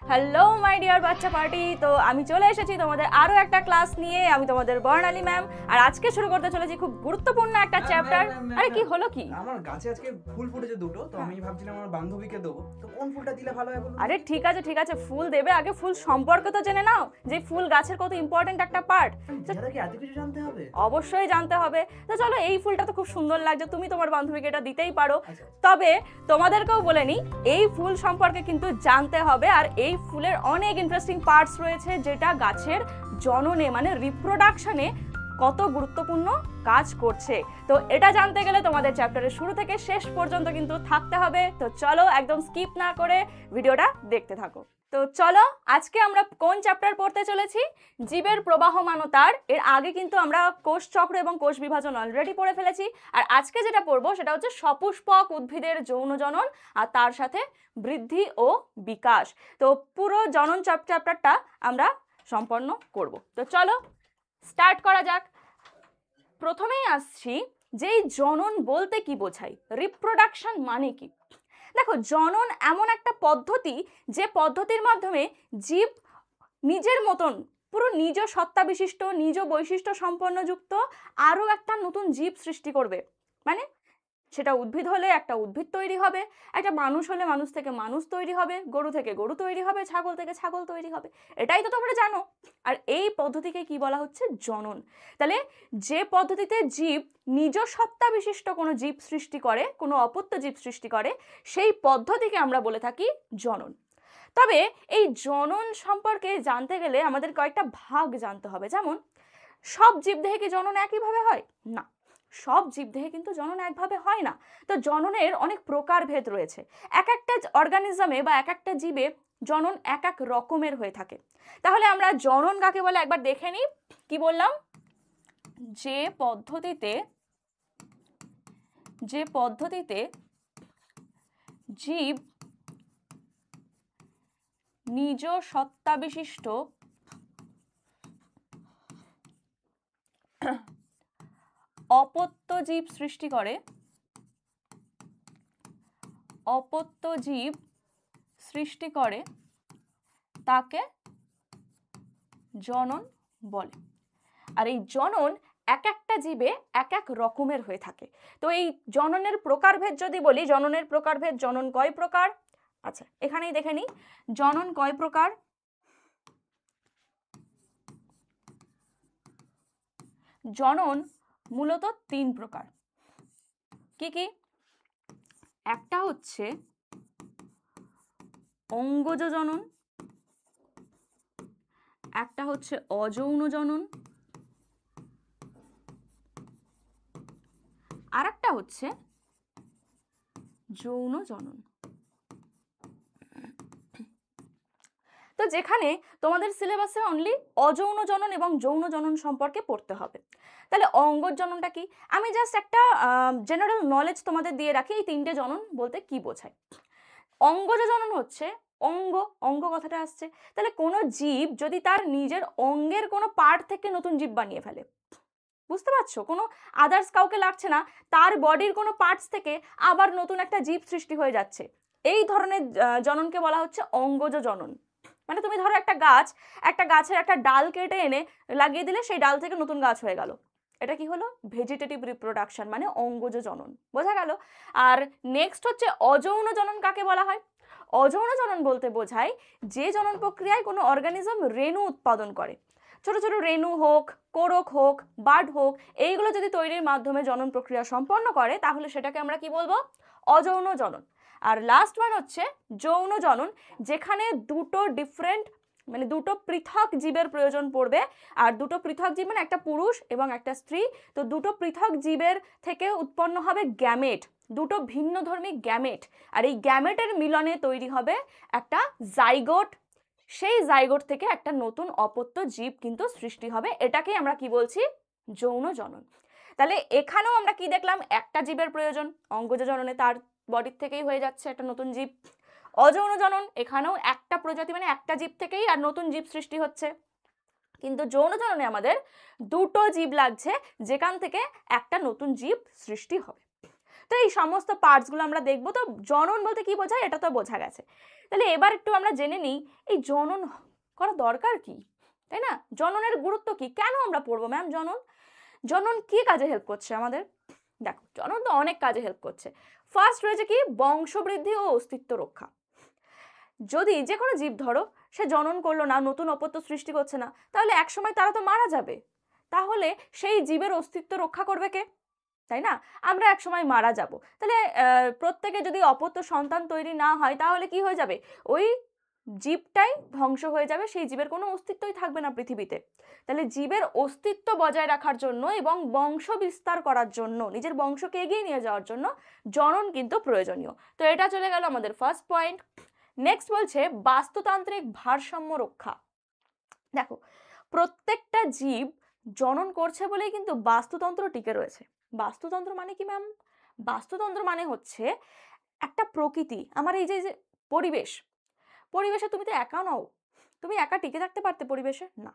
Hello my dear বাচ্চা party. তো আমি চলে এসেছি তোমাদের আরো একটা ক্লাস নিয়ে। আমি তোমাদের বর্ণালী ম্যাম, আর আজকে শুরু করতে চলেছি খুব গুরুত্বপূর্ণ একটা চ্যাপ্টার। আরে কি হলো কি? আমার গাছে আজকে ফুল ফুটেছে দুটো, তো আমি ভাবছিলাম আমার বান্ধবীকে দেবো, তো কোন ফুলটা দিলে ভালো হয় বলুন? আরে ঠিক আছে ঠিক আছে, ফুল দেবে, আগে ফুল সম্পর্কে তো জেনে নাও, যে ফুল গাছের কত ইম্পর্টেন্ট একটা পার্ট। দাদা কি এত কিছু জানতে হবে? অবশ্যই জানতে হবে। তো চলো, এই ফুলটা তো খুব সুন্দর লাগছে, তুমি তোমার বান্ধবীকে এটা দিতেই পারো। তবে তোমাদেরকেও বলে নিই, এই ফুল সম্পর্কে কিন্তু জানতে হবে। আর এই ফুলের অনেক ইন্টারেস্টিং পার্টস রয়েছে, যেটা গাছের জননে মানে রিপ্রোডাকশনে কত গুরুত্বপূর্ণ কাজ করছে। তো এটা জানতে গেলে তোমাদের চ্যাপ্টারের শুরু থেকে শেষ পর্যন্ত কিন্তু থাকতে হবে। তো চলো, একদম স্কিপ না করে ভিডিওটা দেখতে থাকো। তো চলো, আজকে আমরা কোন চ্যাপ্টার পড়তে চলেছি? জীবের প্রবাহমানতার। এর আগে কিন্তু আমরা কোষ চক্র এবং কোষ বিভাজন অলরেডি পড়ে ফেলেছি। আর আজকে যেটা পড়বো সেটা হচ্ছে সপুষ্পক উদ্ভিদের যৌন জনন আর তার সাথে বৃদ্ধি ও বিকাশ। তো পুরো জনন চ্যাপ্টারটা আমরা সম্পন্ন করব। তো চলো স্টার্ট করা যাক। প্রথমেই আসছি যে জনন বলতে কি বোঝাই, রিপ্রোডাকশন মানে কি। দেখো, জনন এমন একটা পদ্ধতি যে পদ্ধতির মাধ্যমে জীব নিজের মতন পুরো নিজ সত্তা বিশিষ্ট, নিজ বৈশিষ্ট্য সম্পন্নযুক্ত আরও একটা নতুন জীব সৃষ্টি করবে। মানে সেটা উদ্ভিদ হলে একটা উদ্ভিদ তৈরি হবে, একটা মানুষ হলে মানুষ থেকে মানুষ তৈরি হবে, গরু থেকে গরু তৈরি হবে, ছাগল থেকে ছাগল তৈরি হবে। এটাই তো তোমরা জানো। আর এই পদ্ধতিকে কি বলা হচ্ছে? জনন। তাহলে যে পদ্ধতিতে জীব নিজ সত্তা বিশিষ্ট কোনো জীব সৃষ্টি করে, কোনো অপত্য জীব সৃষ্টি করে, সেই পদ্ধতিকে আমরা বলে থাকি জনন। তবে এই জনন সম্পর্কে জানতে গেলে আমাদের কয়েকটা ভাগ জানতে হবে। যেমন, সব জীবদেহে কি জনন একইভাবে হয়? না, সব জীবদেহে কিন্তু জনন একভাবে হয় না। তো জননের অনেক প্রকারভেদ রয়েছে। এক একটা অর্গানিজমে বা এক একটা জীবে জনন এক এক রকমের হয়ে থাকে। তাহলে আমরা জনন কাকে বলে একবার দেখে নিই। কি বললাম? যে পদ্ধতিতে জীব নিজ সত্তা বিশিষ্ট অপত্য জীব সৃষ্টি করে, তাকে জনন বলে। আর এই জনন এক একটা জীবে এক এক রকমের হয়ে থাকে। তো এই জননের প্রকারভেদ যদি বলি, জননের প্রকারভেদ, জনন কয় প্রকার? আচ্ছা, এখানেই দেখে নিই জনন কয় প্রকার। জনন মূলত 3 প্রকার। কি কি? একটা হচ্ছে অঙ্গজ জনন, একটা হচ্ছে অযৌন জনন, আর একটা হচ্ছে যৌন জনন। তো যেখানে তোমাদের সিলেবাসে অনলি অযৌন জনন এবং যৌন জনন সম্পর্কে পড়তে হবে। তাহলে অঙ্গজ জননটা কি? আমি জাস্ট একটা জেনারেল নলেজ তোমাদের দিয়ে রাখি, এই 3টে জনন বলতে কি বোঝায়। অঙ্গজ জনন হচ্ছে অঙ্গ কথাটা আসছে। তাহলে কোনো জীব যদি তার নিজের অঙ্গের কোনো পার্ট থেকে নতুন জীব বানিয়ে ফেলে, বুঝতে পারছো? কোনো আদার্স কাউকে লাগছে না, তার বডির কোনো পার্টস থেকে আবার নতুন একটা জীব সৃষ্টি হয়ে যাচ্ছে, এই ধরনের জননকে বলা হচ্ছে অঙ্গজ জনন। মানে তুমি ধরো একটা গাছের একটা ডাল কেটে এনে লাগিয়ে দিলে সেই ডাল থেকে নতুন গাছ হয়ে গেল, এটা কি হলো? ভেজিটেটিভ রিপ্রোডাকশন, মানে অঙ্গজ জনন। বোঝা গেল? আর নেক্সট হচ্ছে অযৌন জনন। কাকে বলা হয়? অযৌন জনন বলতে বোঝায় যে জনন প্রক্রিয়ায় কোনো অর্গানিজম রেণু উৎপাদন করে। ছোট ছোট রেণু হোক, কোরক হোক, বাড হোক, এইগুলো যদি তৈরির মাধ্যমে জনন প্রক্রিয়া সম্পন্ন করে, তাহলে সেটাকে আমরা কি বলবো? অযৌন জনন। আর লাস্ট ওয়ান হচ্ছে যৌন জনন, যেখানে দুটো পৃথক জীবের প্রয়োজন পড়বে। আর দুটো পৃথক জীব মানে একটা পুরুষ এবং একটা স্ত্রী। তো দুটো পৃথক জীবের থেকে উৎপন্ন হবে গ্যামেট, দুটো ভিন্নধর্মী গ্যামেট। আর এই গ্যামেটের মিলনে তৈরি হবে একটা জাইগোট। সেই জাইগোট থেকে একটা নতুন অপত্য জীব কিন্তু সৃষ্টি হবে। এটাকেই আমরা কি বলছি? যৌন জনন। তাহলে এখানেও আমরা কি দেখলাম? একটা জীবের প্রয়োজন, অঙ্গজ জননে তার বডির থেকেই হয়ে যাচ্ছে একটা নতুন জীব। অযৌন জনন, এখানেও একটা প্রজাতি মানে একটা জীব থেকেই আর নতুন জীব সৃষ্টি হচ্ছে। কিন্তু যৌন জননে আমাদের দুটো জীব লাগছে, যেখান থেকে একটা নতুন জীব সৃষ্টি হবে। তো এই সমস্ত পার্টসগুলো আমরা দেখবো। তো জনন বলতে কি বোঝায় এটা তো বোঝা গেছে। তাহলে এবার একটু আমরা জেনে নিই এই জনন করা দরকার কি, তাই না? জননের গুরুত্ব কি, কেন আমরা পড়বো ম্যাম জনন? জনন কি কাজে হেল্প করছে আমাদের? দেখো জনন তো অনেক কাজে হেল্প করছে। ফার্স্ট রয়েছে কি বংশবৃদ্ধি ও অস্তিত্ব রক্ষা। যদি যে কোনো জীব ধরো সে জনন করলো না, নতুন অপত্য সৃষ্টি করছে না, তাহলে একসময় তারা তো মারা যাবে। তাহলে সেই জীবের অস্তিত্ব রক্ষা করবে কে, তাই না? আমরা একসময় মারা যাব। তাহলে প্রত্যেকে যদি অপত্য সন্তান তৈরি না হয় তাহলে কি হয়ে যাবে, ওই জীবটাই ধ্বংস হয়ে যাবে, সেই জীবের কোনো অস্তিত্বই থাকবে না পৃথিবীতে। তাহলে জীবের অস্তিত্ব বজায় রাখার জন্য এবং বংশ বিস্তার করার জন্য, নিজের বংশকে এগিয়ে নিয়ে যাওয়ার জন্য জনন কিন্তু প্রয়োজনীয়। তো এটা চলে গেল আমাদের ফার্স্ট পয়েন্ট। নেক্সট বলছে বাস্তুতান্ত্রিক ভারসাম্য রক্ষা। দেখো প্রত্যেকটা জীব জনন করছে বলেই কিন্তু বাস্তুতন্ত্র টিকে রয়েছে। বাস্তুতন্ত্র মানে কি ম্যাম? বাস্তুতন্ত্র মানে হচ্ছে একটা প্রকৃতি, আমার এই যে পরিবেশ, পরিবেশে তুমি তো একা নও, তুমি একা টিকে থাকতে পারতে পরিবেশে? না।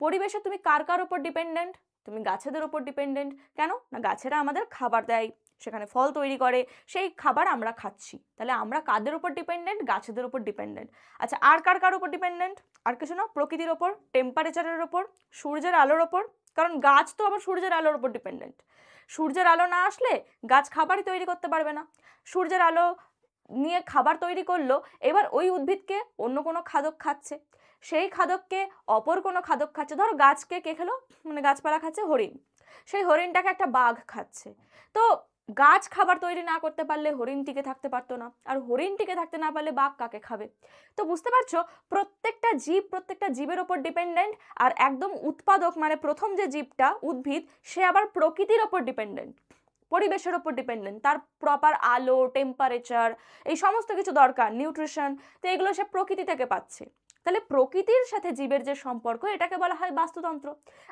পরিবেশে তুমি কার কার উপর ডিপেন্ডেন্ট? তুমি গাছেদের উপর ডিপেন্ডেন্ট। কেন না? গাছেরা আমাদের খাবার দেয়, সেখানে ফল তৈরি করে, সেই খাবার আমরা খাচ্ছি। তাহলে আমরা কাদের উপর ডিপেন্ডেন্ট? গাছেদের উপর ডিপেন্ডেন্ট। আচ্ছা আর কার উপর ডিপেন্ডেন্ট? আর কিছু না, প্রকৃতির ওপর, টেম্পারেচারের ওপর, সূর্যের আলোর ওপর। কারণ গাছ তো আবার সূর্যের আলোর ওপর ডিপেন্ডেন্ট। সূর্যের আলো না আসলে গাছ খাবারই তৈরি করতে পারবে না। সূর্যের আলো নিয়ে খাবার তৈরি করলো, এবার ওই উদ্ভিদকে অন্য কোনো খাদক খাচ্ছে, সেই খাদককে অপর কোনো খাদক খাচ্ছে। ধরো গাছকে কে খেলো, মানে গাছপালা খাচ্ছে হরিণ, সেই হরিণটাকে একটা বাঘ খাচ্ছে। তো গাছ খাবার তৈরি না করতে পারলে হরিণ টিকে থাকতে পারতো না, আর হরিণ টিকে থাকতে না পারলে বাঘ কাকে খাবে? তো বুঝতে পারছো প্রত্যেকটা জীব প্রত্যেকটা জীবের ওপর ডিপেন্ডেন্ট। আর একদম উৎপাদক মানে প্রথম যে জীবটা উদ্ভিদ, সে আবার প্রকৃতির ওপর ডিপেন্ডেন্ট, পরিবেশের ওপর ডিপেন্ডেন্ট। তার প্রপার আলো, টেম্পারেচার, এই সমস্ত কিছু দরকার, নিউট্রিশন, তো এগুলো সে প্রকৃতি থেকে পাচ্ছে। তাহলে প্রকৃতির সাথে জীবের যে সম্পর্ক, এটাকে বলা হয় বাস্তুতন্ত্র।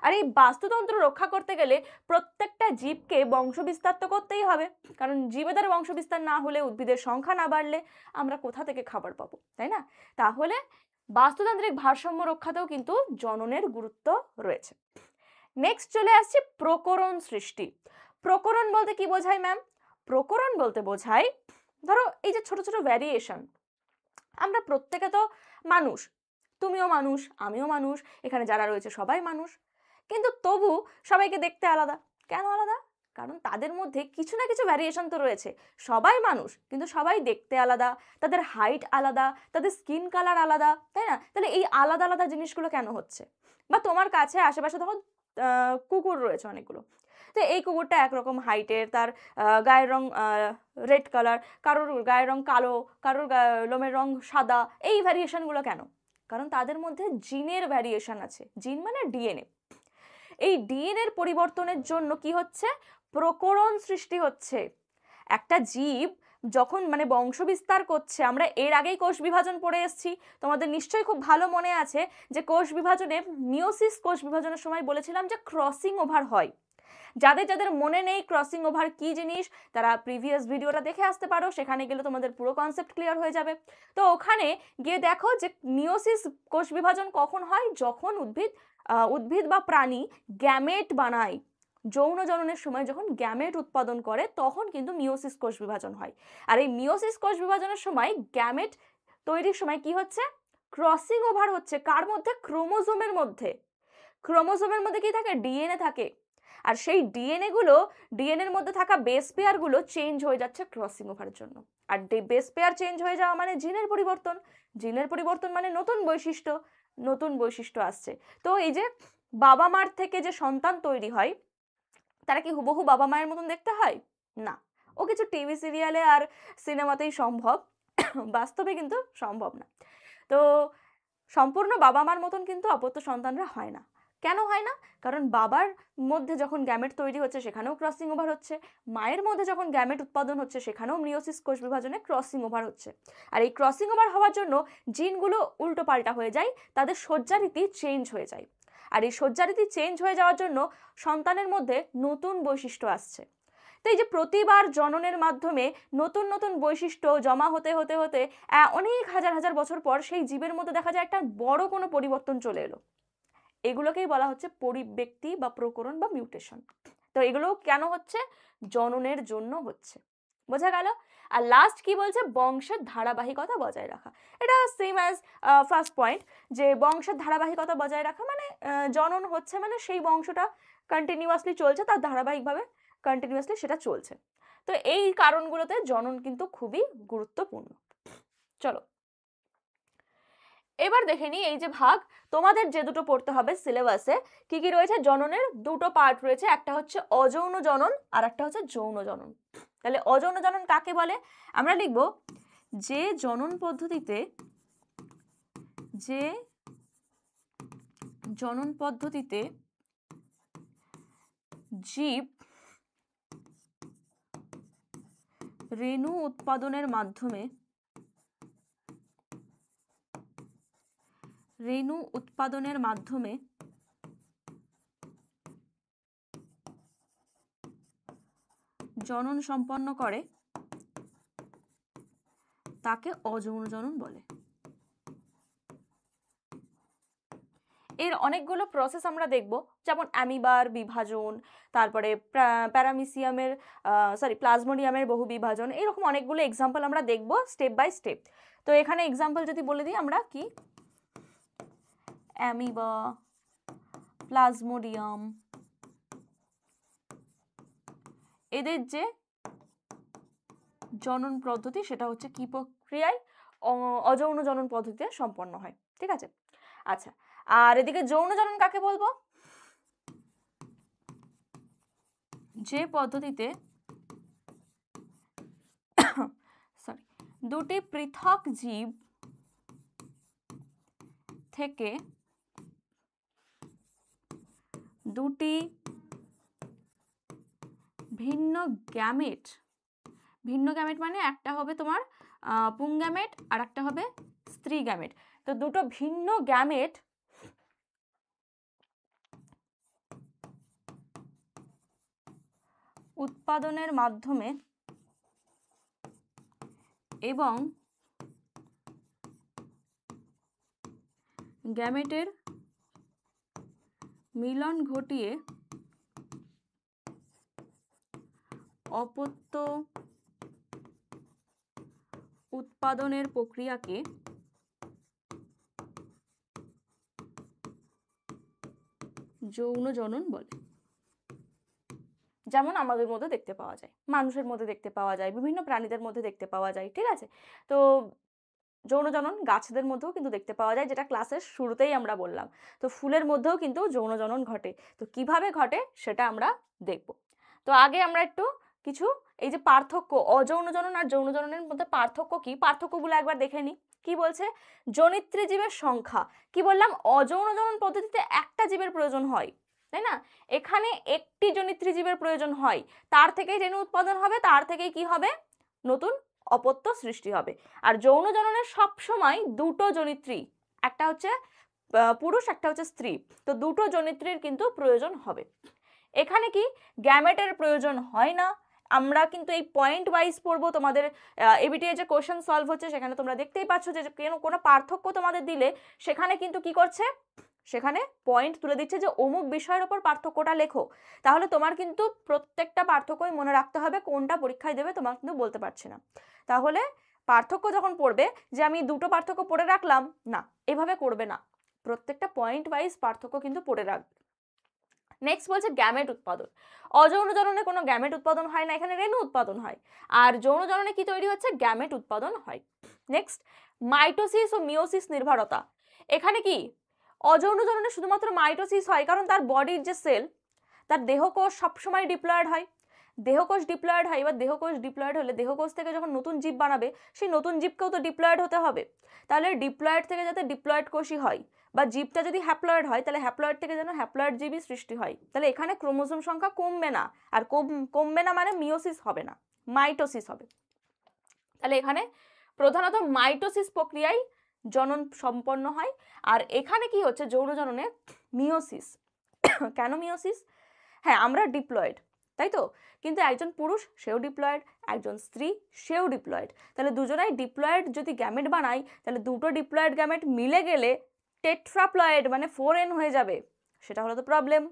আর এই বাস্তুতন্ত্র রক্ষা করতে গেলে প্রত্যেকটা জীবকে বংশবিস্তার তো করতেই হবে, কারণ জীবেদের বংশবিস্তার না হলে, উদ্ভিদের সংখ্যা না বাড়লে আমরা কোথা থেকে খাবার পাবো, তাই না? তাহলে বাস্তুতান্ত্রিক ভারসাম্য রক্ষাতেও কিন্তু জননের গুরুত্ব রয়েছে। নেক্সট চলে আসছে প্রকরণ সৃষ্টি। প্রকরণ বলতে কি বোঝায় ম্যাম? প্রকরণ বলতে বোঝায় ধরো এই যে ছোট ছোট ভ্যারিয়েশন, আমরা প্রত্যেকে তো মানুষ, তুমিও মানুষ, আমিও মানুষ, এখানে যারা রয়েছে সবাই মানুষ, কিন্তু তবু সবাইকে দেখতে আলাদা। কেন আলাদা? কারণ তাদের মধ্যে কিছু না কিছু ভ্যারিয়েশন তো রয়েছে। সবাই মানুষ কিন্তু সবাই দেখতে আলাদা, তাদের হাইট আলাদা, তাদের স্কিন কালার আলাদা, তাই না? তাহলে এই আলাদা আলাদা জিনিসগুলো কেন হচ্ছে? বা তোমার কাছে আশেপাশে তখন কুকুর রয়েছে অনেকগুলো, তো এই কুকুরটা একরকম হাইটের, তার গায়ের রং রেড কালার, কারোর গায়ের রং কালো, কারোর লোমের রং সাদা। এই ভ্যারিয়েশনগুলো কেন? কারণ তাদের মধ্যে জিনের ভ্যারিয়েশন আছে। জিন মানে ডিএনএ। এই ডিএনএর পরিবর্তনের জন্য কি হচ্ছে? প্রকরণ সৃষ্টি হচ্ছে। একটা জীব যখন মানে বংশ বিস্তার করছে, আমরা এর আগেই কোষ বিভাজন পড়ে এসেছি, তোমাদের নিশ্চয়ই খুব ভালো মনে আছে যে কোষ বিভাজনে, মিওসিস কোষ বিভাজনের সময় বলেছিলাম যে ক্রসিং ওভার হয়। যাদের যাদের মনে নেই ক্রসিং ওভার কি জিনিস, তারা প্রিভিয়াস ভিডিওটা দেখে আসতে পারো, সেখানে গেলে তোমাদের পুরো কনসেপ্ট ক্লিয়ার হয়ে যাবে। তো ওখানে গিয়ে দেখো যে মিওসিস কোষ বিভাজন কখন হয়? যখন উদ্ভিদ বা প্রাণী গ্যামেট বানায়, যৌন জননের সময় যখন গ্যামেট উৎপাদন করে তখন কিন্তু মিওসিস কোষ বিভাজন হয়। আর এই মিওসিস কোষ বিভাজনের সময় গ্যামেট তৈরির সময় কি হচ্ছে? ক্রসিং ওভার হচ্ছে। কার মধ্যে? ক্রোমোজোমের মধ্যে। ক্রোমোজোমের মধ্যে কি থাকে? ডিএনএ থাকে। আর সেই ডিএনএর মধ্যে থাকা বেস পেয়ারগুলো চেঞ্জ হয়ে যাচ্ছে ক্রসিং ওভারের জন্য। আর বেস পেয়ার চেঞ্জ হয়ে যাওয়া মানে জিনের পরিবর্তন। জিনের পরিবর্তন মানে নতুন বৈশিষ্ট্য আসছে। তো এই যে বাবা মার থেকে যে সন্তান তৈরি হয়, তারা কি হুবহু বাবা মায়ের মতন দেখতে হয়? না, ও কিছু টিভি সিরিয়ালে আর সিনেমাতেই সম্ভব, বাস্তবে কিন্তু সম্ভব না। তো সম্পূর্ণ বাবা মার মতন কিন্তু অপত্য সন্তানরা হয় না। কেন হয় না? কারণ বাবার মধ্যে যখন গ্যামেট তৈরি হচ্ছে সেখানেও ক্রসিং ওভার হচ্ছে, মায়ের মধ্যে যখন গ্যামেট উৎপাদন হচ্ছে সেখানেও মিওসিস কোষ বিভাজনে ক্রসিং ওভার হচ্ছে। আর এই ক্রসিং ওভার হওয়ার জন্য জিনগুলো উল্টো পাল্টা হয়ে যায়, তাদের শয্যারীতি চেঞ্জ হয়ে যায়। আর এই শয্যারীতি চেঞ্জ হয়ে যাওয়ার জন্য সন্তানের মধ্যে নতুন বৈশিষ্ট্য আসছে। তো এই যে প্রতিবার জননের মাধ্যমে নতুন নতুন বৈশিষ্ট্য জমা হতে হতে হতে অনেক হাজার হাজার বছর পর সেই জীবের মধ্যে দেখা যায় একটা বড় কোনো পরিবর্তন চলে এলো। এগুলোকেই বলা হচ্ছে পরিব্যক্তি বা প্রকরণ বা মিউটেশন, তো এগুলো কেন হচ্ছে? জননের জন্য হচ্ছে। বোঝা গেল? আর লাস্ট কি বলছে? বংশের ধারাবাহিকতা বজায় রাখা। এটা সেম অ্যাজ ফার্স্ট পয়েন্ট, যে বংশের ধারাবাহিকতা বজায় রাখা মানে জনন হচ্ছে মানে সেই বংশটা কন্টিনিউয়াসলি চলছে, তার ধারাবাহিকভাবে কন্টিনিউয়াসলি সেটা চলছে। তো এই কারণগুলোতে জনন কিন্তু খুবই গুরুত্বপূর্ণ। চলো এবার দেখে নিই এই যে ভাগ, তোমাদের যে দুটো পড়তে হবে সিলেবাসে কি কি রয়েছে। জননের দুটো পার্ট রয়েছে, একটা হচ্ছে অযৌন জনন আর একটা হচ্ছে যৌন জনন। তাহলে অযৌন জনন কাকে বলে? আমরা লিখব যে জনন পদ্ধতিতে জীব রেণু উৎপাদনের মাধ্যমে জনন সম্পন্ন করে তাকে অযৌন জনন বলে। এর অনেকগুলো প্রসেস আমরা দেখব, যেমন অ্যামিবার বিভাজন, তারপরে প্লাজমোডিয়ামের বহু বিভাজন, এরকম অনেকগুলো এক্সাম্পল আমরা দেখব স্টেপ বাই স্টেপ। তো এখানে এক্সাম্পল যদি বলে দিই আমরা, কি অ্যামিবা, প্লাজমোডিয়াম, এদের যে জনন পদ্ধতি সেটা হচ্ছে কি প্রক্রিয়ায়? অযৌন জনন পদ্ধতিতে সম্পন্ন হয়। ঠিক আছে, আচ্ছা। আর এদিকে যৌন জনন কাকে বলবো? যে পদ্ধতিতে দুটি পৃথক জীব থেকে দুটি ভিন্ন গ্যামেট মানে একটা হবে তোমার পুংগ্যামেট আর একটা হবে স্ত্রী গ্যামেট। তো দুটো ভিন্ন গ্যামেট উৎপাদনের মাধ্যমে এবং গ্যামেটের মিলন ঘটিয়ে অপত্য উৎপাদনের প্রক্রিয়াকে যৌন জনন বলে। যেমন আমাদের মধ্যে দেখতে পাওয়া যায়, মানুষের মধ্যে দেখতে পাওয়া যায়, বিভিন্ন প্রাণীদের মধ্যে দেখতে পাওয়া যায়। ঠিক আছে, তো যৌন জনন গাছদের মধ্যেও কিন্তু দেখতে পাওয়া যায়, যেটা ক্লাসের শুরুতেই আমরা বললাম। তো ফুলের মধ্যেও কিন্তু যৌন জনন ঘটে। তো কিভাবে ঘটে সেটা আমরা দেখব। তো আগে আমরা একটু কিছু এই যে পার্থক্য, অযৌন জনন আর যৌন জননের মধ্যে পার্থক্য কি, পার্থক্যগুলো একবার দেখে নিই। কি বলছে? জনিত্রী জীবের সংখ্যা। কি বললাম? অযৌন জনন পদ্ধতিতে একটা জীবের প্রয়োজন হয়, তাই না? এখানে একটি জনিত্রী জীবের প্রয়োজন হয়, তার থেকেই রেণু উৎপাদন হবে, তার থেকেই কি হবে? নতুন অপত্য সৃষ্টি হবে। আর যৌন জননের সব সময় দুটো জনিত্রী, একটা হচ্ছে পুরুষ একটা হচ্ছে স্ত্রী, তো দুটো জনিত্রীর কিন্তু প্রয়োজন হবে। এখানে কি গ্যামেটের প্রয়োজন হয় না। আমরা কিন্তু এই পয়েন্ট ওয়াইজ পড়বো। তোমাদের এবিটিএ যে কোশ্চেন সলভ হচ্ছে সেখানে তোমরা দেখতেই পাচ্ছ যে কোনো পার্থক্য তোমাদের দিলে সেখানে কিন্তু কি করছে, সেখানে পয়েন্ট তুলে দিচ্ছে যে অমুক বিষয়ের ওপর পার্থক্যটা লেখো। তাহলে তোমার কিন্তু প্রত্যেকটা পার্থক্যই মনে রাখতে হবে, কোনটা পরীক্ষায় দেবে তোমার কিন্তু বলতে পারছি না। তাহলে পার্থক্য যখন পড়বে যে আমি দুটো পার্থক্য পড়ে রাখলাম, না, এভাবে করবে না, প্রত্যেকটা পয়েন্ট ওয়াইজ পার্থক্য কিন্তু পড়ে রাখবে। নেক্সট বলছে গ্যামেট উৎপাদন। অযৌন জননে কোনো গ্যামেট উৎপাদন হয় না, এখানে রেণু উৎপাদন হয়। আর যৌন জননে কি তৈরি হচ্ছে? গ্যামেট উৎপাদন হয়। নেক্সট মাইটোসিস ও মিওসিস নির্ভরতা। এখানে কি অযৌন জননে শুধুমাত্র মাইটোসিস হয়, কারণ তার বডির যে সেল, তার দেহকোষ সবসময় ডিপ্লয়েড হয়। দেহকোষ ডিপ্লয়েড হয়, এবার দেহকোষ ডিপ্লয়েড হলে দেহকোষ থেকে যখন নতুন জীব বানাবে, সেই নতুন জীবকেও তো ডিপ্লয়েড হতে হবে। তাহলে ডিপ্লয়েড থেকে যাতে ডিপ্লয়েড কোষই হয়, বা জীবটা যদি হ্যাপ্লয়েড হয় তাহলে হ্যাপ্লয়েড থেকে যেন হ্যাপ্লয়েড জীবই সৃষ্টি হয়। তাহলে এখানে ক্রোমোজোম সংখ্যা কমবে না, আর কমবে না মানে মিওসিস হবে না, মাইটোসিস হবে। তাহলে এখানে প্রধানত মাইটোসিস প্রক্রিয়ায় জনন সম্পন্ন হয়। আর এখানে কি হচ্ছে? যৌন জননে মিওসিস। কেন মিওসিস? হ্যাঁ, আমরা ডিপ্লয়েড, তাই তো, কিন্তু একজন পুরুষ সেও ডিপ্লয়েড, একজন স্ত্রী সেও ডিপ্লয়েড। তাহলে দুজনাই ডিপ্লয়েড যদি গ্যামেট বানাই, তাহলে দুটো ডিপ্লয়েড গ্যামেট মিলে গেলে টেট্রাপ্লয়েড মানে 4n হয়ে যাবে। সেটা হলো তো প্রবলেম,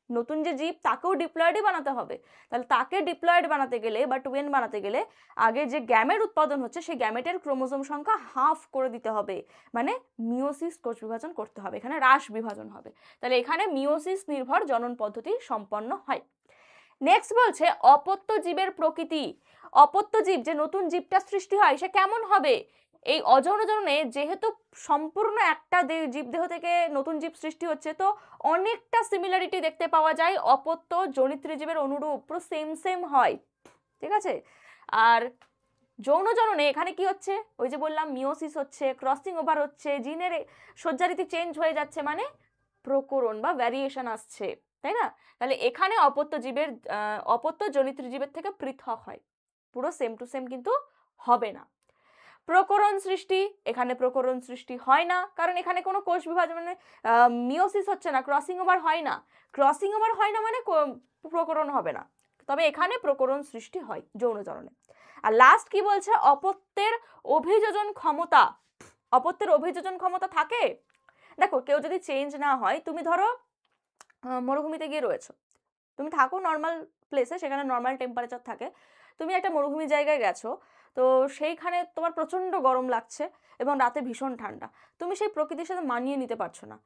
নতুন যে জীব তাকেও ডিপ্লয়েডই বানাতে হবে। তাহলে তাকে ডিপ্লয়েড বানাতে গেলে বা টুয়েন বানাতে গেলে আগে যে গ্যামেট উৎপাদন হচ্ছে সেই গ্যামেটের ক্রোমোজোম সংখ্যা হাফ করে দিতে হবে, মানে মিওসিস কোষ বিভাজন করতে হবে, এখানে হ্রাস বিভাজন হবে। তাহলে এখানে মিওসিস নির্ভর জনন পদ্ধতি সম্পন্ন হয়। নেক্সট বলছে অপত্য জীবের প্রকৃতি। অপত্য জীব, যে নতুন জীবটা সৃষ্টি হয়, সে কেমন হবে? এই অযৌন জননে যেহেতু সম্পূর্ণ একটা জীবদেহ থেকে নতুন জীব সৃষ্টি হচ্ছে, তো অনেকটা সিমিলারিটি দেখতে পাওয়া যায় অপত্য জনিত্রী জীবের অনুরূপ, পুরো সেম সেম হয়, ঠিক আছে। আর যৌন জননে এখানে কি হচ্ছে, ওই যে বললাম মিওসিস হচ্ছে, ক্রসিং ওভার হচ্ছে, জিনের সজ্জারীতি চেঞ্জ হয়ে যাচ্ছে, মানে প্রকরণ বা ভ্যারিয়েশন আসছে, তাই না? তাহলে এখানে অপত্য জনিত্রী জীবের থেকে পৃথক হয়, পুরো সেম টু সেম কিন্তু হবে না। প্রকরণ সৃষ্টি, এখানে প্রকরণ সৃষ্টি হয় না, কারণ এখানে কোনো কোষ বিভাজন মানে মিওসিস হচ্ছে না, ক্রসিং ওভার হয় না। ক্রসিং ওভার হয় না মানে প্রকরণ হবে না, তবে এখানে প্রকরণ সৃষ্টি হয় যৌন জননে। আর লাস্ট কি বলছে, অপত্যের অভিযোজন ক্ষমতা। অপত্যের অভিযোজন ক্ষমতা থাকে। দেখো, কেউ যদি চেঞ্জ না হয়, তুমি ধরো মরুভূমিতে গিয়ে রয়েছো, তুমি থাকো নর্মাল প্লেসে, সেখানে নর্মাল টেম্পারেচার থাকে, তুমি একটা মরুভূমি জায়গায় গেছো, তো সেইখানে তোমার প্রচণ্ড গরম লাগছে এবং রাতে ভীষণ ঠান্ডা, তুমি সেই প্রকৃতির সাথে মানিয়ে নিতে পারছো না,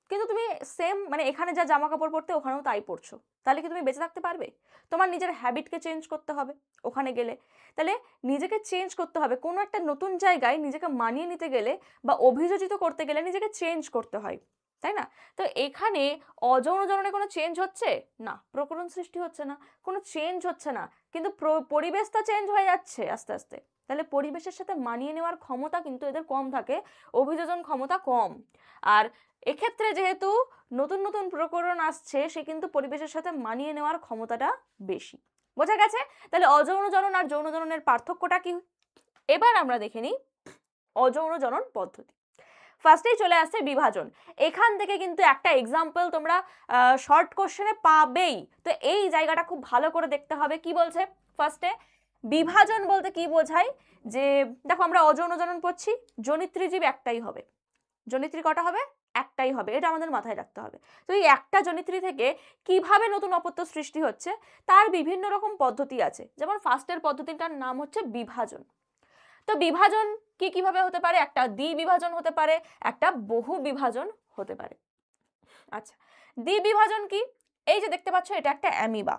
কিন্তু তুমি সেম মানে এখানে যা জামা কাপড় পরতে ওখানেও তাই পরছো, তাহলে কি তুমি বেঁচে থাকতে পারবে? তোমার নিজের হ্যাবিটকে চেঞ্জ করতে হবে ওখানে গেলে। তাহলে নিজেকে চেঞ্জ করতে হবে, কোনো একটা নতুন জায়গায় নিজেকে মানিয়ে নিতে গেলে বা অভিযোজিত করতে গেলে নিজেকে চেঞ্জ করতে হয়, তাই না? তো এখানে অযৌন জননে কোনো চেঞ্জ হচ্ছে না, প্রকরণ সৃষ্টি হচ্ছে না, কোনো চেঞ্জ হচ্ছে না, কিন্তু পরিবেশটা চেঞ্জ হয়ে যাচ্ছে আস্তে আস্তে। তাহলে পরিবেশের সাথে মানিয়ে নেওয়ার ক্ষমতা কিন্তু এদের কম থাকে, অভিযোজন ক্ষমতা কম। আর এক্ষেত্রে যেহেতু নতুন নতুন প্রকরণ আসছে, সে কিন্তু পরিবেশের সাথে মানিয়ে নেওয়ার ক্ষমতাটা বেশি। বোঝা গেছে? তাহলে অযৌন জনন আর যৌন জননের পার্থক্যটা কি? এবার আমরা দেখে নিই অযৌন জনন পদ্ধতি। ফার্স্টেই চলে আসছে বিভাজন। এখান থেকে কিন্তু একটা এক্সাম্পল তোমরা শর্ট কোশ্চেনে পাবেই, তো এই জায়গাটা খুব ভালো করে দেখতে হবে। কি বলছে ফার্স্টে, বিভাজন বলতে কি বোঝায়, যে দেখো আমরা অযৌন জনন পড়ছি, জনিত্রী জীব একটাই হবে, জনিত্রী কটা হবে? একটাই হবে, এটা আমাদের মাথায় রাখতে হবে। তো এই একটা জনিত্রী থেকে কিভাবে নতুন অপত্য সৃষ্টি হচ্ছে তার বিভিন্ন রকম পদ্ধতি আছে। যেমন ফার্স্টের পদ্ধতিটার নাম হচ্ছে বিভাজন। তো বিভাজন কি কিভাবে হতে পারে? একটা দ্বিবিভাজন হতে পারে, একটা বহু বিভাজন হতে পারে। আচ্ছা, দ্বিবিভাজন কি? এই যে দেখতে পাচ্ছ, এটা একটা অ্যামিবা,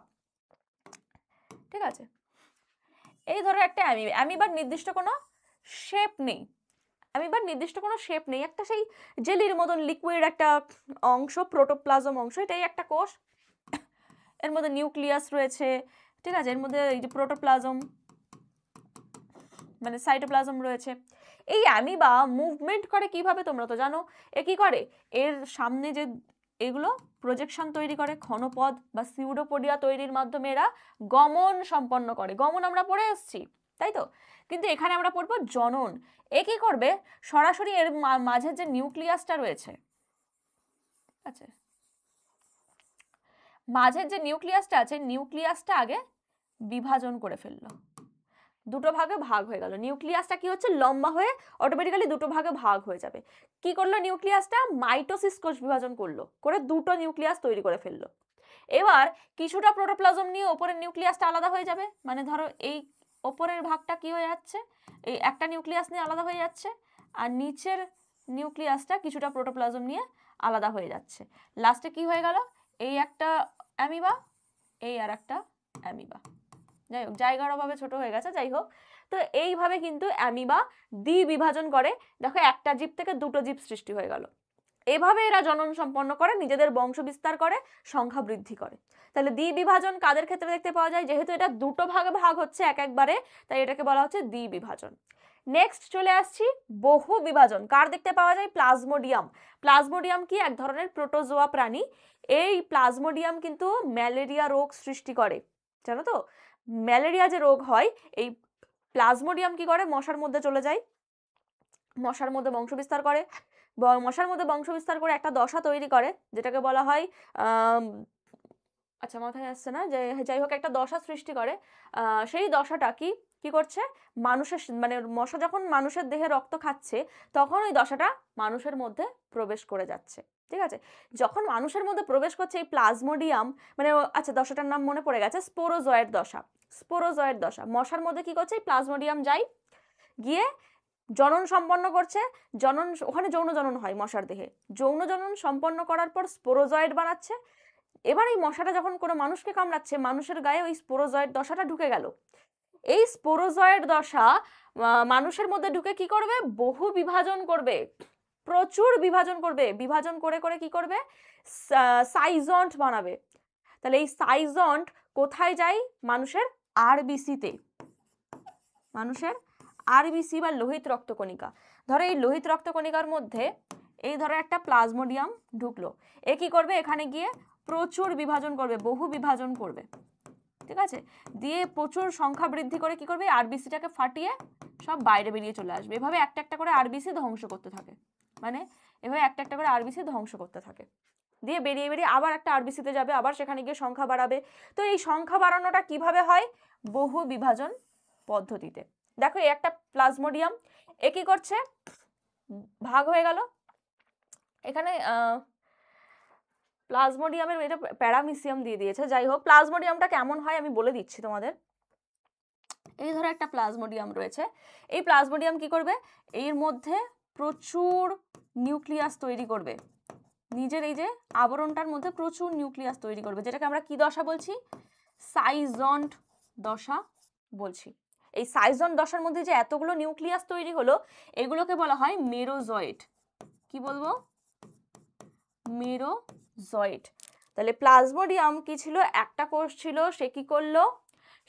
ঠিক আছে। এই ধরো একটা অ্যামিবার নির্দিষ্ট কোনো শেপ নেই, অ্যামিবার নির্দিষ্ট কোনো শেপ নেই, একটা সেই জেলির মতন লিকুইড একটা অংশ, প্রোটোপ্লাজম অংশ, এটাই একটা কোষ, এর মধ্যে নিউক্লিয়াস রয়েছে, ঠিক আছে, এর মধ্যে এই যে প্রোটোপ্লাজম মানে সাইটোপ্লাজম রয়েছে। এই অ্যামিবা মুভমেন্ট করে কিভাবে তোমরা তো জানো, এ কি করে, এর সামনে যে এগুলো প্রজেকশন তৈরি করে, ক্ষণপদ বা সিউডোপোডিয়া তৈরির মাধ্যমে এরা গমন সম্পন্ন করে। গমন আমরা পড়ে এসেছি, তাই তো, কিন্তু এখানে আমরা পড়বো জনন। এ কি করবে, সরাসরি এর মাঝে যে নিউক্লিয়াসটা রয়েছে, আচ্ছা, মাঝের যে নিউক্লিয়াসটা আছে, নিউক্লিয়াসটা আগে বিভাজন করে ফেললো, দুটো ভাগে ভাগ হয়ে গেল। নিউক্লিয়াসটা কি হচ্ছে, লম্বা হয়ে অটোমেটিক্যালি দুটো ভাগে ভাগ হয়ে যাবে। কি করলো নিউক্লিয়াসটা, মাইটোসিস কোষ বিভাজন করলো, করে দুটো নিউক্লিয়াস তৈরি করে ফেললো। এবার কিছুটা প্রোটোপ্লাজম নিয়ে ওপরের নিউক্লিয়াসটা আলাদা হয়ে যাবে, মানে ধরো এই ওপরের ভাগটা কি হয়ে যাচ্ছে, এই একটা নিউক্লিয়াস নিয়ে আলাদা হয়ে যাচ্ছে, আর নিচের নিউক্লিয়াসটা কিছুটা প্রোটোপ্লাজম নিয়ে আলাদা হয়ে যাচ্ছে। লাস্টে কি হয়ে গেল, এই একটা অ্যামিবা, এই আর একটা অ্যামিবা, যাই হোক জায়গার অভাবে ছোট হয়ে গেছে, যাই হোক। তো এইভাবে কিন্তু অ্যামিবা দ্বিবিভাজন করে। দেখো, একটা জীব থেকে দুটো জীব সৃষ্টি হয়ে গেল। এভাবে এরা জনন সম্পন্ন করে, নিজেদের বংশ বিস্তার করে, সংখ্যা বৃদ্ধি করে। তাহলে দ্বিবিভাজন কাদের ক্ষেত্রে দেখতে পাওয়া যায়, যেহেতু এটা দুটো ভাগে ভাগ হচ্ছে একবারে, তাই এটাকে বলা হচ্ছে দ্বিবিভাজন। নেক্সট চলে আসছি বহু বিভাজন। কার দেখতে পাওয়া যায়, প্লাজমোডিয়াম। প্লাজমোডিয়াম কি, এক ধরনের প্রোটোজোয়া প্রাণী। এই প্লাজমোডিয়াম কিন্তু ম্যালেরিয়া রোগ সৃষ্টি করে, জানো তো। ম্যালেরিয়া যে রোগ হয়, এই প্লাজমোডিয়াম কি করে, মশার মধ্যে চলে যায়, মশার মধ্যে বংশ বিস্তার করে, মশার মধ্যে বংশ বিস্তার করে একটা দশা তৈরি করে, যেটাকে বলা হয় আচ্ছা মাথায় আসছে না, যে যাই হোক একটা দশা সৃষ্টি করে। সেই দশাটা কি করছে, মানুষের মানে মশা যখন মানুষের দেহে রক্ত খাচ্ছে, তখন ওই দশাটা মানুষের মধ্যে প্রবেশ করে যাচ্ছে, ঠিক আছে। যখন মানুষের মধ্যে প্রবেশ করছে এই প্লাজমোডিয়াম, মানে আচ্ছা দশাটার নাম মনে পড়ে গেছে, স্পোরোজয়েড দশা। স্পোরোজয়েড দশা, মশার মধ্যে কি করছে, এই প্লাজমোডিয়াম যায়, গিয়ে জনন সম্পন্ন করছে, জনন, ওখানে যৌন জনন হয় মশার দেহে, যৌন জনন সম্পন্ন করার পর স্পোরোজয়েড বানাচ্ছে। এবার এই মশাটা যখন কোনো মানুষকে কামড়াচ্ছে, মানুষের গায়ে ওই স্পোরোজয়েড দশাটা ঢুকে গেল। এই স্পোরোজয়েড দশা মানুষের মধ্যে ঢুকে কি করবে, বহু বিভাজন করবে, প্রচুর বিভাজন করবে, বিভাজন করে করে কি করবে, সাইজন্ট বানাবে। তাহলে এই সাইজন্ট কোথায় যায়, মানুষের আরবিসিতে, মানুষের আরবিসি বা লোহিত রক্তকণিকা। ধরো এই লোহিত রক্তকণিকার মধ্যে এই ধরো একটা প্লাজমোডিয়াম ঢুকলো, এ কি করবে, এখানে গিয়ে প্রচুর বিভাজন করবে, বহু বিভাজন করবে, ঠিক আছে, দিয়ে প্রচুর সংখ্যা বৃদ্ধি করে কি করবে, আরবিসিটাকে ফাটিয়ে সব বাইরে বেরিয়ে চলে আসবে। এভাবে একটা একটা করে আরবিসি ধ্বংস করতে থাকে, মানে এভাবে একটা একটা করে আরবিসি ধ্বংস করতে থাকে, দিয়ে বেরিয়ে বেরিয়ে আবার একটা আরবিসিতে যাবে, আবার সেখানে গিয়ে সংখ্যা বাড়াবে। তো এই সংখ্যা বাড়ানোটা কিভাবে হয়, বহু বিভাজন পদ্ধতিতে। দেখো এই একটা প্লাজমোডিয়াম, এ কি করছে, ভাগ হয়ে গেল, এখানে প্লাজমোডিয়ামের এটা প্যারামিসিয়াম দিয়ে দিয়েছে, যাই হোক প্লাজমোডিয়ামটা কেমন হয় আমি বলে দিচ্ছি তোমাদের। এই ধরো একটা প্লাজমোডিয়াম রয়েছে, এই প্লাজমোডিয়াম কি করবে, এর মধ্যে প্রচুর নিউক্লিয়াস তৈরি করবে, নিজের এই যে আবরণটার মধ্যে প্রচুর নিউক্লিয়াস তৈরি করবে, যেটাকে আমরা কি দশা বলছি, সাইজন্ট দশা বলছি। এই সাইজন্ট দশার মধ্যে যে এতগুলো নিউক্লিয়াস তৈরি হলো, এগুলোকে বলা হয় মেরোজয়েড। কি বলবো, মেরোজয়েড। তাহলে প্লাজমোডিয়াম কি ছিল, একটা কোষ ছিল, সে কি করলো,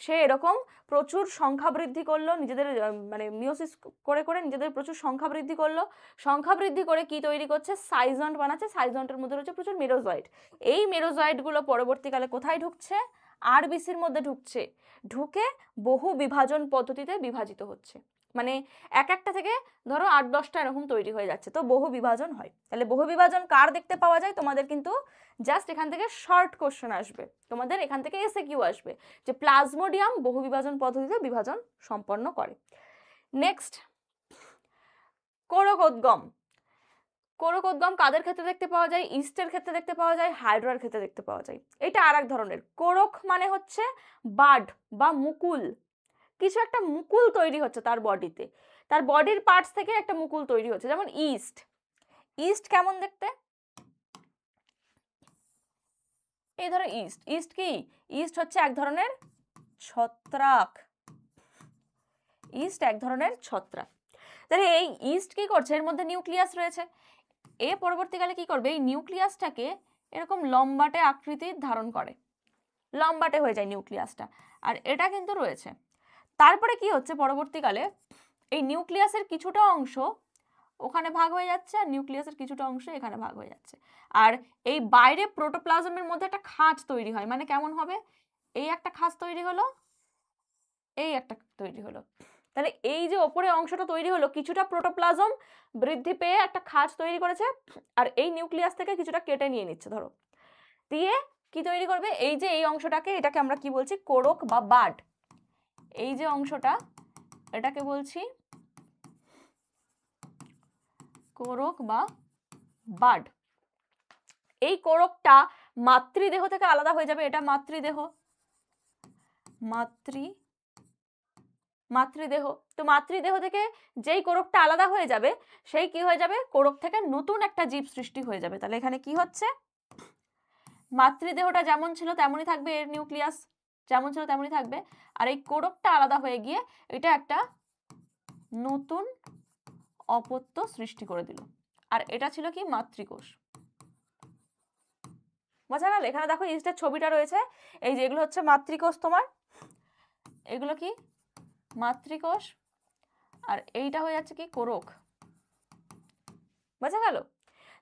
সে এরকম প্রচুর সংখ্যা বৃদ্ধি করলো, নিজেদের মানে মিওসিস করে করে নিজেদের প্রচুর সংখ্যা বৃদ্ধি করলো, সংখ্যা বৃদ্ধি করে কি তৈরি করছে, সাইজন্ট বানাচ্ছে, সাইজন্টের মধ্যে রয়েছে প্রচুর মেরোজয়েড। এই মেরোজয়েডগুলো পরবর্তীকালে কোথায় ঢুকছে, আরবিসির মধ্যে ঢুকছে, ঢুকে বহু বিভাজন পদ্ধতিতে বিভাজিত হচ্ছে, মানে এক একটা থেকে ধরো 8-10টা এরকম তৈরি হয়ে যাচ্ছে, তো বহু বিভাজন হয়। তাহলে বহু বিভাজন কার দেখতে পাওয়া যায়, তোমাদের কিন্তু জাস্ট এখান থেকে শর্ট কোশ্চেন আসবে, তোমাদের এখান থেকে এসএকিউ আসবে যে প্লাজমোডিয়াম বহু বিভাজন পদ্ধতিতে বিভাজন সম্পন্ন করে। নেক্সট, কোরকোদ্গম। কোরকোদ্গম কাদের ক্ষেত্রে দেখতে পাওয়া যায়, ইস্টের ক্ষেত্রে দেখতে পাওয়া যায়, হাইড্রার ক্ষেত্রে দেখতে পাওয়া যায়। এটা আর এক ধরনের, কোরক মানে হচ্ছে বাড বা মুকুল, কিছু একটা মুকুল তৈরি হচ্ছে তার বডিতে, তার বডির পার্টস থেকে একটা মুকুল তৈরি হচ্ছে, যেমন ইস্ট। ইস্ট কেমন দেখতে, এই ধরো ইস্ট, ইস্ট কি, ইস্ট হচ্ছে এক ধরনের ছত্রাক, ইস্ট এক ধরনের ছত্রাক। তাহলে এই ইস্ট কি করছে, এর মধ্যে নিউক্লিয়াস রয়েছে, এ পরবর্তীকালে কি করবে, এই নিউক্লিয়াসটাকে এরকম লম্বাটে আকৃতির ধারণ করে, লম্বাটে হয়ে যায় নিউক্লিয়াসটা, আর এটা কিন্তু রয়েছে। তারপরে কি হচ্ছে, পরবর্তীকালে এই নিউক্লিয়াসের কিছুটা অংশ ওখানে ভাগ হয়ে যাচ্ছে, আর নিউক্লিয়াসের কিছুটা অংশ এখানে ভাগ হয়ে যাচ্ছে, আর এই বাইরে প্রোটোপ্লাজমের মধ্যে একটা খাঁজ তৈরি হয়, মানে কেমন হবে, এই একটা খাঁজ তৈরি হলো, এই একটা তৈরি হলো। তাহলে এই যে ওপরে অংশটা তৈরি হলো, কিছুটা প্রোটোপ্লাজম বৃদ্ধি পেয়ে একটা খাঁজ তৈরি করেছে, আর এই নিউক্লিয়াস থেকে কিছুটা কেটে নিয়ে নিচ্ছে, ধরো দিয়ে কি তৈরি করবে, এই যে এই অংশটাকে, এটাকে আমরা কি বলছি, কোরক বা বাড। এই যে অংশটা, এটাকে বলছি কোরক বা বাড। এই কোরকটা মাতৃদেহ থেকে আলাদা হয়ে যাবে, এটা মাতৃদেহ, মাতৃদেহ। তো মাতৃদেহ থেকে যেই কোরকটা আলাদা হয়ে যাবে, সেই কি হয়ে যাবে, কোরক থেকে নতুন একটা জীব সৃষ্টি হয়ে যাবে। তাহলে এখানে কি হচ্ছে, মাতৃদেহটা যেমন ছিল তেমনই থাকবে, এর নিউক্লিয়াস যেমন ছিল তেমনই থাকবে, আর এই কোরকটা আলাদা হয়ে গিয়ে এটা একটা নতুন অপত্য সৃষ্টি করে দিল, আর এটা ছিল কি, মাতৃকোষ। বোঝা গেল, এখানে দেখো ইস্টের ছবিটা রয়েছে, এই যে এগুলো হচ্ছে মাতৃকোষ, তোমার এগুলো কি মাতৃকোষ, আর এইটা হয়ে যাচ্ছে কি, কোরক। বোঝা গেল,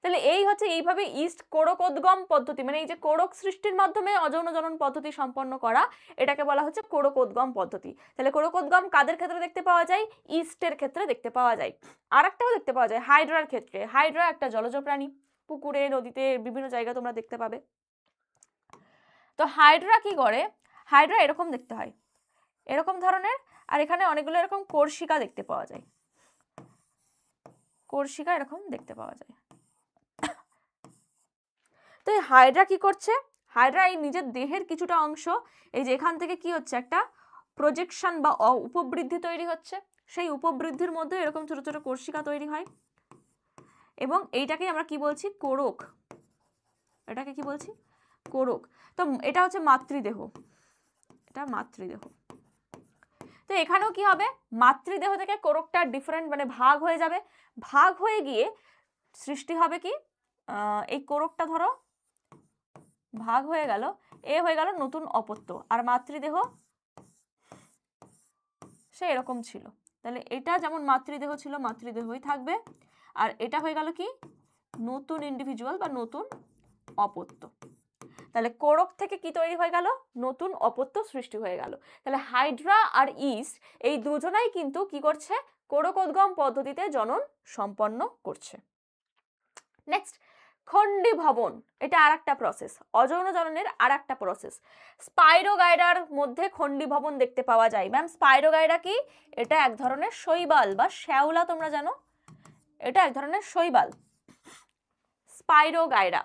তাহলে এই হচ্ছে এইভাবে ইস্ট কোরকোদ্গম পদ্ধতি, মানে এই যে কোরক সৃষ্টির মাধ্যমে অযৌন জনন পদ্ধতি সম্পন্ন করা, এটাকে বলা হচ্ছে কোরকোদ্গম পদ্ধতি। তাহলে কোরকোদ্গম কাদের ক্ষেত্রে দেখতে পাওয়া যায়, ইস্টের ক্ষেত্রে দেখতে পাওয়া যায়। আর একটাও দেখতে পাওয়া যায় হাইড্রার ক্ষেত্রে। হাইড্রা একটা জলজ প্রাণী, পুকুরে নদীতে বিভিন্ন জায়গায় তোমরা দেখতে পাবে। তো হাইড্রা কি করে, হাইড্রা এরকম দেখতে হয়, এরকম ধরনের, আর এখানে অনেকগুলো এরকম কোর্শিকা দেখতে পাওয়া যায়, কোর্শিকা এরকম দেখতে পাওয়া যায়। তো এই হাইড্রা কি করছে, হাইড্রা এই নিজের দেহের কিছুটা অংশ এই যে এখান থেকে কি হচ্ছে একটা প্রজেকশন বা উপবৃদ্ধি তৈরি হচ্ছে, সেই উপবৃদ্ধির মধ্যে এরকম ছোট ছোট কোষিকা তৈরি হয় এবং এইটাকে আমরা কি বলছি, কোরক। এটাকে কি বলছি, কোরক। তো এটা হচ্ছে মাতৃদেহ, এটা মাতৃদেহ। তো এখানেও কি হবে, মাতৃদেহ থেকে কোরকটা ডিফারেন্ট মানে ভাগ হয়ে যাবে, ভাগ হয়ে গিয়ে সৃষ্টি হবে কি, এই কোরকটা ধরো ভাগ হয়ে গেল, এ হয়ে গেল নতুন অপত্য, আর মাতৃদেহ সে এরকম ছিল। তাহলে এটা যেমন মাতৃদেহ ছিল মাতৃদেহই থাকবে, আর এটা হয়ে গেল কি নতুন ইন্ডিভিজুয়াল বা নতুন অপত্য। তাহলে কোরক থেকে কি তৈরি হয়ে গেল, নতুন অপত্য সৃষ্টি হয়ে গেল। তাহলে হাইড্রা আর ইস্ট এই দুজনাই কিন্তু কি করছে, কোরকোদ্গম পদ্ধতিতে জনন সম্পন্ন করছে। নেক্সট, খণ্ডী ভবন, এটা আর একটা প্রসেস, অযৌন জননের আর একটা প্রসেস। স্পাইরোগাইরার মধ্যে খণ্ডী ভবন দেখতে পাওয়া যায়। ম্যাম স্পাইরোগাইরা কি, এটা এক ধরনের শৈবাল বা শ্যাওলা, তোমরা জানো এটা এক ধরনের শৈবাল স্পাইরোগাইরা।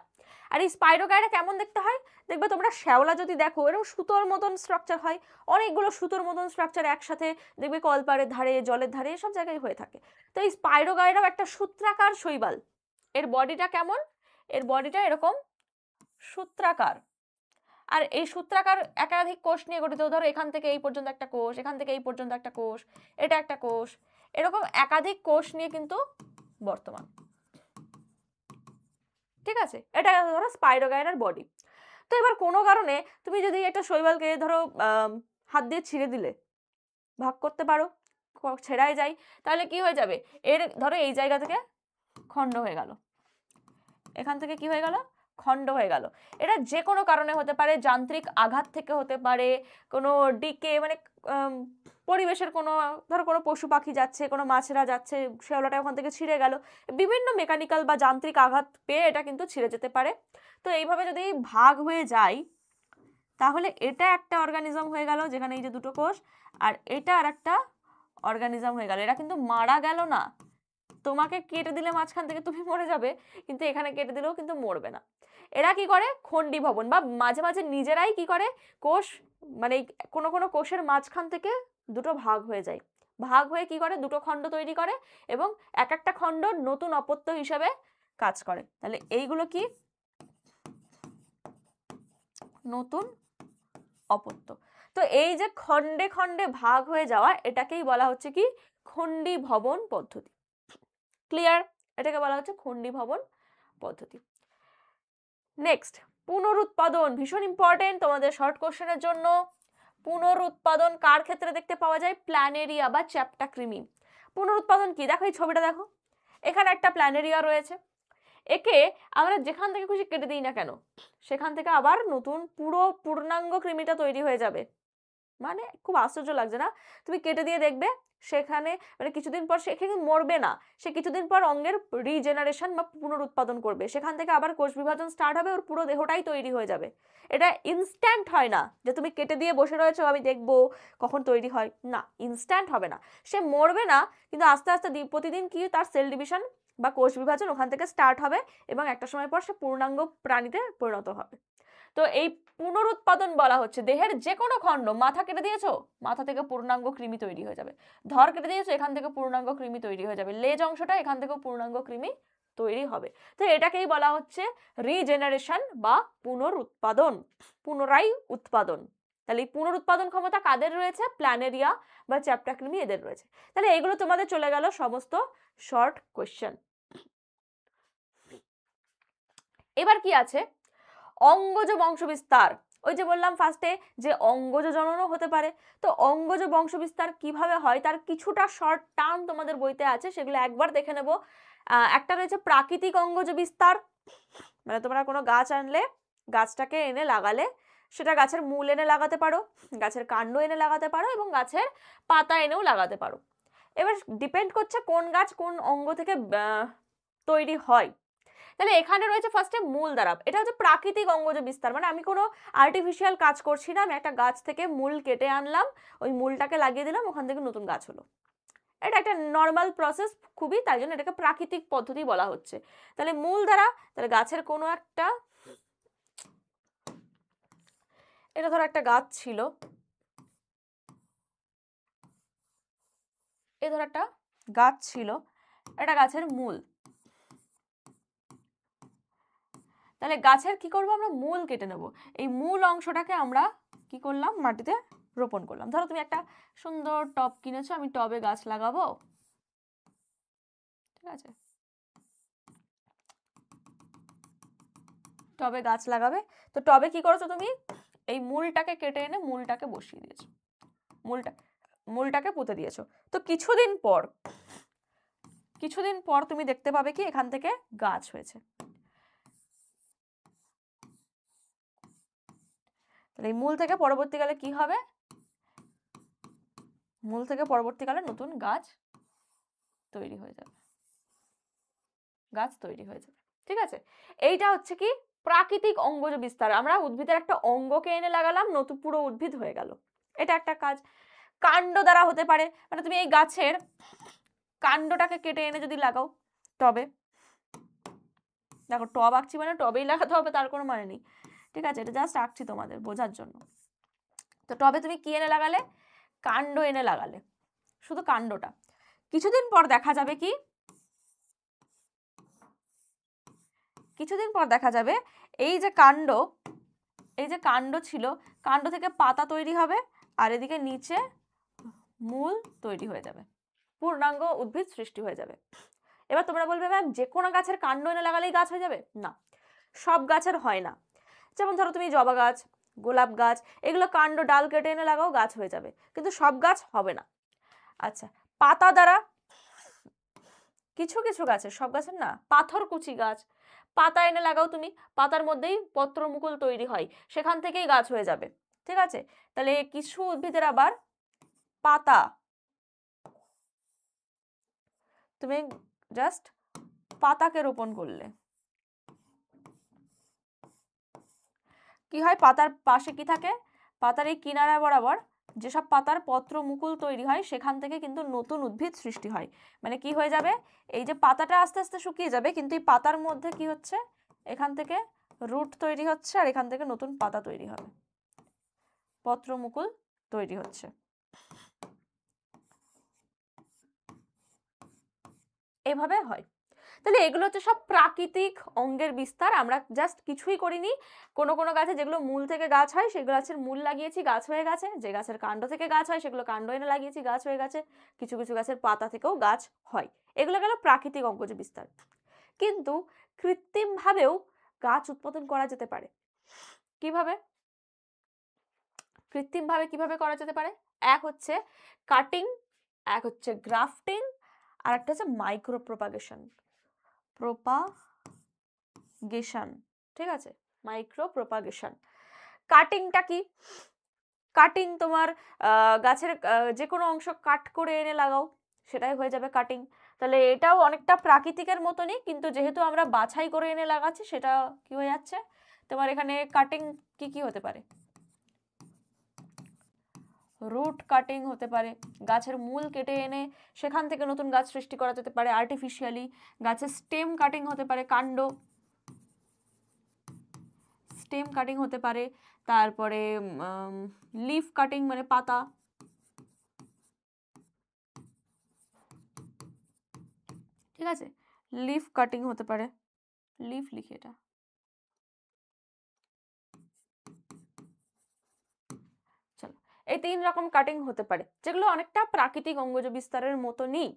আর এই স্পাইরোগাইরা কেমন দেখতে হয়, দেখবে তোমরা শ্যাওলা যদি দেখো এরকম সুতোর মতন স্ট্রাকচার হয়, অনেকগুলো সুতোর মতন স্ট্রাকচার একসাথে দেখবে কলপাড়ের ধারে জলের ধারে সব জায়গায় হয়ে থাকে। তো এই স্পাইরোগাইরাও একটা সূত্রাকার শৈবাল। এর বডিটা কেমন, এর বডিটা এরকম সূত্রাকার, আর এই সূত্রাকার একাধিক কোষ নিয়ে গঠিত। ধরো এখান থেকে এই পর্যন্ত একটা কোষ, এখান থেকে এই পর্যন্ত একটা কোষ, এটা একটা কোষ, এরকম একাধিক কোষ নিয়ে কিন্তু বর্তমান। ঠিক আছে, এটা ধরো স্পাইরোগাইরার বডি। তো এবার কোনো কারণে তুমি যদি একটা শৈবালকে ধরো হাত দিয়ে ছিঁড়ে দিলে, ভাগ করতে পারো, ছেড়াই যায়, তাহলে কি হয়ে যাবে, এর ধরো এই জায়গা থেকে খণ্ড হয়ে গেল, এখান থেকে কি হয়ে গেল, খণ্ড হয়ে গেল। এটা যে কোনো কারণে হতে পারে, যান্ত্রিক আঘাত থেকে হতে পারে, কোনো ডিকে মানে পরিবেশের কোনো ধরো কোনো পশু পাখি যাচ্ছে, কোনো মাছেরা যাচ্ছে, শ্যাওলাটা ওখান থেকে ছিঁড়ে গেল, বিভিন্ন মেকানিক্যাল বা যান্ত্রিক আঘাত পেয়ে এটা কিন্তু ছিঁড়ে যেতে পারে। তো এইভাবে যদি ভাগ হয়ে যায় তাহলে এটা একটা অর্গানিজম হয়ে গেল, যেখানে এই যে দুটো কোষ, আর এটা আর একটা অর্গানিজম হয়ে গেল। এরা কিন্তু মারা গেল না, তোমাকে কেটে দিলে মাঝখান থেকে তুমি মরে যাবে, কিন্তু এখানে কেটে দিলেও কিন্তু মরবে না। এরা কি করে, খণ্ডী ভবন বা মাঝে মাঝে নিজেরাই কি করে, কোষ মানে কোনো কোনো কোষের মাঝখান থেকে দুটো ভাগ হয়ে যায়, ভাগ হয়ে কি করে দুটো খণ্ড তৈরি করে এবং এক একটা খণ্ড নতুন অপত্য হিসেবে কাজ করে। তাহলে এইগুলো কি নতুন অপত্য। তো এই যে খণ্ডে খণ্ডে ভাগ হয়ে যাওয়া, এটাকেই বলা হচ্ছে কি খণ্ডী ভবন পদ্ধতি। ক্লিয়ার, এটাকে বলা হচ্ছে খণ্ডী ভবন পদ্ধতি। নেক্সট, পুনরুৎপাদন, ভীষণ ইম্পর্টেন্ট তোমাদের শর্ট কোশ্চেনের জন্য। পুনরুৎপাদন কার ক্ষেত্রে দেখতে পাওয়া যায়, প্ল্যানেরিয়া বা চ্যাপ্টা কৃমি। পুনরুৎপাদন কি, দেখো এই ছবিটা দেখো, এখানে একটা প্ল্যানেরিয়া রয়েছে, একে আমরা যেখান থেকে খুশি কেটে দিই না কেন, সেখান থেকে আবার নতুন পুরো পূর্ণাঙ্গ কৃমিটা তৈরি হয়ে যাবে। মানে খুব আশ্চর্য লাগছে না, তুমি কেটে দিয়ে দেখবে সেখানে মানে কিছুদিন পর সে কিন্তু মরবে না, সে কিছুদিন পর অঙ্গের রিজেনারেশন বা পুনরুৎপাদন করবে, সেখান থেকে আবার কোষ বিভাজন স্টার্ট হবে, ওর পুরো দেহটাই তৈরি হয়ে যাবে। এটা ইনস্ট্যান্ট হয় না যে তুমি কেটে দিয়ে বসে রয়েছো আমি দেখবো কখন তৈরি হয়, না ইনস্ট্যান্ট হবে না, সে মরবে না, কিন্তু আস্তে আস্তে প্রতিদিন কি তার সেল ডিভিশন বা কোষ বিভাজন ওখান থেকে স্টার্ট হবে এবং একটা সময় পর সে পূর্ণাঙ্গ প্রাণীতে পরিণত হবে। তো এই পুনরুৎপাদন বলা হচ্ছে দেহের যে কোনো খণ্ড, মাথা কেটে দিয়েছো, মাথা থেকে পূর্ণাঙ্গ কৃমি তৈরি হয়ে যাবে, ধর কেটে দিয়েছো, এখান থেকে পূর্ণাঙ্গ কৃমি তৈরি হয়ে যাবে, লেজ অংশটা এখান থেকে পূর্ণাঙ্গ কৃমি তৈরি হবে। তো এটাকেই বলা হচ্ছে রিজেনারেশন বা পুনরুৎপাদন, পুনরায় উৎপাদন। তাহলে এই পুনরুৎপাদন ক্ষমতা কাদের রয়েছে, প্ল্যানেরিয়া বা চ্যাপ্টা কৃমি এদের রয়েছে। তাহলে এগুলো তোমাদের চলে গেল সমস্ত শর্ট কোয়েশ্চেন। এবার কি আছে, অঙ্গজ বংশবিস্তার। ওই যে বললাম ফার্স্টে যে অঙ্গজ জননও হতে পারে, তো অঙ্গজ বংশবিস্তার কিভাবে হয় তার কিছুটা শর্ট টার্ম তোমাদের বইতে আছে, সেগুলো একবার দেখে নেব। একটা রয়েছে প্রাকৃতিক অঙ্গজ বিস্তার, মানে তোমরা কোনো গাছ আনলে, গাছটাকে এনে লাগালে, সেটা গাছের মূল এনে লাগাতে পারো, গাছের কাণ্ড এনে লাগাতে পারো এবং গাছের পাতা এনেও লাগাতে পারো। এবার ডিপেন্ড করছে কোন গাছ কোন অঙ্গ থেকে তৈরি হয়। তাহলে এখানে রয়েছে ফার্স্টে মূল দ্বারা, এটা হচ্ছে প্রাকৃতিক অঙ্গজ বিস্তার, মানে আমি কোনো আর্টিফিশিয়াল কাজ করছি না, আমি একটা গাছ থেকে মূল কেটে আনলাম, ওই মূলটাকে লাগিয়ে দিলাম, ওখান থেকে নতুন গাছ হলো। এটা একটা নর্মাল প্রসেস খুবই, তাই জন্য এটাকে প্রাকৃতিক পদ্ধতি বলা হচ্ছে। তাহলে মূল দ্বারা, তাহলে গাছের কোনো একটা এটা ধরো একটা গাছ ছিল, এ ধরো একটা গাছ ছিল, এটা গাছের মূল। তাহলে গাছের কি করব আমরা, মূল কেটে নেব। এই মূল অংশটাকে আমরা কি করলাম, মাটিতে রোপণ করলাম। ধরো তুমি একটা সুন্দর টব কিনেছো, আমি টবে গাছ লাগাবো, ঠিক আছে, টবে গাছ লাগাবে। তো টবে কি করেছো তুমি, এই মূলটাকে কেটে এনে মূলটাকে বসিয়ে দিয়েছো, মূলটাকে পুঁতে দিয়েছো। তো কিছুদিন পর তুমি দেখতে পাবে কি এখান থেকে গাছ হয়েছে। তাহলে এই মূল থেকে পরবর্তীকালে কি হবে, মূল থেকে পরবর্তীকালে নতুন গাছ তৈরি হয়ে যাবে, ঠিক আছে। এইটা হচ্ছে কি প্রাকৃতিক অঙ্গজ বিস্তার। আমরা উদ্ভিদের একটা অঙ্গকে এনে লাগালাম, নতুন পুরো উদ্ভিদ হয়ে গেল, এটা একটা কাজ। কাণ্ড দ্বারা হতে পারে, মানে তুমি এই গাছের কাণ্ডটাকে কেটে এনে যদি লাগাও টবে, দেখো টব আঁকছি মানে টবেই লাগাতে হবে তার কোনো মানে নেই, ঠিক আছে, এটা জাস্ট আঁকছি তোমাদের বোঝার জন্য। তো টবে তুমি কি এনে লাগালে, কাণ্ড এনে লাগালে, শুধু কাণ্ডটা। কিছুদিন পর দেখা যাবে কি, এই যে কাণ্ড ছিল, কাণ্ড থেকে পাতা তৈরি হবে, আর এদিকে নিচে মূল তৈরি হয়ে যাবে, পূর্ণাঙ্গ উদ্ভিদ সৃষ্টি হয়ে যাবে। এবার তোমরা বলবে ম্যাম যে কোনো গাছের কাণ্ড এনে লাগালেই গাছ হয়ে যাবে? না, সব গাছের হয় না। যেমন ধরো তুমি জবা গাছ, গোলাপ গাছ, এগুলো কাণ্ড ডাল কেটে এনে লাগাও, গাছ হয়ে যাবে, কিন্তু সব গাছ হবে না। আচ্ছা, পাতা দ্বারা কিছু গাছের, সব গাছের না, পাথরকুচি গাছ, পাতা এনে লাগাও তুমি, পাতার মধ্যেই পত্রমুকুল তৈরি হয়, সেখান থেকেই গাছ হয়ে যাবে, ঠিক আছে। তাহলে কিছু উদ্ভিদের আবার পাতা, তুমি জাস্ট পাতাকে রোপণ করলে কি হয়, পাতার পাশে কি থাকে, পাতার এই কিনারা বরাবর যেসব পাতার পত্র মুকুল তৈরি হয় সেখান থেকে কিন্তু নতুন উদ্ভিদ সৃষ্টি হয়। মানে কি হয়ে যাবে, এই যে পাতাটা আস্তে আস্তে শুকিয়ে যাবে, কিন্তু এই পাতার মধ্যে কি হচ্ছে, এখান থেকে রুট তৈরি হচ্ছে, আর এখান থেকে নতুন পাতা তৈরি হবে, পত্র মুকুল তৈরি হচ্ছে, এভাবে হয়। তাহলে এগুলো হচ্ছে সব প্রাকৃতিক অঙ্গের বিস্তার, আমরা জাস্ট কিছুই করিনি। কোনো গাছে যেগুলো মূল থেকে গাছ হয় সেই গাছের মূল লাগিয়েছি, গাছ হয়ে গেছে। যে গাছের কাণ্ড থেকে গাছ হয় সেগুলো কাণ্ড এনে লাগিয়েছি, গাছ হয়ে গেছে। কিছু গাছের পাতা থেকেও গাছ হয়, এগুলো গেল প্রাকৃতিক অঙ্গজ বিস্তার। কিন্তু কৃত্রিমভাবেও গাছ উৎপাদন করা যেতে পারে। কিভাবে কিভাবে করা যেতে পারে? এক হচ্ছে কাটিং, এক হচ্ছে গ্রাফটিং, আর একটা হচ্ছে মাইক্রো প্রপাগেশন, ঠিক আছে, মাইক্রো প্রপাগেশন। কাটিংটা কি, কাটিং তোমার গাছের যে কোনো অংশ কাট করে এনে লাগাও, সেটাই হয়ে যাবে কাটিং। তাহলে এটাও অনেকটা প্রাকৃতিকের মতনই, কিন্তু যেহেতু আমরা বাছাই করে এনে লাগাচ্ছি সেটা কি হয়ে যাচ্ছে তোমার, এখানে কাটিং কি হতে পারে, রুট কাটিং হতে পারে, গাছের মূল কেটে এনে সেখান থেকে নতুন গাছ সৃষ্টি করা যেতে পারে আর্টিফিশিয়ালি। গাছের স্টেম কাটিং হতে পারে, কাণ্ড স্টেম কাটিং হতে পারে, তারপরে লিফ কাটিং মানে পাতা, ঠিক আছে, লিফ কাটিং হতে পারে, লিফ লিখি এটা, চলো, এই 3 রকম কাটিং হতে পারে, যেগুলো অনেকটা প্রাকৃতিক অঙ্গজ বিস্তারের মতনই।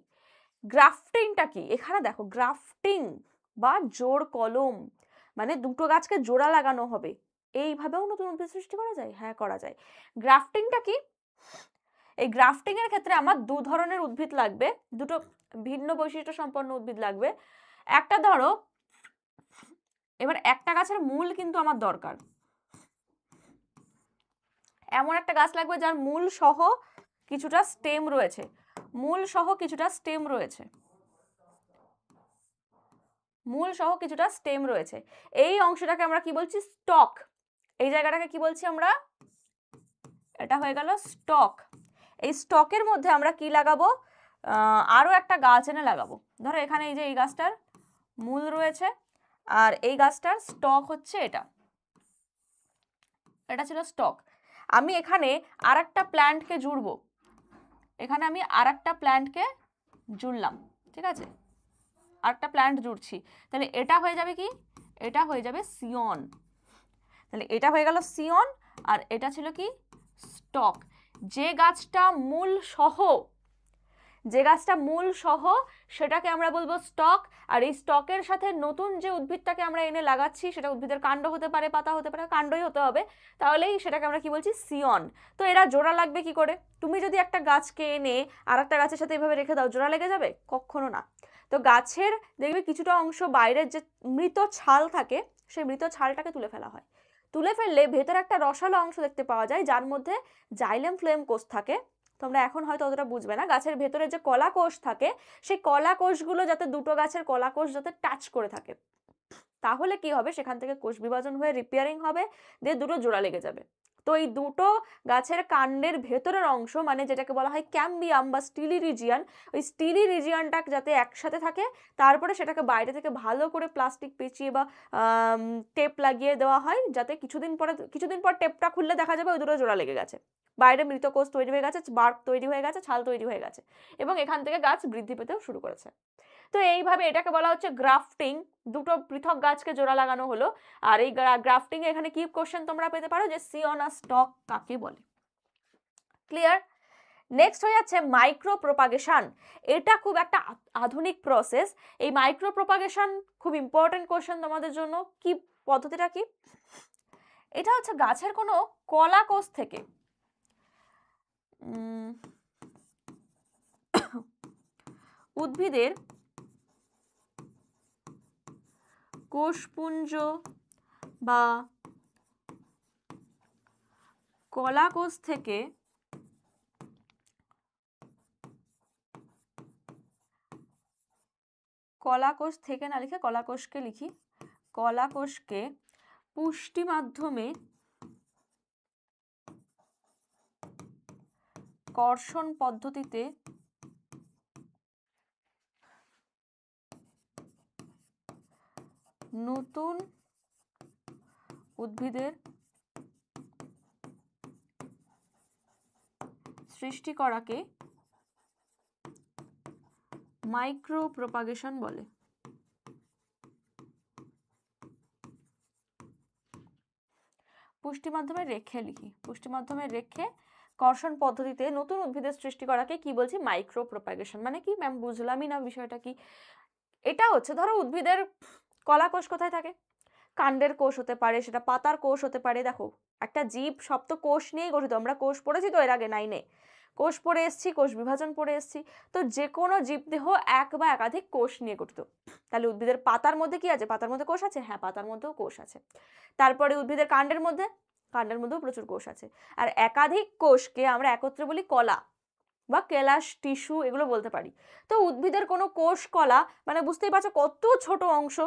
গ্রাফটিংটা কি, এখানে দেখো গ্রাফটিং বা জোড় কলম, মানে দুটো গাছকে জোড়া লাগানো হবে, এইভাবেও নতুন উদ্ভিদ সৃষ্টি করা যায়। হ্যাঁ, করা যায়। গ্রাফটিংটা কি, এই গ্রাফটিং এর ক্ষেত্রে আমার 2 ধরনের উদ্ভিদ লাগবে, দুটো ভিন্ন বৈশিষ্ট্য সম্পন্ন উদ্ভিদ লাগবে। একটা ধরো, এবার একটা গাছের মূল কিন্তু আমার দরকার, এমন একটা গাছ লাগবে যার মূল সহ কিছুটা স্টেম রয়েছে, এই অংশটাকে আমরা কি বলছি, স্টক। এই জায়গাটাকে কি বলছি আমরা, এটা হয়ে গেল স্টক। এই স্টকের মধ্যে আমরা কি লাগাবো, আরো একটা গাছ এনে লাগাবো। ধরো এখানে এই যে এই গাছটার মূল রয়েছে, আর এই গাছটার স্টক হচ্ছে এটা, এটা ছিল স্টক। আমি এখানে আরেকটা প্ল্যান্টকে জুড়বো, এখানে আমি আরেকটা প্ল্যান্টকে জুড়লাম, ঠিক আছে, আরেকটা প্ল্যান্ট জুড়ছি, তাহলে এটা হয়ে যাবে কি, এটা হয়ে যাবে সিয়ন। তাহলে এটা হয়ে গেল সিয়ন, আর এটা ছিল কি স্টক। যে গাছটা মূল সহ, যে গাছটা মূল সহ সেটাকে আমরা বলবো স্টক। আর এই স্টকের সাথে নতুন যে উদ্ভিদটাকে আমরা এনে লাগাচ্ছি, সেটা উদ্ভিদের কাণ্ড হতে পারে, পাতা হতে পারে, কাণ্ডই হতে হবে, তাহলেই সেটাকে আমরা কি বলছি, সিয়ন। তো এরা জোড়া লাগবে কি করে? তুমি যদি একটা গাছকে এনে আর একটা গাছের সাথে এভাবে রেখে দাও, জোড়া লেগে যাবে? কখনো না। তো গাছের দেখবে কিছুটা অংশ বাইরের যে মৃত ছাল থাকে, সেই মৃত ছালটাকে তুলে ফেলা হয়। তুলে ফেললে ভেতরে একটা রসালো অংশ দেখতে পাওয়া যায়, যার মধ্যে জাইলেম ফ্লেম কোষ থাকে। তোমরা এখন হয়তো অতটা বুঝবে না। গাছের ভেতরে যে কলা কোষ থাকে, সেই কলা কোষগুলো যাতে দুটো গাছের কলা কোষ যাতে টাচ করে থাকে, তাহলে কি হবে, সেখান থেকে কোষ বিভাজন হয়ে রিপেয়ারিং হবে, দিয়ে দুটো জোড়া লেগে যাবে। তো এই দুটো গাছের কাণ্ডের ভেতরের অংশ, মানে যেটাকে বলা হয় ক্যাম্বিয়াম বা স্টিলি রিজিয়ান, ওই স্টিলি রিজিয়ানটা যাতে একসাথে থাকে, তারপরে সেটাকে বাইরে থেকে ভালো করে প্লাস্টিক পেঁচিয়ে বা টেপ লাগিয়ে দেওয়া হয়, যাতে কিছুদিন পর টেপটা খুললে দেখা যাবে ওই দুটো জোড়া লেগে গেছে, বাইরে মৃত কোষ তৈরি হয়ে গেছে, বার্ক তৈরি হয়ে গেছে, ছাল তৈরি হয়ে গেছে, এবং এখান থেকে গাছ বৃদ্ধি পেতেও শুরু করেছে। তো এইভাবে এটাকে বলা হচ্ছে গ্রাফটিং। দুটো পৃথক গাছকে জোড়া লাগানো হলো। আর এই গ্রাফটিং এখানে কি কোশ্চেন তোমরা পেতে পারো, যে সিয়ন আর স্টক কাকে বলে। ক্লিয়ার? নেক্সট হয়ে যাচ্ছে মাইক্রো প্রোপাগেশন। এটা খুব একটা আধুনিক প্রসেস। এই মাইক্রো প্রোপাগেশন খুব ইম্পর্টেন্ট কোশ্চেন তোমাদের জন্য। কি পদ্ধতিটা কি? এটা হচ্ছে গাছের কোনো কলা কোষ থেকে উদ্ভিদের কোষপুঞ্জ বা কলা কোষ থেকে না লিখে কলা কোষকে লিখি, কলা কোষকে পুষ্টি মাধ্যমে কর্ষণ পদ্ধতিতে নতুন উদ্ভিদের সৃষ্টি করাকে মাইক্রো প্রোপাগেশন বলে। পুষ্টি মাধ্যমে রেখে লিখি, পুষ্টি মাধ্যমে রেখে কর্ষণ পদ্ধতিতে নতুন উদ্ভিদের সৃষ্টি করাকে কি বলছি, মাইক্রো প্রোপাগেশন। মানে কি ম্যাম, বুঝলামই না বিষয়টা কি। এটা হচ্ছে, ধরো উদ্ভিদের কলা কোষ কোথায় থাকে, কাণ্ডের কোষ হতে পারে, সেটা পাতার কোষ হতে পারে। দেখো একটা জীব সব তো কোষ নিয়েই গঠিত, আমরা কোষ পড়েছি তো এর আগে 9-এ, কোষ পড়ে এসেছি, কোষ বিভাজন পড়ে এসেছি। তো যে কোনো জীবদেহ এক বা একাধিক কোষ নিয়ে গঠিত। তাহলে উদ্ভিদের পাতার মধ্যে কি আছে, পাতার মধ্যে কোষ আছে, হ্যাঁ পাতার মধ্যেও কোষ আছে। তারপরে উদ্ভিদের কাণ্ডের মধ্যেও প্রচুর কোষ আছে। আর একাধিক কোষকে আমরা একত্রে বলি কলা বা কেলাস টিস্যু, এগুলো বলতে পারি। তো উদ্ভিদের কোনো কোষ কলা মানে বুঝতেই পারছো কত ছোট অংশ,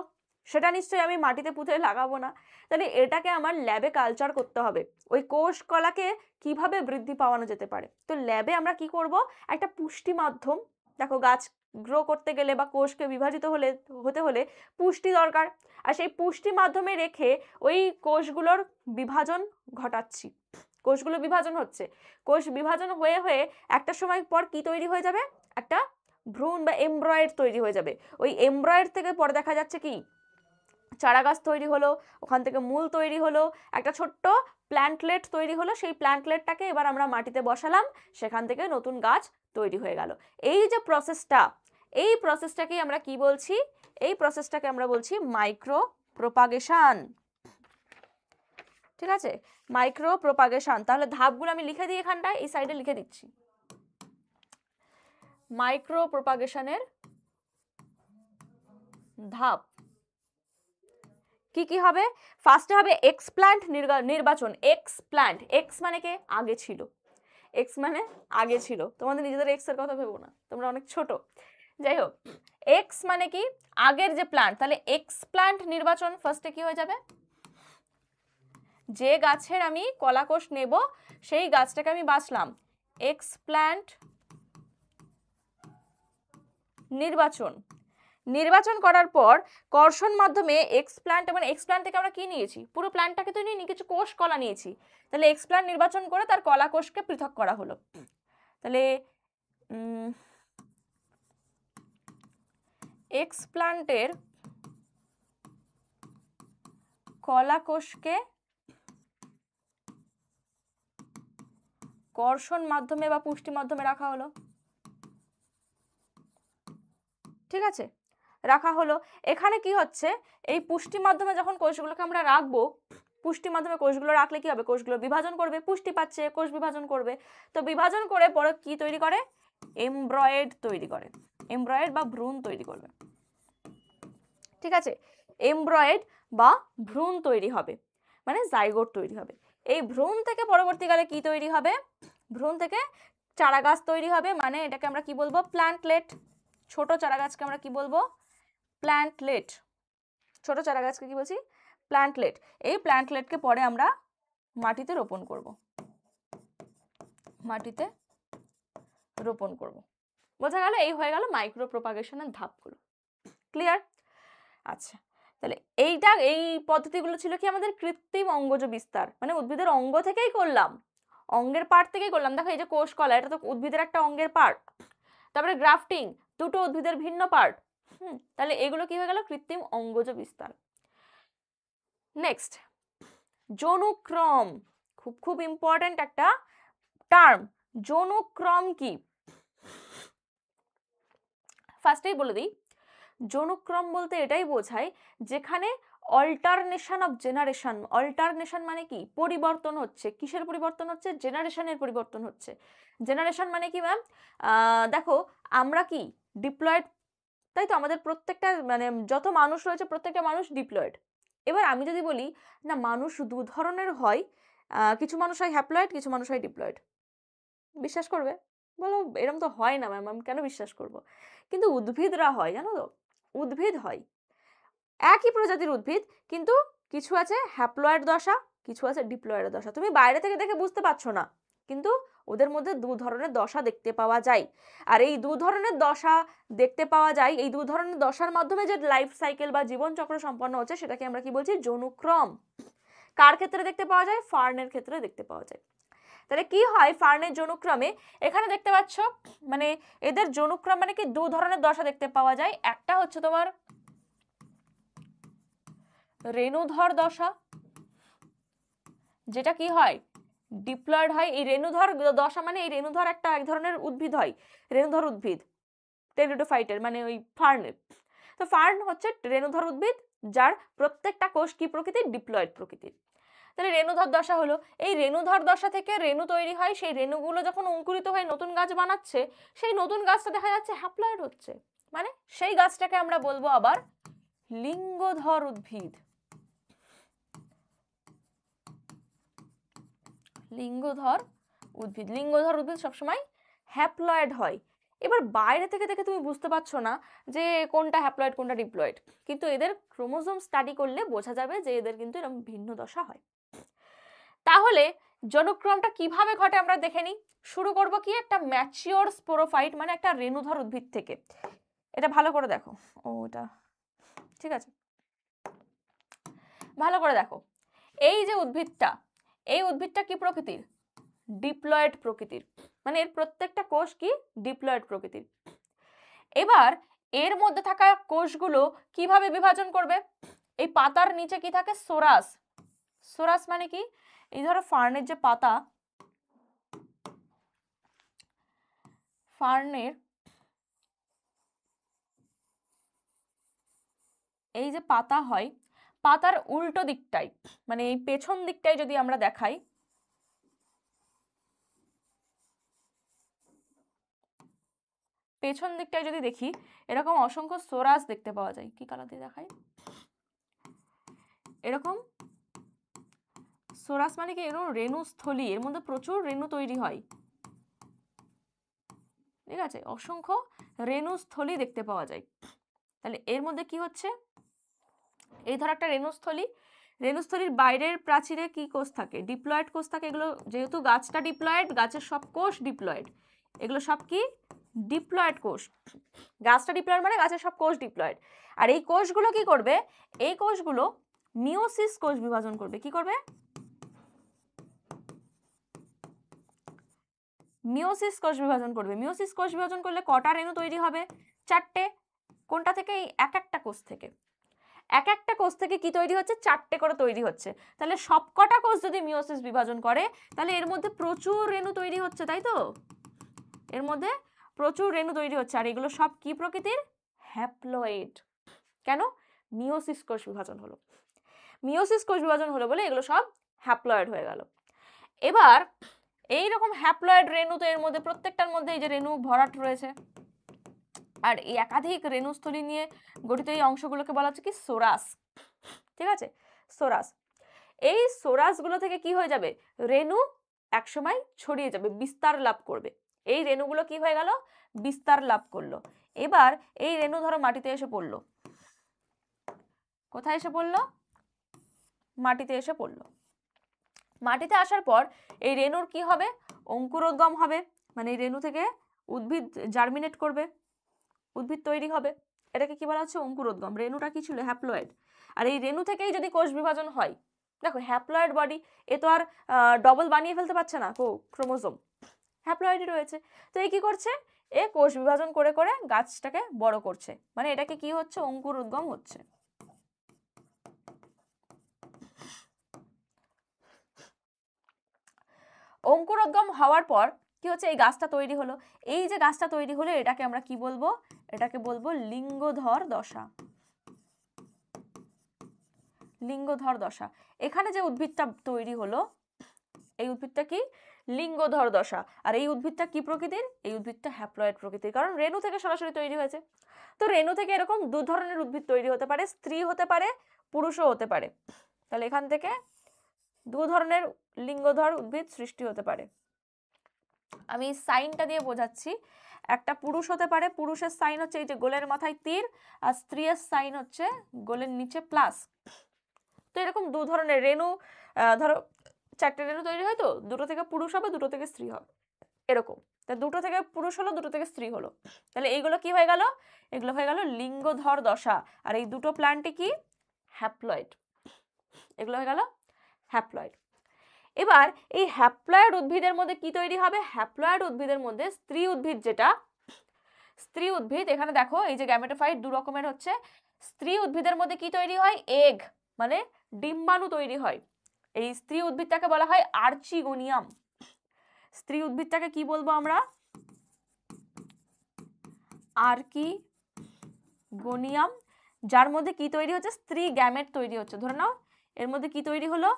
সেটা নিশ্চয়ই আমি মাটিতে পুঁতে লাগাবো না। তাহলে এটাকে আমার ল্যাবে কালচার করতে হবে, ওই কোষ কলাকে কিভাবে বৃদ্ধি পাওয়ানো যেতে পারে। তো ল্যাবে আমরা কি করব, একটা পুষ্টি মাধ্যম, দেখো গাছ গ্রো করতে গেলে বা কোষকে বিভাজিত হতে হলে পুষ্টি দরকার, আর সেই পুষ্টি মাধ্যমে রেখে ওই কোষগুলোর বিভাজন ঘটাচ্ছি। কোষগুলো বিভাজন হচ্ছে, কোষ বিভাজন হয়ে হয়ে একটা সময় পর কি তৈরি হয়ে যাবে, একটা ভ্রূণ বা এমব্রয়েড তৈরি হয়ে যাবে। ওই এমব্রয়েড থেকে পরে দেখা যাচ্ছে কি চারা গাছ তৈরি হলো, ওখান থেকে মূল তৈরি হলো, একটা ছোট্ট প্ল্যান্টলেট তৈরি হলো। সেই প্ল্যান্টলেটটাকে এবার আমরা মাটিতে বসালাম, সেখান থেকে নতুন গাছ তৈরি হয়ে গেল। এই যে প্রসেসটা, এই প্রসেসটাকেই আমরা কি বলছি, এই প্রসেসটাকে আমরা বলছি মাইক্রো প্রোপাগেশন। ঠিক আছে, মাইক্রো প্রোপাগেশন। তাহলে ধাপগুলো আমি লিখে দিই, এখানটায় এই সাইডে লিখে দিচ্ছি। মাইক্রো প্রোপাগেশনের ধাপ কি কি হবে। ফার্স্টে হবে এক্সপ্ল্যান্ট নির্বাচন। এক্সপ্ল্যান্ট, এক্স মানে কে, আগে ছিল, এক্স মানে আগে ছিল। তোমাদের নিজেদের এক্স এর কথা ভেবো না, তোমরা অনেক ছোট। যাই হোক, এক্স মানে কি আগের যে প্ল্যান্ট, তাহলে এক্সপ্ল্যান্ট নির্বাচন। ফার্স্টে কি হয়ে যাবে, যে গাছের আমি কলা কোষ নেব সেই গাছটাকে আমি বাছলাম, এক্সপ্ল্যান্ট নির্বাচন। নির্বাচন করার পর কর্ষণ মাধ্যমে এক্সপ্ল্যান্ট, মানে এক্সপ্ল্যান্ট থেকে আমরা কি নিয়েছি, পুরো প্ল্যান্টটাকে তো নিয়ে কিছু কোষ কলা নিয়েছি, তাহলে এক্সপ্ল্যান্ট নির্বাচন করে তার কলা কোষকে পৃথক করা হলো। তাহলে এক্সপ্ল্যান্টের কলা কোষকে কর্ষণ মাধ্যমে বা পুষ্টি মাধ্যমে রাখা হলো, ঠিক আছে, রাখা হলো। এখানে কি হচ্ছে, এই পুষ্টি মাধ্যমে যখন কোষগুলোকে আমরা রাখবো, পুষ্টি মাধ্যমে কোষগুলো রাখলে কি হবে, কোষগুলো বিভাজন করবে, পুষ্টি পাচ্ছে, কোষ বিভাজন করবে, তো বিভাজন করে পরে কি তৈরি করে, এমব্রয়েড তৈরি করে, এমব্রয়েড বা ভ্রূণ তৈরি করবে, ঠিক আছে, এমব্রয়েড বা ভ্রূণ তৈরি হবে, মানে জাইগোট তৈরি হবে। এই ভ্রূণ থেকে পরবর্তীকালে কি তৈরি হবে, ভ্রূণ থেকে চারা গাছ তৈরি হবে, মানে এটাকে আমরা কি বলবো, প্ল্যান্টলেট। ছোট চারা গাছকে আমরা কি বলবো, প্ল্যান্টলেট। ছোট চারা গাছকে কি বলছি, প্ল্যান্টলেট। এই প্ল্যান্টলেটকে পরে আমরা মাটিতে রোপণ করব, মাটিতে রোপণ করব। বোঝা গেল? এই হয়ে গেল মাইক্রো প্রপাগেশনের ধাপগুলো। ক্লিয়ার? আচ্ছা, তাহলে এই পদ্ধতিগুলো ছিল কি আমাদের কৃত্রিম অঙ্গজ বিস্তার, মানে উদ্ভিদের অঙ্গ থেকেই করলাম, অঙ্গের পার্ট থেকেই করলাম। দেখো এই যে কোষ কলা, এটা তো উদ্ভিদের একটা অঙ্গের পার্ট। তারপরে গ্রাফটিং, দুটো উদ্ভিদের ভিন্ন পার্ট। তাহলে এগুলো কি হয়ে গেল, কৃত্রিম অঙ্গজ বিস্তার। নেক্সট, যৌনক্রম, খুব খুব ইম্পর্টেন্ট একটা টার্ম। যৌনক্রম কি, ফার্স্টেই বলে দিই, যৌনক্রম বলতে এটাই বোঝায় যেখানে অল্টারনেশন অফ জেনারেশন। অল্টারনেশন মানে কি, পরিবর্তন হচ্ছে। কিসের পরিবর্তন হচ্ছে, জেনারেশনের পরিবর্তন হচ্ছে। জেনারেশন মানে কি ম্যাম, দেখো আমরা কি ডিপ্লয়েড, তাই তো, আমাদের প্রত্যেকটা মানে যত মানুষ রয়েছে প্রত্যেকটা মানুষ ডিপ্লয়েড। এবার আমি যদি বলি না মানুষ দু ধরনের হয়, কিছু মানুষ হয় হ্যাপ্লয়েড, কিছু মানুষ হয় ডিপ্লয়েড, বিশ্বাস করবে? বলো এরকম তো হয় না ম্যাম, আমি কেন বিশ্বাস করব? কিন্তু উদ্ভিদরা হয়, জানো তো, উদ্ভিদ হয়, একই প্রজাতির উদ্ভিদ, কিন্তু কিছু আছে হ্যাপ্লয়েড দশা, কিছু আছে ডিপ্লয়েড দশা। তুমি বাইরে থেকে দেখে বুঝতে পারছো না, কিন্তু ওদের মধ্যে দু ধরনের দশা দেখতে পাওয়া যায়। আর এই দু ধরনের দশা দেখতে পাওয়া যায়, এই দু ধরনের দশার মাধ্যমে যে লাইফ সাইকেল বা জীবনচক্র সম্পন্ন হচ্ছে সেটাকে আমরা কি বলছি, যৌনক্রম। কার ক্ষেত্রে দেখতে পাওয়া যায়, ফার্নের ক্ষেত্রে দেখতে পাওয়া যায়। তাহলে কি হয় ফার্নের যৌনক্রমে, এখানে দেখতে পাচ্ছ, মানে এদের যৌনক্রম মানে কি দু ধরনের দশা দেখতে পাওয়া যায়। একটা হচ্ছে তোমার রেণুধর দশা, যেটা কি হয়, ডিপ্লয়েড হয়। এই রেণুধর দশা মানে এই রেণুধর একটা এক ধরনের উদ্ভিদ হয়, রেণুধর উদ্ভিদ, টেরিডোফাইটের, মানে ওই ফার্নের। তো ফার্ন হচ্ছে রেণুধর উদ্ভিদ যার প্রত্যেকটা কোষ কি প্রকৃতির, ডিপ্লয়েড প্রকৃতির। তাহলে রেণুধর দশা হলো, এই রেণুধর দশা থেকে রেণু তৈরি হয়, সেই রেণুগুলো যখন অঙ্কুরিত হয়ে নতুন গাছ বানাচ্ছে, সেই নতুন গাছটা দেখা যাচ্ছে হ্যাপ্লয়েড হচ্ছে, মানে সেই গাছটাকে আমরা বলবো আবার লিঙ্গধর উদ্ভিদ। লিঙ্গধর উদ্ভিদ, লিঙ্গধর উদ্ভিদ সবসময় হ্যাপ্লয়েড হয়। এবার বাইরে থেকে দেখে তুমি বুঝতে পারছো না যে কোনটা হ্যাপ্লয়েড কোনটা ডিপ্লয়েড, কিন্তু এদের ক্রোমোজোম স্টাডি করলে বোঝা যাবে যে এদের কিন্তু এরকম ভিন্ন দশা হয়। তাহলে যৌনক্রমটা কিভাবে ঘটে আমরা দেখে নিই। শুরু করব কি, একটা ম্যাচিওর স্পোরোফাইট, মানে একটা রেণুধর উদ্ভিদ থেকে। এটা ভালো করে দেখো, ওটা ঠিক আছে, ভালো করে দেখো। এই যে উদ্ভিদটা, এই উদ্ভিদটা কি প্রকৃতির, ডিপ্লয়েড প্রকৃতির, মানে এর প্রত্যেকটা কোষ কি ডিপ্লয়েড প্রকৃতির। এবার এর মধ্যে থাকা কোষগুলো কিভাবে বিভাজন করবে, এই পাতার নিচে কি থাকে, সোরাস। সোরাস মানে কি, এই ধরো ফার্নের যে পাতা, ফার্নের এই যে পাতা হয়, পাতার উল্টো দিকটাই, মানে এই পেছন দিকটাই যদি আমরা দেখাই, পেছন দিকটায় যদি দেখি এরকম অসংখ্য সোরাস দেখতে পাওয়া যায়। কি কালার দিয়ে দেখাই, এরকম সোরাস মানে কি, এরকম রেণুস্থলী, এর মধ্যে প্রচুর রেণু তৈরি হয়, ঠিক আছে, অসংখ্য রেণুস্থলী দেখতে পাওয়া যায়। তাহলে এর মধ্যে কি হচ্ছে, এই ধর একটা রেণুস্থলী, রেণুস্থলীর বাইরের প্রাচীরে কি কোষ থাকে, ডিপ্লয়েড কোষ থাকে। এগুলো যেহেতু গাছটা ডিপ্লয়েড, গাছের সব কোষ ডিপ্লয়েড, এগুলো সব কি ডিপ্লয়েড কোষ। গাছটা ডিপ্লয়েড মানে গাছের সব কোষ ডিপ্লয়েড। আর এই কোষগুলো কি করবে, এই কোষগুলো মিওসিস কোষ বিভাজন করবে। কি করবে? মিওসিস কোষ বিভাজন করবে। মিওসিস কোষ বিভাজন করলে কটা রেণু তৈরি হবে? 4টে। কোনটা থেকে? এই এক একটা কোষ থেকে। এক একটা কোষ থেকে কি তৈরি হচ্ছে? 4টে করে তৈরি হচ্ছে। তাহলে সবকটা কোষ যদি মিওসিস বিভাজন করে তাহলে এর মধ্যে প্রচুর রেণু তৈরি হচ্ছে, তাই তো? এর মধ্যে প্রচুর রেণু তৈরি হচ্ছে। আর এগুলো সব কি প্রকৃতির? হ্যাপ্লয়েড। কেন? মিওসিস কোষ বিভাজন হলো। মিওসিস কোষ বিভাজন হলো বলে এগুলো সব হ্যাপ্লয়েড হয়ে গেল। এবার এইরকম হ্যাপ্লয়েড রেণু তো এর মধ্যে প্রত্যেকটার মধ্যে এই যে রেণু ভরাট রয়েছে, আর এই একাধিক রেণুস্থলী নিয়ে গঠিত এই অংশগুলোকে বলা হচ্ছে কি? সোরাস। ঠিক আছে, সোরাস। এই সোরাসগুলো থেকে কি হয়ে যাবে? রেণু একসময় ছড়িয়ে যাবে, বিস্তার লাভ করবে। এই রেণুগুলো কি হয়ে গেল? বিস্তার লাভ করলো। এবার এই রেণু ধরো মাটিতে এসে পড়লো। কোথায় এসে পড়লো? মাটিতে এসে পড়লো। মাটিতে আসার পর এই রেণুর কি হবে? অঙ্কুরোদ্গম হবে, মানে এই রেণু থেকে উদ্ভিদ জার্মিনেট করবে, উদ্ভিদ তৈরি হবে। এটাকে কি বলা হচ্ছে? অঙ্কুরোদ্গম। রেণুটা কি ছিল? হ্যাপ্লয়েড। আর এই রেণু থেকেই যদি কোষ বিভাজন হয়, দেখো হ্যাপ্লয়েড বডি, এ তো আর ডবল বানিয়ে ফেলতে পারছে না, ক্রোমোজোম হ্যাপ্লয়েডই রয়েছে। তো এই কি করছে? এ কোষ বিভাজন করে করে গাছটাকে বড় করছে, মানে এটাকে কি হচ্ছে? অঙ্কুরোদ্গম হচ্ছে। অঙ্কুরোদ্গম হওয়ার পর কি হচ্ছে? এই গাছটা তৈরি হলো। এই যে গাছটা তৈরি হলো এটাকে আমরা কি বলবো? এটাকে বলবো লিঙ্গধর দশা। লিঙ্গধর দশা। এখানে যে উদ্ভিদটা তৈরি হলো এই উদ্ভিদটা কি? লিঙ্গধর দশা। আর এই উদ্ভিদটা কি প্রকৃতির? এই উদ্ভিদটা হ্যাপ্লয়েড প্রকৃতির, কারণ রেণু থেকে সরাসরি তৈরি হয়েছে। তো রেণু থেকে এরকম দু ধরনের উদ্ভিদ তৈরি হতে পারে, স্ত্রী হতে পারে, পুরুষও হতে পারে। তাহলে এখান থেকে দু ধরনের লিঙ্গধর উদ্ভিদ সৃষ্টি হতে পারে। আমি সাইনটা দিয়ে বোঝাচ্ছি। একটা পুরুষ হতে পারে, পুরুষের সাইন হচ্ছে এই যে গোলের মাথায় তীর, আর স্ত্রীর সাইন হচ্ছে গোলের নিচে প্লাস। তো এরকম দু ধরনের রেণু, ধরো 4টে রেণু তৈরি হয়, তো দুটো থেকে পুরুষ হবে, দুটো থেকে স্ত্রী হবে, এরকম। তা দুটো থেকে পুরুষ হলো, দুটো থেকে স্ত্রী হলো। তাহলে এইগুলো কি হয়ে গেল? এগুলো হয়ে গেল লিঙ্গধর দশা। আর এই দুটো প্ল্যান্টই কি? হ্যাপ্লয়েড। এগুলো হয়ে গেল হ্যাপ্লয়েড। এবার এই হ্যাপ্লয়েড উদ্ভিদের মধ্যে কি তৈরি হবে? হ্যাপ্লয়েড উদ্ভিদের মধ্যে স্ত্রী উদ্ভিদ, যেটা স্ত্রী উদ্ভিদ, এখানে দেখো এই যে গ্যামেটোফাইট দু রকমের হচ্ছে। স্ত্রী উদ্ভিদের মধ্যে কি তৈরি হয়? এগ, মানে ডিম্বাণু তৈরি হয়। এই স্ত্রী উদ্ভিদটাকে বলা হয় আর্চিগোনিয়াম। স্ত্রী উদ্ভিদটাকে কি বলবো আমরা? আর্কিগোনিয়াম। যার মধ্যে কি তৈরি হচ্ছে? স্ত্রী গ্যামেট তৈরি হচ্ছে। ধরে নাও এর মধ্যে কি তৈরি হলো?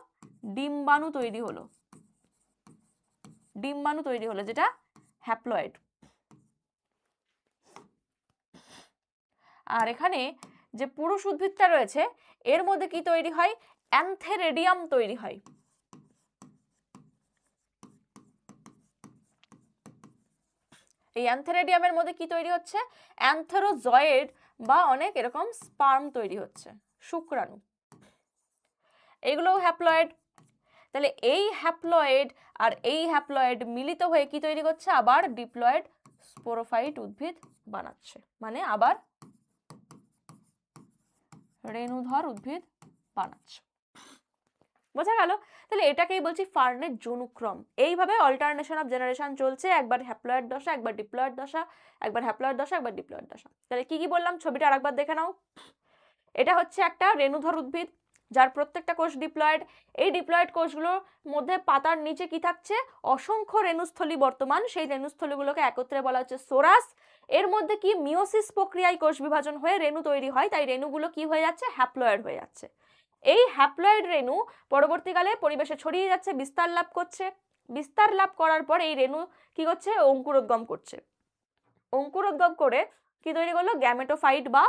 ডিম্বাণু তৈরি হলো। ডিম্বাণু তৈরি হলো, যেটা হ্যাপ্লয়েড। আর এখানে যে পুরুষ উদ্ভিদটা রয়েছে এর মধ্যে কি তৈরি হয়? অ্যান্থেরেডিয়াম তৈরি হয়। এই অ্যান্থেরেডিয়ামের মধ্যে কি তৈরি হচ্ছে? অ্যান্থেরোজয়েড বা অনেক এরকম স্পার্ম তৈরি হচ্ছে, শুক্রাণু। এগুলোও হ্যাপ্লয়েড। তাহলে এই হ্যাপ্লয়েড আর এই হ্যাপ্লয়েড মিলিত হয়ে কি তৈরি করছে? আবার ডিপ্লয়েড স্পোরোফাইট উদ্ভিদ বানাচ্ছে, মানে আবার রেণুধর উদ্ভিদ বানাচ্ছে। বোঝা গেল? তাহলে এটাকেই বলছি ফার্নের জনুক্রম। এইভাবে অল্টারনেশন অফ জেনারেশন চলছে, একবার হ্যাপ্লয়েড দশা, একবার ডিপ্লয়েড দশা, একবার হ্যাপ্লয়েড দশা, একবার ডিপ্লয়েড দশা। তাহলে কি কি বললাম? ছবিটা আরেকবার দেখে নাও। এটা হচ্ছে একটা রেণুধর উদ্ভিদ যার প্রত্যেকটা কোষ ডিপ্লয়েড। এই ডিপ্লয়েড কোষগুলোর মধ্যে পাতার নিচে কি থাকছে? অসংখ্য রেণুস্থলী বর্তমান। সেই রেণুস্থলীগুলোকে একত্রে বলা হচ্ছে সোরাস। এর মধ্যে কি? মিওসিস প্রক্রিয়ায় কোষ বিভাজন হয়ে রেণু তৈরি হয়, তাই রেণুগুলো কি হয়ে যাচ্ছে? হ্যাপ্লয়েড হয়ে যাচ্ছে। এই হ্যাপ্লয়েড রেণু পরবর্তীকালে পরিবেশে ছড়িয়ে যাচ্ছে, বিস্তার লাভ করছে। বিস্তার লাভ করার পর এই রেণু কি করছে? অঙ্কুরোদ্গম করছে। অঙ্কুরোদ্গম করে কি তৈরি করলো? গ্যামেটোফাইট বা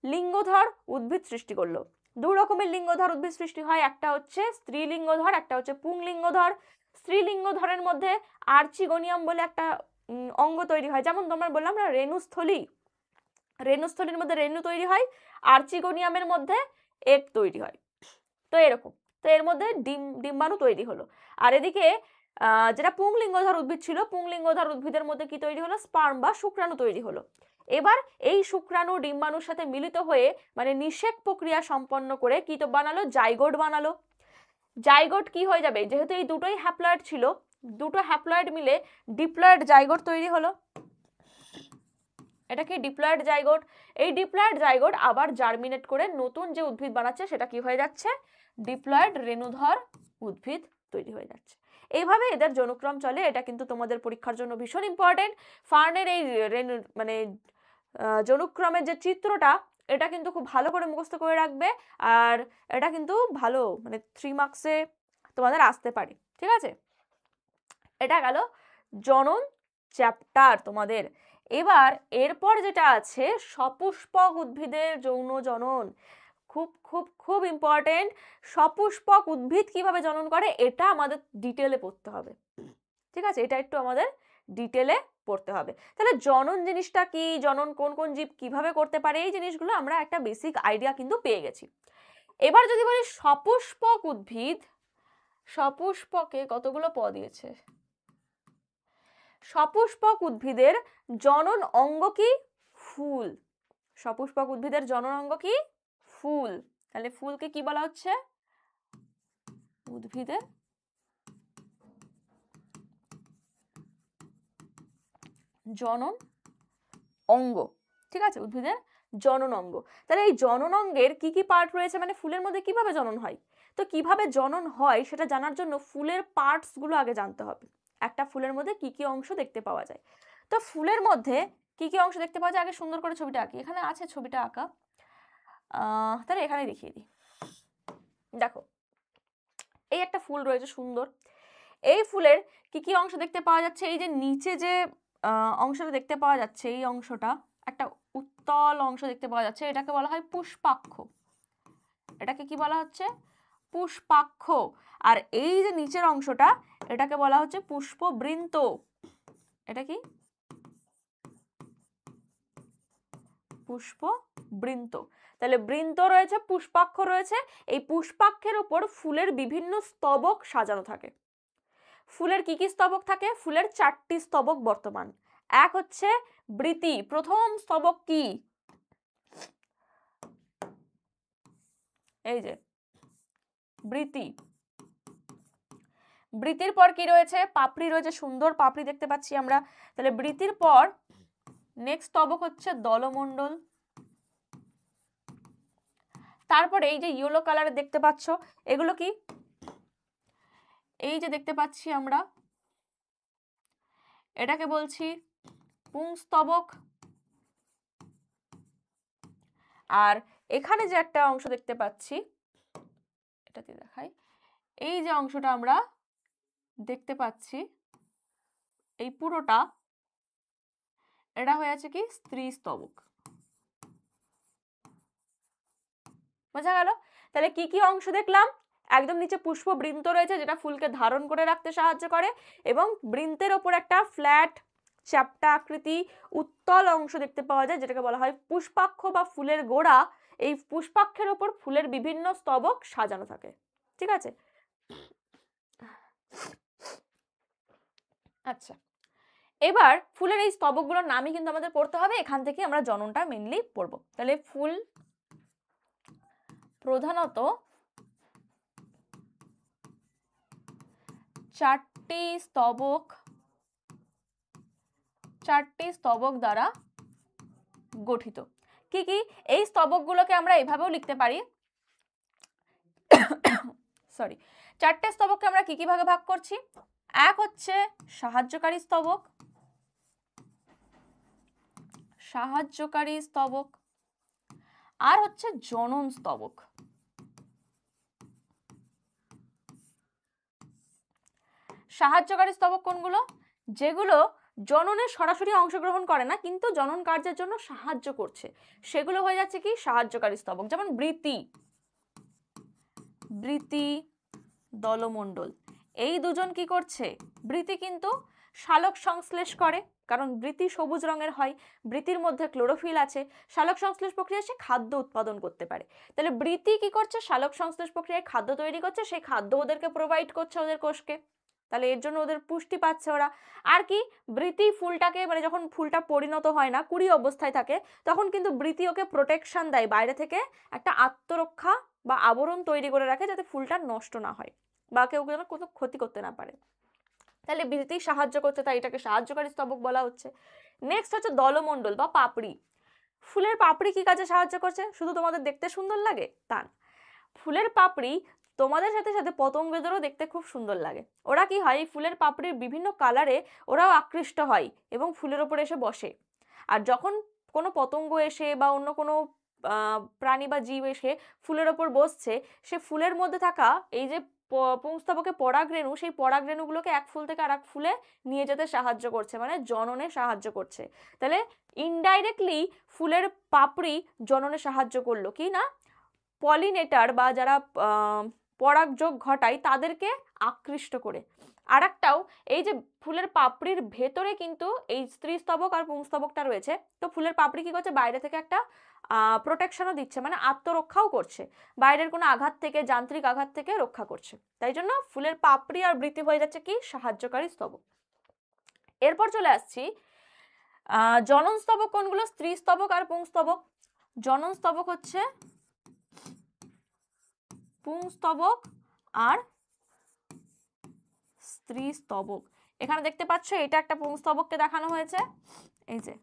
লিঙ্গধর উদ্ভিদ সৃষ্টি করলো। দু রকমের লিঙ্গধর উদ্ভিদ সৃষ্টি হয়, একটা হচ্ছে স্ত্রীলিঙ্গধর, একটা হচ্ছে পুংলিঙ্গধর। স্ত্রীলিঙ্গধরের মধ্যে আর্চিগোনিয়াম বলে একটা অঙ্গ তৈরি হয়। যেমন তোমরা বললাম না রেণুস্থলী, রেণুস্থলীর মধ্যে রেণু তৈরি হয়, আর্চিগোনিয়ামের মধ্যে এগ তৈরি হয়। তো এরকম, তো এর মধ্যে ডিম্বাণু তৈরি হলো। আর এদিকে যেটা পুংলিঙ্গধর উদ্ভিদ ছিল, পুংলিঙ্গধর উদ্ভিদের মধ্যে কি তৈরি হলো, স্পার্ম বা শুক্রাণু তৈরি হলো। এবার এই শুক্রাণু ডিম্বাণুর সাথে মিলিত হয়ে মানে নিষেক প্রক্রিয়া সম্পন্ন করে কি তো বানালো, জাইগোট বানালো। জাইগোট কি হয়ে যাবে, যেহেতু এই দুটোই হ্যাপ্লয়েড ছিল, দুটো হ্যাপ্লয়েড মিলে ডিপ্লয়েড জাইগোট তৈরি হলো। এটা কি ডিপ্লয়েড জাইগোট। এই ডিপ্লয়েড জাইগোট আবার জার্মিনেট করে নতুন যে উদ্ভিদ বানাচ্ছে সেটা কি হয়ে যাচ্ছে, ডিপ্লয়েড রেণুধর উদ্ভিদ তৈরি হয়ে যাচ্ছে। এইভাবে এদের জনুক্রম চলে। এটা কিন্তু তোমাদের পরীক্ষার জন্য ভীষণ ইম্পর্টেন্ট। ফার্নের এই মানে জনুক্রমের যে চিত্রটা, এটা কিন্তু খুব ভালো করে মুখস্থ করে রাখবে। আর এটা কিন্তু ভালো মানে 3 মার্কসে তোমাদের আসতে পারে, ঠিক আছে। এটা গেল জনন চ্যাপ্টার তোমাদের। এবার এরপর যেটা আছে সপুষ্পক উদ্ভিদের যৌন জনন, খুব খুব খুব ইম্পর্টেন্ট। সপুষ্পক উদ্ভিদ কিভাবে জনন করে এটা আমাদের ডিটেলে পড়তে হবে, ঠিক আছে। এটা একটু আমাদের ডিটেলে পড়তে হবে। তাহলে জনন জিনিসটা কি, জনন কোন কোন জীব কিভাবে করতে পারে, এই জিনিসগুলো আমরা একটা বেসিক আইডিয়া কিন্তু পেয়ে গেছি। এবার যদি বলি সপুষ্পক উদ্ভিদ, সপুষ্পকে কতগুলো প দিয়েছে, সপুষ্পক উদ্ভিদের জনন অঙ্গ কি, ফুল। সপুষ্পক উদ্ভিদের জনন অঙ্গ কি, ফুল। তাহলে ফুলকে কি বলা হচ্ছে, উদ্ভিদের জনন অঙ্গ, ঠিক আছে, উদ্ভিদের জনন অঙ্গ। তাহলে এই জনন অঙ্গের কি কি পার্ট রয়েছে, মানে ফুলের মধ্যে কিভাবে জনন হয়, তো কিভাবে জনন হয় সেটা জানার জন্য ফুলের পার্টস গুলো আগে জানতে হবে। একটা ফুলের মধ্যে কি কি অংশ দেখতে পাওয়া যায়। তো ফুলের মধ্যে কি কি অংশ দেখতে পাওয়া যায়, আগে সুন্দর করে ছবিটা আঁকি। এখানে আছে ছবিটা আঁকা, তাহলে এখানে দেখিয়ে দিই। দেখো এই একটা ফুল রয়েছে সুন্দর। এই ফুলের কি কি অংশ দেখতে পাওয়া যাচ্ছে, এই যে নিচে যে অংশটা দেখতে পাওয়া যাচ্ছে, এই অংশটা একটা উত্তল অংশ দেখতে পাওয়া যাচ্ছে, এটাকে বলা হয় পুষ্পাক্ষ। এটাকে কি বলা হচ্ছে, পুষ্পাক্ষ। আর এই যে নিচের অংশটা, এটাকে বলা হচ্ছে পুষ্পবৃন্ত। এটা কি, পুষ্পবৃন্ত। তাহলে বৃন্ত রয়েছে, পুষ্পাক্ষ রয়েছে। এই পুষ্পাক্ষের উপর ফুলের বিভিন্ন স্তবক সাজানো থাকে। ফুলের কি কি স্তবক থাকে, ফুলের 4টি স্তবক বর্তমান। এক হচ্ছে বৃতি, প্রথম স্তবক কি, এই যে বৃতি। বৃতির পর কি রয়েছে, পাপড়ি রয়েছে, সুন্দর পাপড়ি দেখতে পাচ্ছি আমরা। তাহলে বৃতির পর নেক্সট স্তবক হচ্ছে দলমণ্ডল। তারপরে এই যে ইয়েলো কালারে দেখতে পাচ্ছ, এগুলো কি, এই যে দেখতে পাচ্ছি আমরা, এটাকে বলছি পুংস্তবক। আর এখানে যে একটা অংশ দেখতে পাচ্ছি, এটাতে দেখাই, এই যে অংশটা আমরা দেখতে পাচ্ছি, এই পুরোটা, এটা হয়ে আছে কি, স্ত্রী স্তবক। বোঝা গেল। তাহলে কি কি অংশ দেখলাম, একদম নিচে পুষ্পবৃন্ত রয়েছে যেটা ফুলকে ধারণ করে রাখতে সাহায্য করে, এবং বৃন্তের ওপর একটা ফ্ল্যাট চ্যাপ্টা আকৃতি উত্তল অংশ দেখতে পাওয়া যায় যেটাকে বলা হয় পুষ্পাক্ষ বা ফুলের গোড়া। এই পুষ্পাক্ষের ওপর ফুলের বিভিন্ন স্তবক সাজানো থাকে, ঠিক আছে। আচ্ছা, এবার ফুলের এই স্তবকগুলোর নামই কিন্তু আমাদের পড়তে হবে, এখান থেকে আমরা জননটা মেইনলি পড়বো। তাহলে ফুল প্রধানত 4টি স্তবক দ্বারা গঠিত। কি কি, এই স্তবকগুলোকে আমরা এভাবেও লিখতে পারি, সরি, 4টে স্তবককে আমরা কি কি ভাগে ভাগ করছি। এক হচ্ছে সাহায্যকারী স্তবক, সাহায্যকারী স্তবক, আর হচ্ছে জনন স্তবক। সাহায্যকারী স্তবক কোনগুলো, যেগুলো জননে সরাসরি অংশগ্রহণ করে না কিন্তু জনন কার্যের জন্য সাহায্য করছে, সেগুলো হয়ে যাচ্ছে কি সাহায্যকারী স্তবক। যেমন বৃতি, বৃতি, দলমণ্ডল, এই দুজন কি করছে, বৃতি কিন্তু সালোক সংশ্লেষ করে, কারণ বৃতি সবুজ রঙের হয়, বৃতির মধ্যে ক্লোরোফিল আছে, সালোক সংশ্লেষ প্রক্রিয়ায় সে খাদ্য উৎপাদন করতে পারে। তাহলে বৃতি কি করছে, সালোক সংশ্লেষ প্রক্রিয়ায় খাদ্য তৈরি করছে, সেই খাদ্য ওদেরকে প্রোভাইড করছে ওদের কোষকে, তাহলে এর জন্য ওদের পুষ্টি পাচ্ছে ওরা। আর কি, বৃতি ফুলটাকে মানে যখন ফুলটা পরিণত হয় না, কুড়ি অবস্থায় থাকে, তখন কিন্তু বৃতি ওকে প্রোটেকশন দেয়, বাইরে থেকে একটা আত্মরক্ষা বা আবরণ তৈরি করে রাখে যাতে ফুলটা নষ্ট না হয় বা কেউ যেন কোনো ক্ষতি করতে না পারে। তাহলে বৃতি সাহায্য করছে, তাই এটাকে সাহায্যকারী স্তবক বলা হচ্ছে। নেক্সট হচ্ছে দলমণ্ডল বা পাপড়ি। ফুলের পাপড়ি কি কাজে সাহায্য করছে? শুধু তোমাদের দেখতে সুন্দর লাগে তা না, ফুলের পাপড়ি তোমাদের সাথে সাথে পতঙ্গদেরও দেখতে খুব সুন্দর লাগে। ওরা কি হয়, ফুলের পাপড়ির বিভিন্ন কালারে ওরাও আকৃষ্ট হয় এবং ফুলের ওপরে এসে বসে। আর যখন কোনো পতঙ্গ এসে বা অন্য কোনো প্রাণী বা জীব এসে ফুলের ওপর বসছে, সে ফুলের মধ্যে থাকা এই যে পুংস্তবকে পরাগরেণু, সেই পরাগরেণুগুলোকে এক ফুল থেকে আর এক ফুলে নিয়ে যেতে সাহায্য করছে, মানে জননে সাহায্য করছে। তাহলে ইনডাইরেক্টলি ফুলের পাপড়ি জননে সাহায্য করলো কি না, পলিনেটার বা যারা পরাগযোগ ঘটায় তাদেরকে আকৃষ্ট করে। আর একটাও, এই যে ফুলের পাপড়ির ভেতরে কিন্তু এই স্ত্রীস্তবক আর পুংস্তবকটা রয়েছে, তো ফুলের পাপড়ি কি করছে, বাইরে থেকে একটা প্রোটেকশনও দিচ্ছে, মানে আত্মরক্ষাও করছে, বাইরের কোনো আঘাত থেকে, যান্ত্রিক আঘাত থেকে রক্ষা করছে। তাই জন্য ফুলের পাপড়ি আর বৃতি হয়ে যাচ্ছে কি, সাহায্যকারী স্তবক। এরপর চলে আসছি জনন স্তবক কোনগুলো, স্ত্রীস্তবক আর পুংস্তবক। জনন স্তবক হচ্ছে পুংস্তবক আর স্ত্রীস্তবক। এখানে দেখতে পাচ্ছ এটা একটা পুংস্তবককে দেখানো হয়েছে, এই যে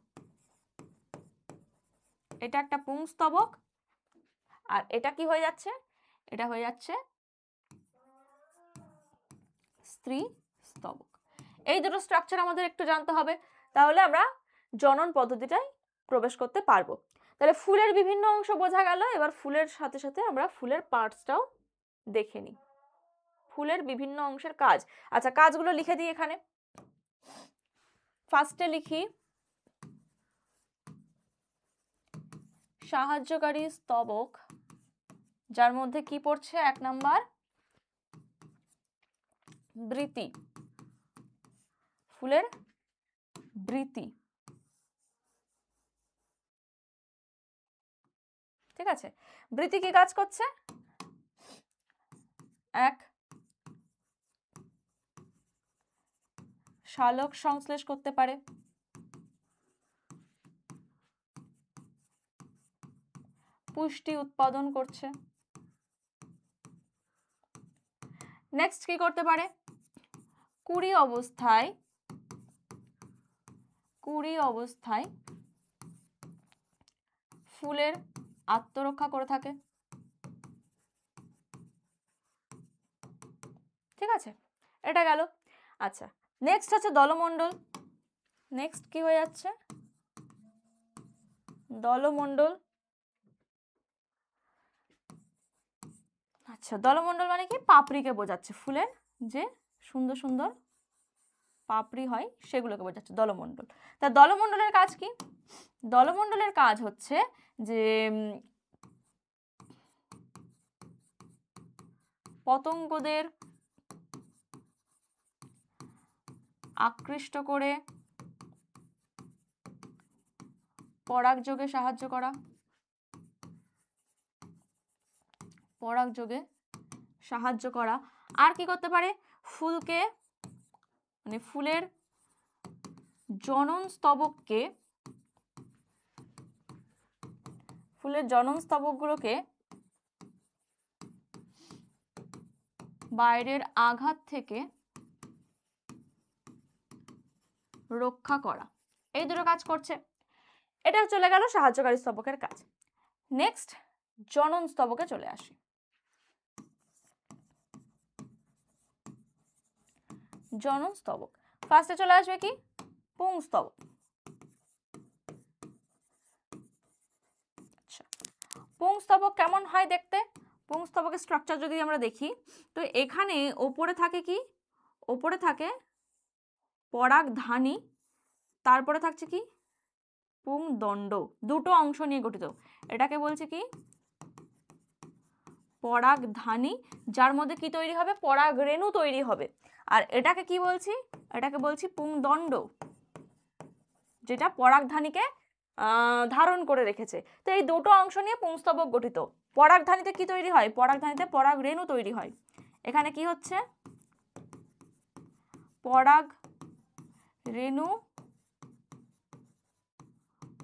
এটা একটা পুংস্তবক, আর এটা কি হয়ে যাচ্ছে, এটা হয়ে যাচ্ছে স্ত্রীস্তবক। এই দুটো স্ট্রাকচার আমাদের একটু জানতে হবে, তাহলে আমরা জনন পদ্ধতিটাই প্রবেশ করতে পারবো। তাহলে ফুলের বিভিন্ন অংশ বোঝা গেল, এবার ফুলের সাথে সাথে আমরা ফুলের পার্টসটাও দেখে নিই, ফুলের বিভিন্ন অংশের কাজ। আচ্ছা, কাজগুলো লিখে দিই এখানে। ফার্স্টে লিখি সাহায্যকারী স্তবক, যার মধ্যে কি পড়ছে, 1 নাম্বার বৃতি, ফুলের বৃতি। ঠিক আছে, বৃতি কি কাজ করছে, 1 শালক সংশ্লেষ করতে পারে, পুষ্টি উৎপাদন করছে। নেক্সট কি করতে পারে, কুড়ি অবস্থায় ফুলের আত্মরক্ষা করে থাকে। ঠিক আছে, এটা গেল। আচ্ছা, নেক্সট হচ্ছে দলমণ্ডল। নেক্সট কি হয়ে যাচ্ছে, দলমণ্ডল। আচ্ছা, দলমণ্ডল মানে কি, পাপড়িকে বোঝাচ্ছে, ফুলের যে সুন্দর সুন্দর পাপড়ি হয় সেগুলোকে বোঝাচ্ছে দলমণ্ডল। তা দলমণ্ডলের কাজ কি, দলমণ্ডলের কাজ হচ্ছে যে পতঙ্গদের আকৃষ্ট করে পরাগযোগে সাহায্য করা, পরাগযোগে সাহায্য করা। আর কি করতে পারে, ফুলকে মানে ফুলের জনন স্তবককে, ফুলের জনন স্তবকগুলোকে বাইরের আঘাত থেকে রক্ষা করা, এই দুটো কাজ করছে। এটা চলে গেল সাহায্যকারী স্তবকের কাজ। নেক্সট জনন স্তবকে চলে আসি। জনন স্তবক ফার্স্টে চলে আসবে কি, পুংস্তবক। আচ্ছা, পুংস্তবক কেমন হয় দেখতে, পুংস্তবকের স্ট্রাকচার যদি আমরা দেখি, তো এখানে ওপরে থাকে কি, ওপরে থাকে পরাগধানী, তারপরে থাকছে কি পুংদণ্ড, দুটো অংশ নিয়ে গঠিত। এটাকে বলছে কি পরাগধানী, যার মধ্যে কি তৈরি হবে, পরাগরেণু তৈরি হবে। আর এটাকে কি বলছি, এটাকে বলছি পুংদণ্ড, যেটা পরাগধানীকে ধারণ করে রেখেছে। তো এই দুটো অংশ নিয়ে পুংস্তবক গঠিত। পরাগধানীতে কি তৈরি হয়, পরাগধানীতে পরাগরেণু তৈরি হয়। এখানে কি হচ্ছে, পরাগ রেণু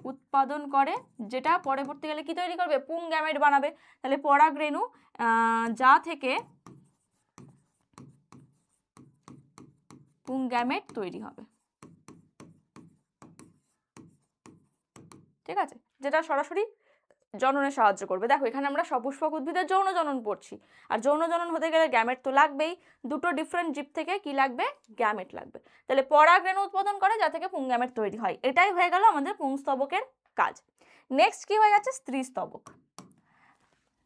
উৎপাদন করে, যেটা পরবর্তীকালে কি তৈরি করবে, পুং গ্যামেট বানাবে। তাহলে পরাগ রেণু যা থেকে পুং গ্যামেট তৈরি হবে, ঠিক আছে, যেটা সরাসরি জননে সাহায্য করবে। দেখো এখানে আমরা সপুষ্পক উদ্ভিদের যৌন জনন পড়ছি, আর যৌন জনন হতে গেলে গ্যামেট তো লাগবেই, দুটো ডিফারেন্ট জীব থেকে কি লাগবে, গ্যামেট লাগবে। তাহলে পরাগ রেণু উৎপাদন করে যা থেকে পুং গ্যামেট তৈরি হয়, এটাই হয়ে গেল আমাদের পুংস্তবকের কাজ। নেক্সট কি হয়ে যাচ্ছে, স্ত্রী স্তবক।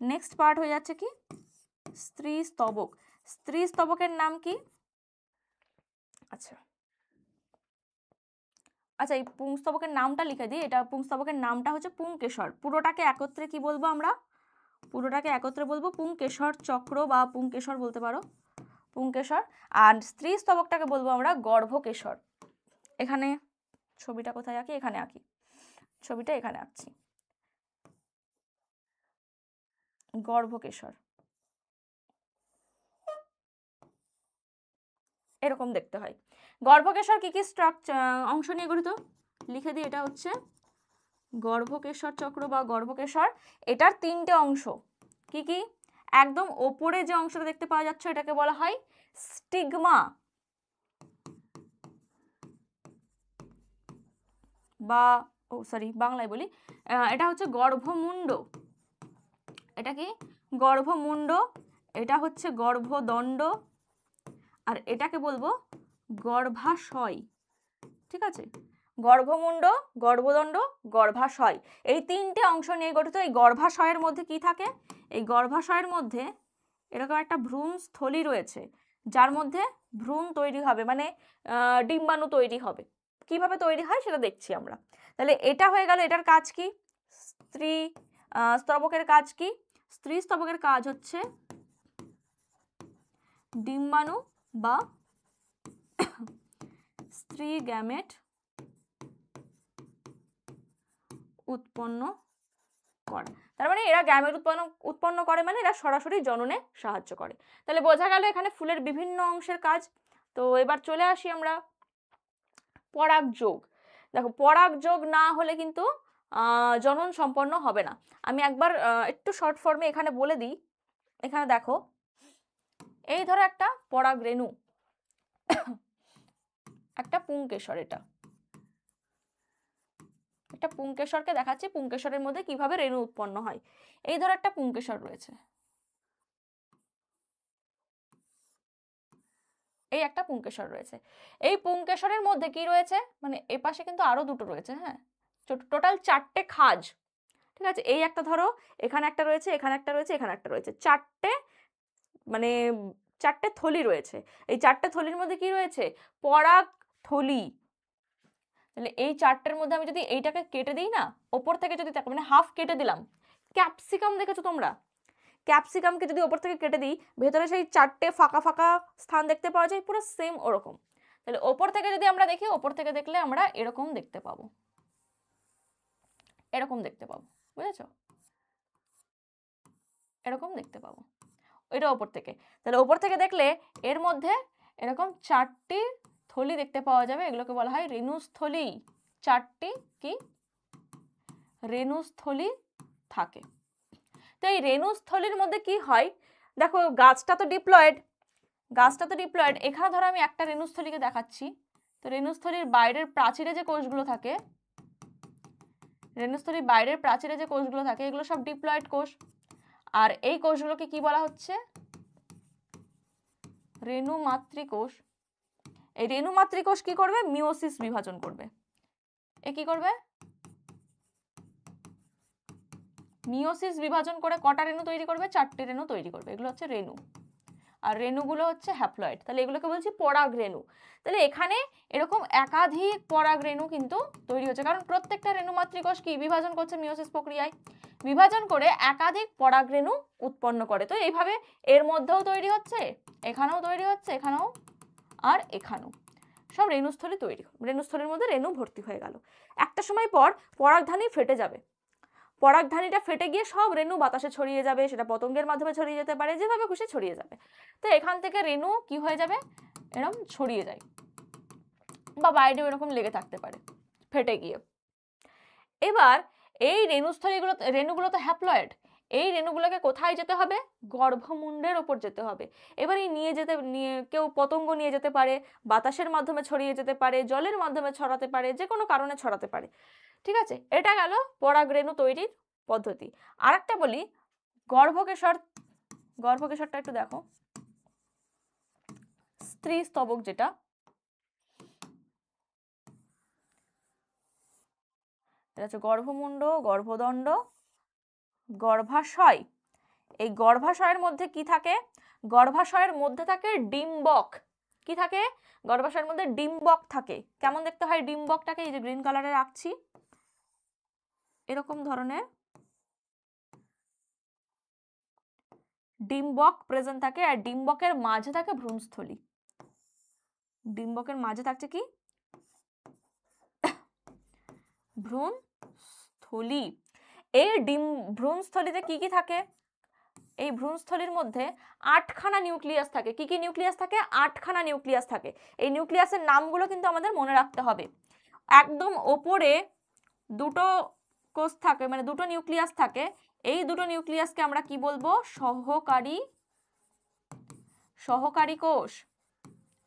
নেক্সট পার্ট হয়ে যাচ্ছে কি, স্ত্রী স্তবক। স্ত্রী স্তবকের নাম কি, আচ্ছা আচ্ছা এই পুংস্তবকের নামটা লিখে দিই। এটা পুংস্তবকের নামটা হচ্ছে পুংকেশর। পুরোটাকে একত্রে কি বলবো আমরা, পুরোটাকে একত্রে বলবো পুংকেশর চক্র বা পুংকেশর বলতে পারো, পুংকেশর। আর স্ত্রী স্তবকটাকে বলবো আমরা গর্ভকেশর। এখানে ছবিটা কোথায় আঁকি, এখানে আঁকি, ছবিটা এখানে আঁকছি, গর্ভকেশর এরকম দেখতে হয়। গর্ভকেশর কি কি অংশ নিয়ে গঠিত লিখে দিই। এটা হচ্ছে গর্ভকেশর চক্র বা গর্ভকেশর, এটার তিনটে অংশ। কি কি, একদম ওপরে যে অংশটা দেখতে পাওয়া যাচ্ছে এটাকে বলা হয় স্টিগমা বা বাংলায় বলি, এটা হচ্ছে গর্ভমুণ্ড। এটা কি, গর্ভমুণ্ড। এটা হচ্ছে গর্ভদণ্ড, আর এটাকে বলবো গর্ভাশয়, ঠিক আছে, গর্ভমুণ্ড, গর্ভদণ্ড, গর্ভাশয়, এই তিনটে অংশ নিয়ে গঠিত। এই গর্ভাশয়ের মধ্যে কি থাকে, এই গর্ভাশয়ের মধ্যে এরকম একটা ভ্রূণস্থলী রয়েছে, যার মধ্যে ভ্রূণ তৈরি হবে, মানে ডিম্বাণু তৈরি হবে। কিভাবে তৈরি হয় সেটা দেখছি আমরা। তাহলে এটা হয়ে গেল, এটার কাজ কি, স্ত্রী স্তবকের কাজ কি, স্ত্রী স্তবকের কাজ হচ্ছে ডিম্বাণু বা স্ত্রী গ্যামেট উৎপন্ন করে। তার মানে এরা গ্যামেট উৎপন্ন করে, মানে এরা সরাসরি জননে সাহায্য করে। তাহলে বোঝা গেল এখানে ফুলের বিভিন্ন অংশের কাজ। তো এবার চলে আসি আমরা পরাগযোগ। দেখো পরাগযোগ না হলে কিন্তু জনন সম্পন্ন হবে না। আমি একবার একটু শর্ট ফর্মে এখানে বলে দিই। এখানে দেখো, এই ধরো একটা পরাগ রেণু, একটা পুংকেশর, এটা একটা পুংকেশরকে দেখাচ্ছি, পুংকেশরের মধ্যে কিভাবে রেণু উৎপন্ন হয়। এই ধরো একটা পুংকেশর রয়েছে, এই একটা পুংকেশর রয়েছে। এই পুংকেশরের মধ্যে কি রয়েছে, মানে এ পাশে কিন্তু আরো দুটো রয়েছে, হ্যাঁ, টোটাল 4টে খাজ, ঠিক আছে। এই একটা ধরো, এখানে একটা রয়েছে, এখানে একটা রয়েছে, এখানে একটা রয়েছে, 4টে, মানে 4টে থলি রয়েছে। এই 4টে থলির মধ্যে কি রয়েছে, পরাগ থলি। তাহলে এই 4টের মধ্যে আমি যদি এইটাকে কেটে দিই না, ওপর থেকে যদি দেখো, মানে হাফ কেটে দিলাম, ক্যাপসিকাম দেখেছো তোমরা, ক্যাপসিকামকে যদি ওপর থেকে কেটে দিই, ভেতরে সেই 4টে ফাঁকা ফাঁকা স্থান দেখতে পাওয়া যায়, পুরো সেম ওরকম। তাহলে ওপর থেকে যদি আমরা দেখি, ওপর থেকে দেখলে আমরা এরকম দেখতে পাবো, এরকম দেখতে পাবো, বুঝেছো, এরকম দেখতে পাবো, এটা ওপর থেকে। তাহলে ওপর থেকে দেখলে এর মধ্যে এরকম 4টি থলি দেখতে পাওয়া যাবে, এগুলোকে বলা হয় রেণুস্থলী। 4টি কি, রেণুস্থলী থাকে। তো এই রেণুস্থলীর মধ্যে কি হয়, দেখো গাছটা তো ডিপ্লয়েড, এখানে ধরো আমি একটা রেণুস্থলীকে দেখাচ্ছি। তো রেণুস্থলীর বাইরের প্রাচীরে যে কোষগুলো থাকে, রেণুস্থলীর বাইরের প্রাচীরে যে কোষগুলো থাকে, এগুলো সব ডিপ্লয়েড কোষ। আর এই কোষগুলোকে কি বলা হচ্ছে, রেণু মাতৃকোষ। এই রেণু মাতৃকোষ কি করবে, মিওসিস বিভাজন করবে। এ কি করবে, মিওসিস বিভাজন করে কটা রেণু তৈরি করবে, 4টে রেণু তৈরি করবে। এগুলো হচ্ছে রেণু, আর রেণুগুলো হচ্ছে হ্যাপ্লয়েড। তাহলে এগুলোকে বলছি পরাগ রেণু। তাহলে এখানে এরকম একাধিক পরাগ রেণু কিন্তু তৈরি হচ্ছে, কারণ প্রত্যেকটা রেণু মাতৃকোষ কি বিভাজন করছে মিওসিস প্রক্রিয়ায়, বিভাজন করে একাধিক পরাগ রেণু উৎপন্ন করে। তো এইভাবে এর মধ্যেও তৈরি হচ্ছে, এখানেও তৈরি হচ্ছে, এখানেও আর এখানেও, সব রেণুস্থলী তৈরি, রেণুস্থলীর মধ্যে রেণু ভর্তি হয়ে গেল। একটা সময় পর পরাগধানী ফেটে যাবে, পরাগধানীটা ফেটে গিয়ে সব রেণু বাতাসে ছড়িয়ে যাবে, সেটা পতঙ্গের মাধ্যমে ছড়িয়ে যেতে পারে, যেভাবে খুশি ছড়িয়ে যাবে। তো এখান থেকে রেণু কি হয়ে যাবে, এরকম ছড়িয়ে যায়, বা বাইরেও এরকম লেগে থাকতে পারে ফেটে গিয়ে। এবার এই রেণুগুলো তো হ্যাপ্লয়েড, এই রেণুগুলোকে কোথায় যেতে হবে? গর্ভমুণ্ডের ওপর যেতে হবে। এবার এই কেউ পতঙ্গ নিয়ে যেতে পারে, বাতাসের মাধ্যমে ছড়িয়ে যেতে পারে, জলের মাধ্যমে ছড়াতে পারে, যে কোনো কারণে ছড়াতে পারে। ঠিক আছে, এটা গেল পরাগরেণু তৈরির পদ্ধতি। আর একটা বলি, গর্ভকেশরটা একটু দেখো, স্ত্রী স্তবক যেটা, এটা হচ্ছে গর্ভমুণ্ড, গর্ভদণ্ড, গর্ভাশয়। এই গর্ভাশয়ের মধ্যে কি থাকে? গর্ভাশয়ের মধ্যে থাকে ডিম্বক। কি থাকে? গর্ভাশয়ের মধ্যে ডিম্বক থাকে। কেমন দেখতে হয় ডিম্বকটাকে? এই যে গ্রিন কালারে রাখছি, এরকম ধরনের ডিম্বক প্রেজেন্ট থাকে। আর ডিম্বকের মাঝে থাকে ভ্রূণস্থলী। ডিম্বকের মাঝে থাকছে কি? ভ্রূণস্থলী। এই ভ্রূণস্থলীতে কি কি থাকে? এই ভ্রূণস্থলীর মধ্যে 8খানা নিউক্লিয়াস থাকে। কি কি নিউক্লিয়াস থাকে? 8খানা নিউক্লিয়াস থাকে। এই নিউক্লিয়াসের নামগুলো কিন্তু আমাদের মনে রাখতে হবে। একদম ওপরে দুটো কোষ থাকে, মানে দুটো নিউক্লিয়াস থাকে। এই দুটো নিউক্লিয়াসকে আমরা কি বলবো? সহকারী কোষ।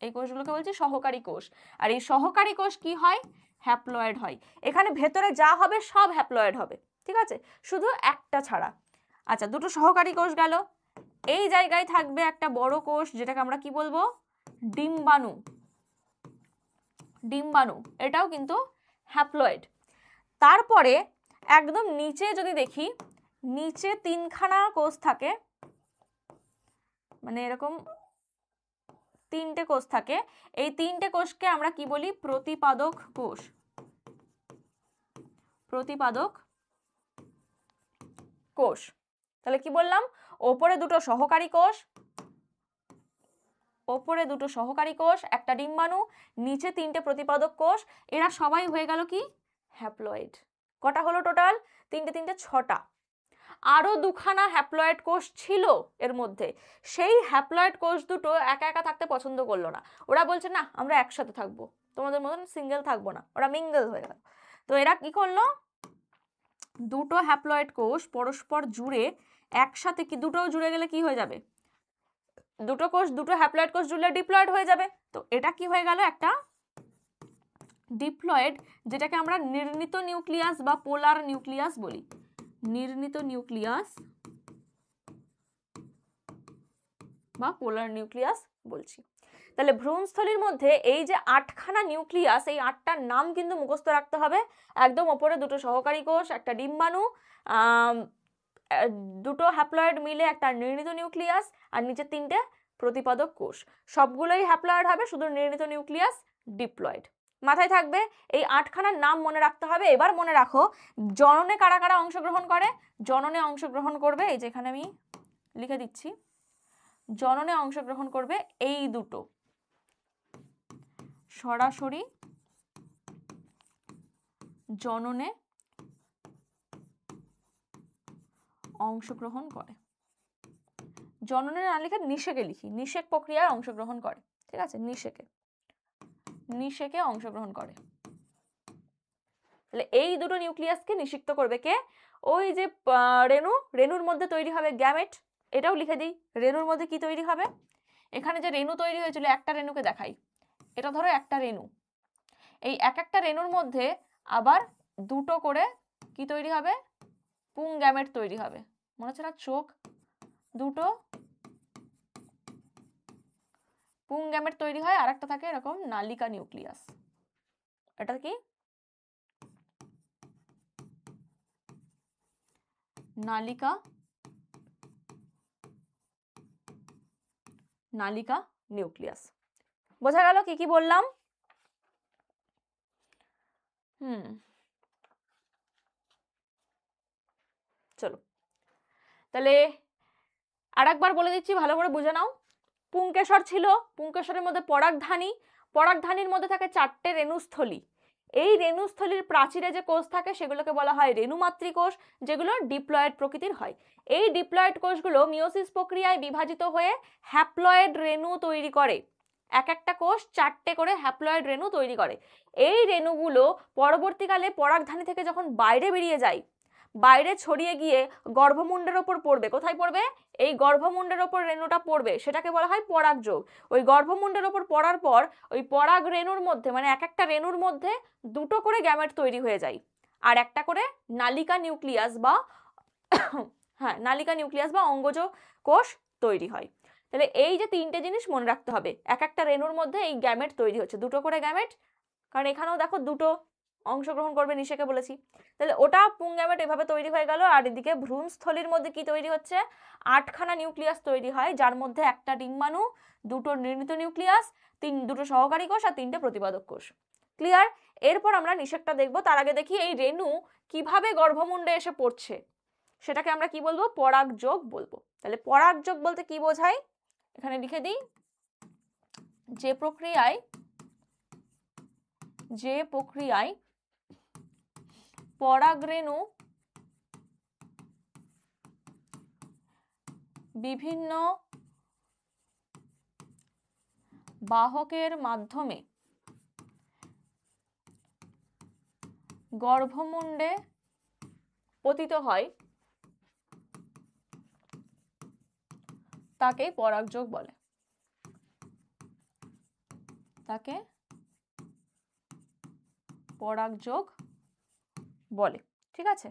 এই কোষগুলোকে বলছি সহকারী কোষ। আর এই সহকারী কোষ কি হয়? হ্যাপ্লয়েড হয়। এখানে ভেতরে যা হবে সব হ্যাপ্লয়েড হবে, ঠিক আছে, শুধু একটা ছাড়া। আচ্ছা, দুটো সহকারী কোষ গেল। এই জায়গায় থাকবে একটা বড় কোষ, যেটাকে আমরা কি বলবো? ডিম্বাণু। ডিম্বাণু এটাও কিন্তু হ্যাপ্লয়েড। তারপরে একদম নিচে যদি দেখি, নিচে 3খানা কোষ থাকে, মানে এরকম 3টে কোষ থাকে। এই 3টে কোষকে আমরা কি বলি? প্রতিপাদক কোষ। প্রতিপাদক কোষ। তাহলে কি বললাম? ওপরে দুটো সহকারী কোষ, একটা ডিম্বাণু, নিচে 3টে প্রতিপাদক কোষ। এরা সবাই হয়ে গেল কি? হ্যাপ্লয়েড। কটা হলো টোটাল? 3টে 6টা। আরো 2খানা হ্যাপ্লয়েড কোষ ছিল এর মধ্যে। সেই হ্যাপ্লয়েড কোষ দুটো একা একা থাকতে পছন্দ করলো না। ওরা বলছে না, আমরা একসাথে থাকবো, তোমাদের মতন সিঙ্গেল থাকবো না। ওরা মিঙ্গেল হয়ে গেল। তো এরা কি করলো? দুটো হ্যাপ্লয়েড কোষ পরস্পর জুড়ে একসাথে, কি দুটো জুড়ে গেলে কি হয়ে যাবে? দুটো হ্যাপ্লয়েড কোষ জুড়লে ডিপ্লয়েড হয়ে যাবে। তো এটা কি হয়ে গেল? একটা ডিপ্লয়েড, যেটাকে আমরা নির্ণিত নিউক্লিয়াস বা পোলার নিউক্লিয়াস বলি। নির্ণিত নিউক্লিয়াস বা পোলার নিউক্লিয়াস বলছি। তাহলে ভ্রূণস্থলীর মধ্যে এই যে 8খানা নিউক্লিয়াস, এই 8টার নাম কিন্তু মুখস্থ রাখতে হবে। একদম ওপরে দুটো সহকারী কোষ, একটা ডিম্বাণু, দুটো হ্যাপ্লয়েড মিলে একটা নির্ণিত নিউক্লিয়াস, আর নিচে 3টে প্রতিপাদক কোষ। সবগুলোই হ্যাপ্লয়েড হবে, শুধু নির্ণিত নিউক্লিয়াস ডিপ্লয়েড। মাথায় থাকবে, এই 8খানার নাম মনে রাখতে হবে। এবার মনে রাখো, জননে কারা কারা অংশগ্রহণ করে? জননে অংশগ্রহণ করবে, এই যে এখানে আমি লিখে দিচ্ছি, জননে অংশগ্রহণ করবে এই দুটো। সরাসরি জননে অংশগ্রহণ করে। জননে না লিখে নিষেকে লিখি, নিষেক প্রক্রিয়ায় অংশগ্রহণ করে। ঠিক আছে, নিষেকে অংশগ্রহণ করে। তাহলে এই দুটো নিউক্লিয়াসকে নিষিক্ত করবে কে? ওই যে রেণুর মধ্যে তৈরি হবে গ্যামেট। এটাও লিখে দিই, রেণুর মধ্যে কি তৈরি হবে? এখানে যে রেণু তৈরি হয়েছিল, একটা রেণুকে দেখাই, এটা ধরো একটা রেণু। এই একটা রেণুর মধ্যে আবার দুটো করে কি তৈরি হবে? পুং গ্যামেট তৈরি হবে। মনে হচ্ছে না? চোখ, দুটো পুং গ্যামেট তৈরি হয়। আর একটা থাকে এরকম নালিকা নিউক্লিয়াস। এটা কি? নালিকা নিউক্লিয়াস। বোঝা গেল কি কি বললাম? চলো তাহলে আরেকবার বলে দিচ্ছি, ভালো করে বুঝে নাও। পুংকেশর ছিল, পুংকেশরের মধ্যে পরাগধানী, পরাগধানীর মধ্যে থাকে 4টে রেণুস্থলী। এই রেণুস্থলীর প্রাচীরে যে কোষ থাকে সেগুলোকে বলা হয় রেণুমাতৃ কোষ, যেগুলো ডিপ্লয়েড প্রকৃতির হয়। এই ডিপ্লয়েড কোষগুলো মিওসিস প্রক্রিয়ায় বিভাজিত হয়ে হ্যাপ্লয়েড রেণু তৈরি করে। এক একটা কোষ 4টে করে হ্যাপ্লয়েড রেণু তৈরি করে। এই রেণুগুলো পরবর্তীকালে পরাগধানী থেকে যখন বাইরে বেরিয়ে যায়, বাইরে ছড়িয়ে গিয়ে গর্ভমুণ্ডের ওপর পড়বে। কোথায় পড়বে? এই গর্ভমুণ্ডের ওপর রেণুটা পড়বে, সেটাকে বলা হয় পরাগযোগ। ওই গর্ভমুণ্ডের ওপর পড়ার পর ওই পরাগ রেণুর মধ্যে, মানে এক একটা রেণুর মধ্যে 2টো করে গ্যামেট তৈরি হয়ে যায়, আর একটা করে নালিকা নিউক্লিয়াস বা হ্যাঁ নালিকা নিউক্লিয়াস বা অঙ্গজ কোষ তৈরি হয়। তাহলে এই যে 3টে জিনিস মনে রাখতে হবে, এক একটা রেণুর মধ্যে এই গ্যামেট তৈরি হচ্ছে, 2টো করে গ্যামেট, কারণ এখানেও দেখো 2টো অংশগ্রহণ করবে নিষেকে বলেছি। তাহলে ওটা পুংগ্যামেট এভাবে তৈরি হয়ে গেল। আর এদিকে ভ্রূণস্থলীর মধ্যে কি তৈরি হচ্ছে? 8খানা নিউক্লিয়াস তৈরি হয়, যার মধ্যে একটা ডিম্বাণু, 2টো নির্মিত নিউক্লিয়াস, 2টো সহকারী কোষ আর 3টে প্রতিপাদক কোষ। ক্লিয়ার? এরপর আমরা নিষেকটা দেখব। তার আগে দেখি এই রেণু কিভাবে গর্ভমুণ্ডে এসে পড়ছে, সেটাকে আমরা কি বলবো? পরাগযোগ বলবো। তাহলে পরাগযোগ বলতে কি বোঝায় এখানে লিখে দিই। যে প্রক্রিয়ায় পরাগরেণু বিভিন্ন বাহকের মাধ্যমে গর্ভমুণ্ডে পতিত হয় তাকে পরাগযোগ বলে। তাকে পরাগযোগ বলে। ঠিক আছে?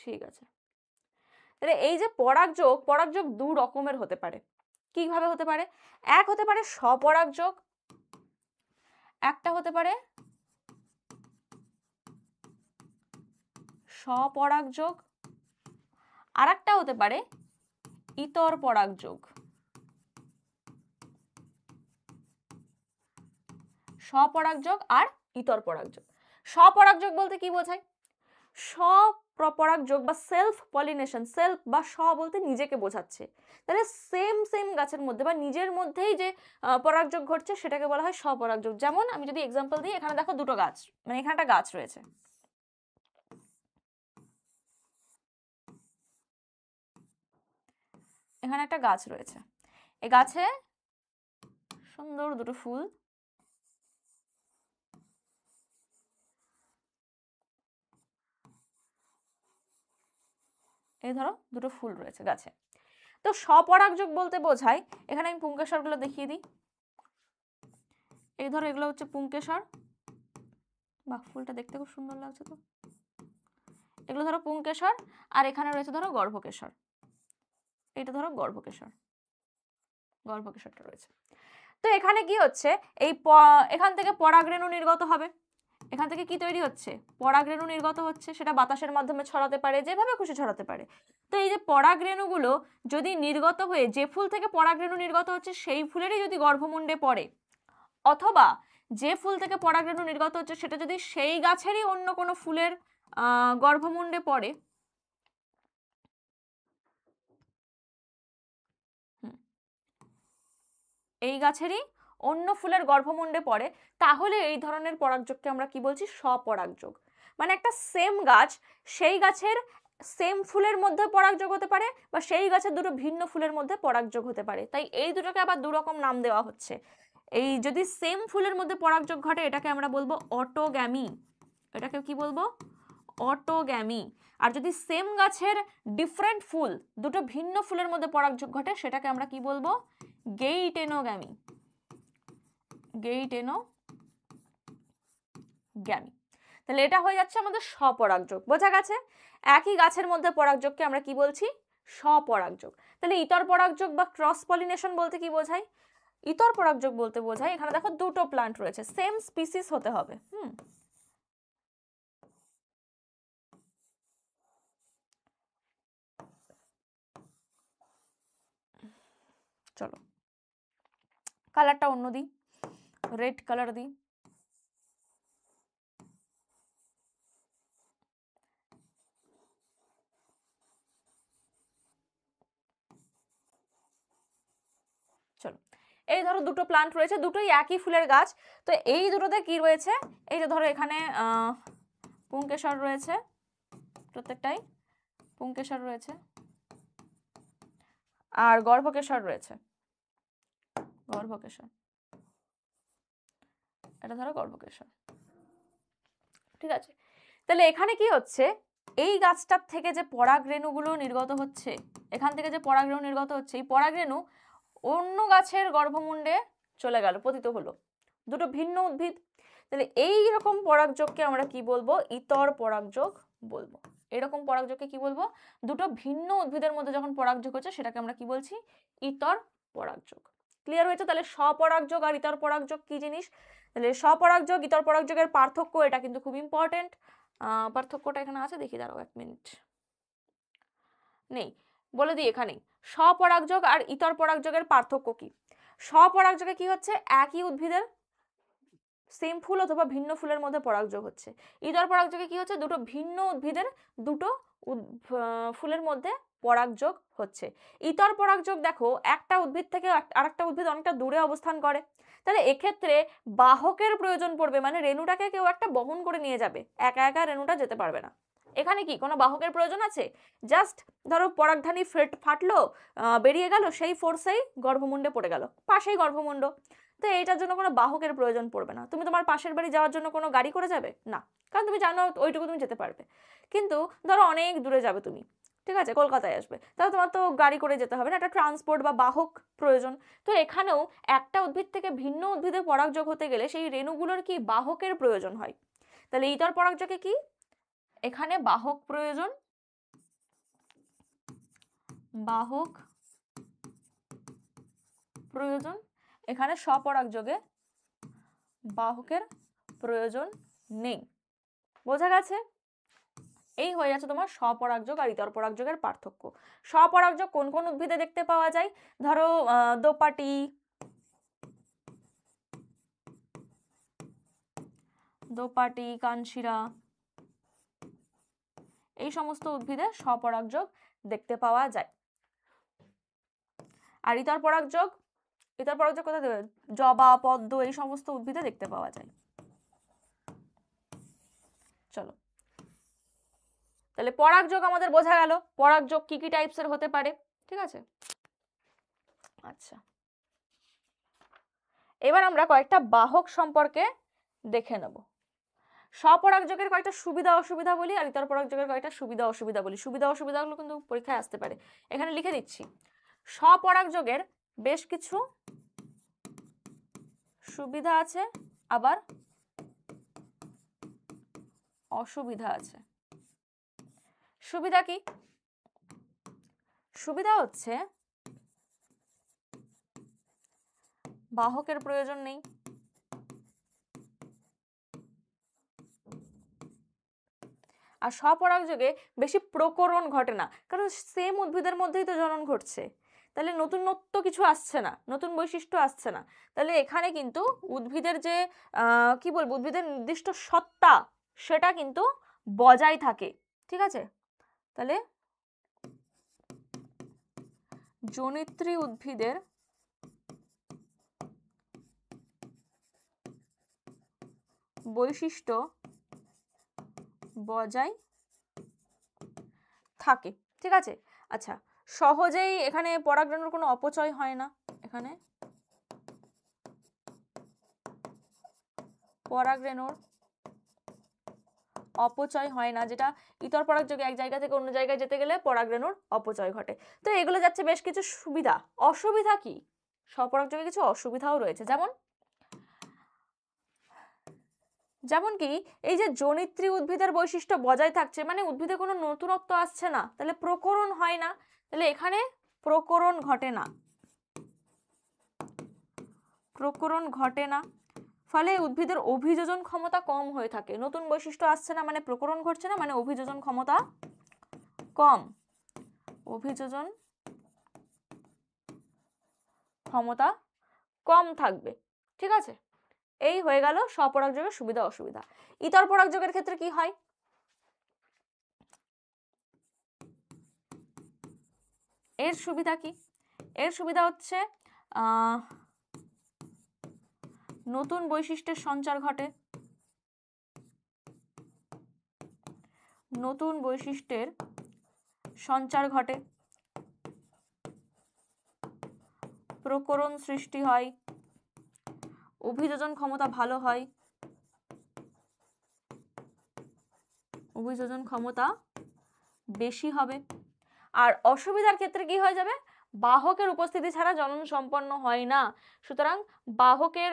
ঠিক আছে। তাহলে এই যে পরাগযোগ, পরাগযোগ 2 রকমের হতে পারে। কিভাবে হতে পারে? এক হতে পারে স্বপরাগযোগ, একটা হতে পারে স্বপরাগযোগ, আর একটা হতে পারে ইতর পরাগযোগ। স্বপরাগযোগ আর ইতর পরাগযোগ। স্বপরাগযোগ বলতে কি বোঝায়? স্বপরাগযোগ বা সেলফ পলিনেশন, সেলফ বা স্ব বলতে নিজেকে বোঝাচ্ছে। তাহলে সেম গাছের মধ্যে বা নিজের মধ্যেই যে পরাগযোগ ঘটছে সেটাকে বলা হয় স্বপরাগযোগ। যেমন আমি যদি এক্সাম্পল দিই, এখানে দেখো 2টো গাছ, মানে এখানে একটা গাছ রয়েছে, এখানে একটা গাছ রয়েছে, এই গাছে সুন্দর 2টো ফুল, এই ধরো 2টো ফুল রয়েছে গাছে। তো স্বপরাগযোগ বলতে বোঝায়, এখানে আমি পুংকেশরগুলো দেখিয়ে দিই। এই ধরো এগুলো হচ্ছে পুংকেশর, বাহ ফুলটা দেখতে খুব সুন্দর লাগছে তো। এগুলো ধরো পুংকেশর, আর এখানে রয়েছে ধরো গর্ভকেশর, এটা ধরো গর্ভকেশর, গর্ভকেশরটা রয়েছে। তো এখানে কি হচ্ছে, এই এখান থেকে পরাগরেণু নির্গত হবে, এখান থেকে কি তৈরি হচ্ছে? পরাগরেণু নির্গত হচ্ছে, সেটা বাতাসের মাধ্যমে ছড়াতে পারে, যেভাবে খুশি ছড়াতে পারে। তো এই যে পরাগরেণুগুলো যদি নির্গত হয়ে, যে ফুল থেকে পরাগরেণু নির্গত হচ্ছে সেই ফুলেরই যদি গর্ভমুণ্ডে পড়ে, অথবা যে ফুল থেকে পরাগরেণু নির্গত হচ্ছে সেটা যদি সেই গাছেরই অন্য কোনো ফুলের গর্ভমুণ্ডে পড়ে, এই গাছেরই অন্য ফুলের গর্ভমুণ্ডে পড়ে, তাহলে এই ধরনের পরাগযোগকে আমরা কি বলছি? স্বপরাগযোগ। মানে একটা সেম গাছ, সেই গাছের সেম ফুলের মধ্যে পরাগযোগ হতে পারে, বা সেই গাছের 2টো ভিন্ন ফুলের মধ্যে পরাগযোগ হতে পারে। তাই এই দুটোকে আবার 2 রকম নাম দেওয়া হচ্ছে। এই যদি সেম ফুলের মধ্যে পরাগযোগ ঘটে, এটাকে আমরা বলবো অটোগ্যামি। এটাকে কি বলবো? অটোগ্যামি। আর যদি সেম গাছের ডিফারেন্ট ফুল, 2টো ভিন্ন ফুলের মধ্যে পরাগযোগ ঘটে, সেটাকে আমরা কি বলবো? গেইটেনোগ্যামি। গেইটেনোগ্যামি। তাহলে এটা হয়ে যাচ্ছে আমাদের স্বপরাগযোগ। বোঝা গেছে? একই গাছের মধ্যে পরাগযোগকে আমরা কি বলছি? স্বপরাগযোগ। তাহলে ইতর পরাগযোগ বা ক্রস পলিনেশন বলতে কি বোঝায়? ইতর পরাগযোগ বলতে বোঝায়, এখানে দেখো 2টো প্লান্ট রয়েছে, সেম স্পিসিস হতে হবে। চলো কালারটা অন্য দিই, রেড কালার দিই। চলো এই ধরো 2টো প্লান্ট রয়েছে, দুটোই একই ফুলের গাছ। তো এই দুটোতে কি রয়েছে? এই যে ধরো এখানে পুংকেশর রয়েছে, প্রত্যেকটাই পুংকেশর রয়েছে, আর গর্ভকেশর রয়েছে। গর্ভকেশর, এটা ধরো গর্ভকেশর। ঠিক আছে, তাহলে এখানে কি হচ্ছে, এই গাছটার থেকে যে পরাগরেণুগুলো নির্গত হচ্ছে, এখান থেকে যে পরাগরেণু নির্গত হচ্ছে, এই পরাগরেণু অন্য গাছের গর্ভমুণ্ডে চলে গেল, পতিত হলো, দুটো ভিন্ন উদ্ভিদ। তাহলে এই রকম পরাগযোগকে আমরা কি বলবো, ইতর পরাগযোগ বলবো। এরকম পরাগযোগকে কি বলবো, দুটো ভিন্ন উদ্ভিদের মধ্যে যখন পরাগযোগ হচ্ছে সেটাকে আমরা কি বলছি, ইতর পরাগযোগ। ক্লিয়ার হয়েছে? তাহলে স্বপরাগযোগ আর ইতর পরাগযোগ কি জিনিস, তাহলে স্বপরাগযোগ ইতর পরাগযোগের পার্থক্য, এটা কিন্তু খুব ইম্পর্টেন্ট। পার্থক্যটা এখানে আছে, দেখি দাঁড়াও 1 মিনিট, নেই, বলে দিই এখানে। স্বপরাগযোগ আর ইতর পরাগযোগের পার্থক্য কি, স্বপরাগযোগে কি হচ্ছে, একই উদ্ভিদের সেম ফুল অথবা ভিন্ন ফুলের মধ্যে পরাগযোগ হচ্ছে। ইতর পরাগযোগে কি হচ্ছে, দুটো ভিন্ন উদ্ভিদের দুটো ফুলের মধ্যে পরাগযোগ হচ্ছে। ইতর পরাগযোগ দেখো, একটা উদ্ভিদ থেকে আরেকটা উদ্ভিদ অনেকটা দূরে অবস্থান করে, তাহলে এক্ষেত্রে বাহকের প্রয়োজন পড়বে, মানে রেণুটাকে কেউ একটা বহন করে নিয়ে যাবে, একা একা রেণুটা যেতে পারবে না। এখানে কি কোনো বাহকের প্রয়োজন আছে, জাস্ট ধরো পরাগধানী ফাটলো, বেরিয়ে গেল, সেই ফোর্সেই গর্ভমুণ্ডে পড়ে গেল, পাশেই গর্ভমুণ্ড, তো এইটার জন্য কোনো বাহকের প্রয়োজন পড়বে না। তুমি তোমার পাশের বাড়ি যাওয়ার জন্য কোনো গাড়ি করে যাবে না, কারণ তুমি জানো ওইটুকু তুমি যেতে পারবে। কিন্তু ধরো অনেক দূরে যাবে তুমি, ঠিক আছে, কলকাতায় আসবে, তাহলে তোমার তো গাড়ি করে যেতে হবে না, একটা ট্রান্সপোর্ট বা বাহক প্রয়োজন। তো এখানেও একটা উদ্ভিদ থেকে ভিন্ন উদ্ভিদে পরাগযোগ হতে গেলে সেই রেণুগুলোর কি বাহকের প্রয়োজন হয়। তাহলে ইতর পরাগযোগে কি, এখানে বাহক প্রয়োজন, বাহক প্রয়োজন, এখানে স্বপরাগযোগে বাহকের প্রয়োজন নেই। বোঝা গেছে? এই হয়ে যাচ্ছে তোমার স্বপরাগযোগ আর ইতর পরাগযোগের পার্থক্য। স্বপরাগযোগ কোন কোন উদ্ভিদে দেখতে পাওয়া যায়, ধরো দোপাটি, কানশিরা, এই সমস্ত উদ্ভিদে স্বপরাগযোগ দেখতে পাওয়া যায়। আর ইতর পরাগযোগ কোথায় দেবে, জবা, পদ্ম, এই সমস্ত উদ্ভিদে দেখতে পাওয়া যায়। চলো, তাহলে পরাগযোগ আমাদের বোঝা গেল, পরাগযোগ কি কি টাইপসের হতে পারে। ঠিক আছে, আচ্ছা, এবার আমরা কয়েকটা বাহক সম্পর্কে দেখে নেব। স্বপরাগযোগের কয়েকটা সুবিধা অসুবিধা বলি, আর ইতর পরাগযোগের কয়েকটা সুবিধা অসুবিধা বলি। সুবিধা অসুবিধাগুলো কিন্তু পরীক্ষায় আসতে পারে, এখানে লিখে দিচ্ছি। স্বপরাগযোগের বেশ কিছু সুবিধা আছে, আবার অসুবিধা আছে। সুবিধা কি, সুবিধা হচ্ছে বাহকের প্রয়োজন নেই, আর স্বপরাগযোগে বেশি প্রকরণ ঘটে না, কারণ সেম উদ্ভিদের মধ্যেই তো জনন ঘটছে, তাহলে নতুনত্ব কিছু আসছে না, নতুন বৈশিষ্ট্য আসছে না। তাহলে এখানে কিন্তু উদ্ভিদের যে কি বলবো, উদ্ভিদের নির্দিষ্ট সত্তা সেটা কিন্তু বজায় থাকে। ঠিক আছে, তাহলে জনিত্রী উদ্ভিদের বৈশিষ্ট্য বজায় থাকে। ঠিক আছে, আচ্ছা, সহজেই এখানে পরাগরেণুর কোনো অপচয় হয় না, এখানে পরাগরেণুর অপচয় হয় না, যেটা ইতর পরাগযোগে এক জায়গা থেকে অন্য জায়গায় যেতে গেলে পরাগরেণুর অপচয় ঘটে। তো এগুলো যাচ্ছে বেশ কিছু সুবিধা। অসুবিধা কি, স্বপরাগযোগে কিছু অসুবিধাও রয়েছে, যেমন কি এই যে জনিত্রী উদ্ভিদের বৈশিষ্ট্য বজায় থাকছে, মানে উদ্ভিদে কোনো নতুনত্ব আসছে না, তাহলে প্রকরণ হয় না, তাহলে এখানে প্রকরণ ঘটে না, প্রকরণ ঘটে না, ফলে উদ্ভিদের অভিযোজন ক্ষমতা কম হয়ে থাকে। নতুন বৈশিষ্ট্য আসছে না মানে প্রকরণ ঘটছে না, মানে অভিযোজন ক্ষমতা কম, অভিযোজন ক্ষমতা কম থাকবে। ঠিক আছে, এই হয়ে গেল স্বপরাগযোগের সুবিধা অসুবিধা। ইতর পরাগযোগের ক্ষেত্রে কি হয়, এর সুবিধা কি, এর সুবিধা হচ্ছে নতুন বৈশিষ্ট্যের সঞ্চার ঘটে, নতুন বৈশিষ্ট্যের সঞ্চার ঘটে, প্রকরণ সৃষ্টি হয়, অভিযোজন ক্ষমতা ভালো হয়, অভিযোজন ক্ষমতা বেশি হবে। আর অসুবিধার ক্ষেত্রে কি হয়ে যাবে, বাহকের উপস্থিতি ছাড়া জনন সম্পন্ন হয় না। সুতরাং বাহকের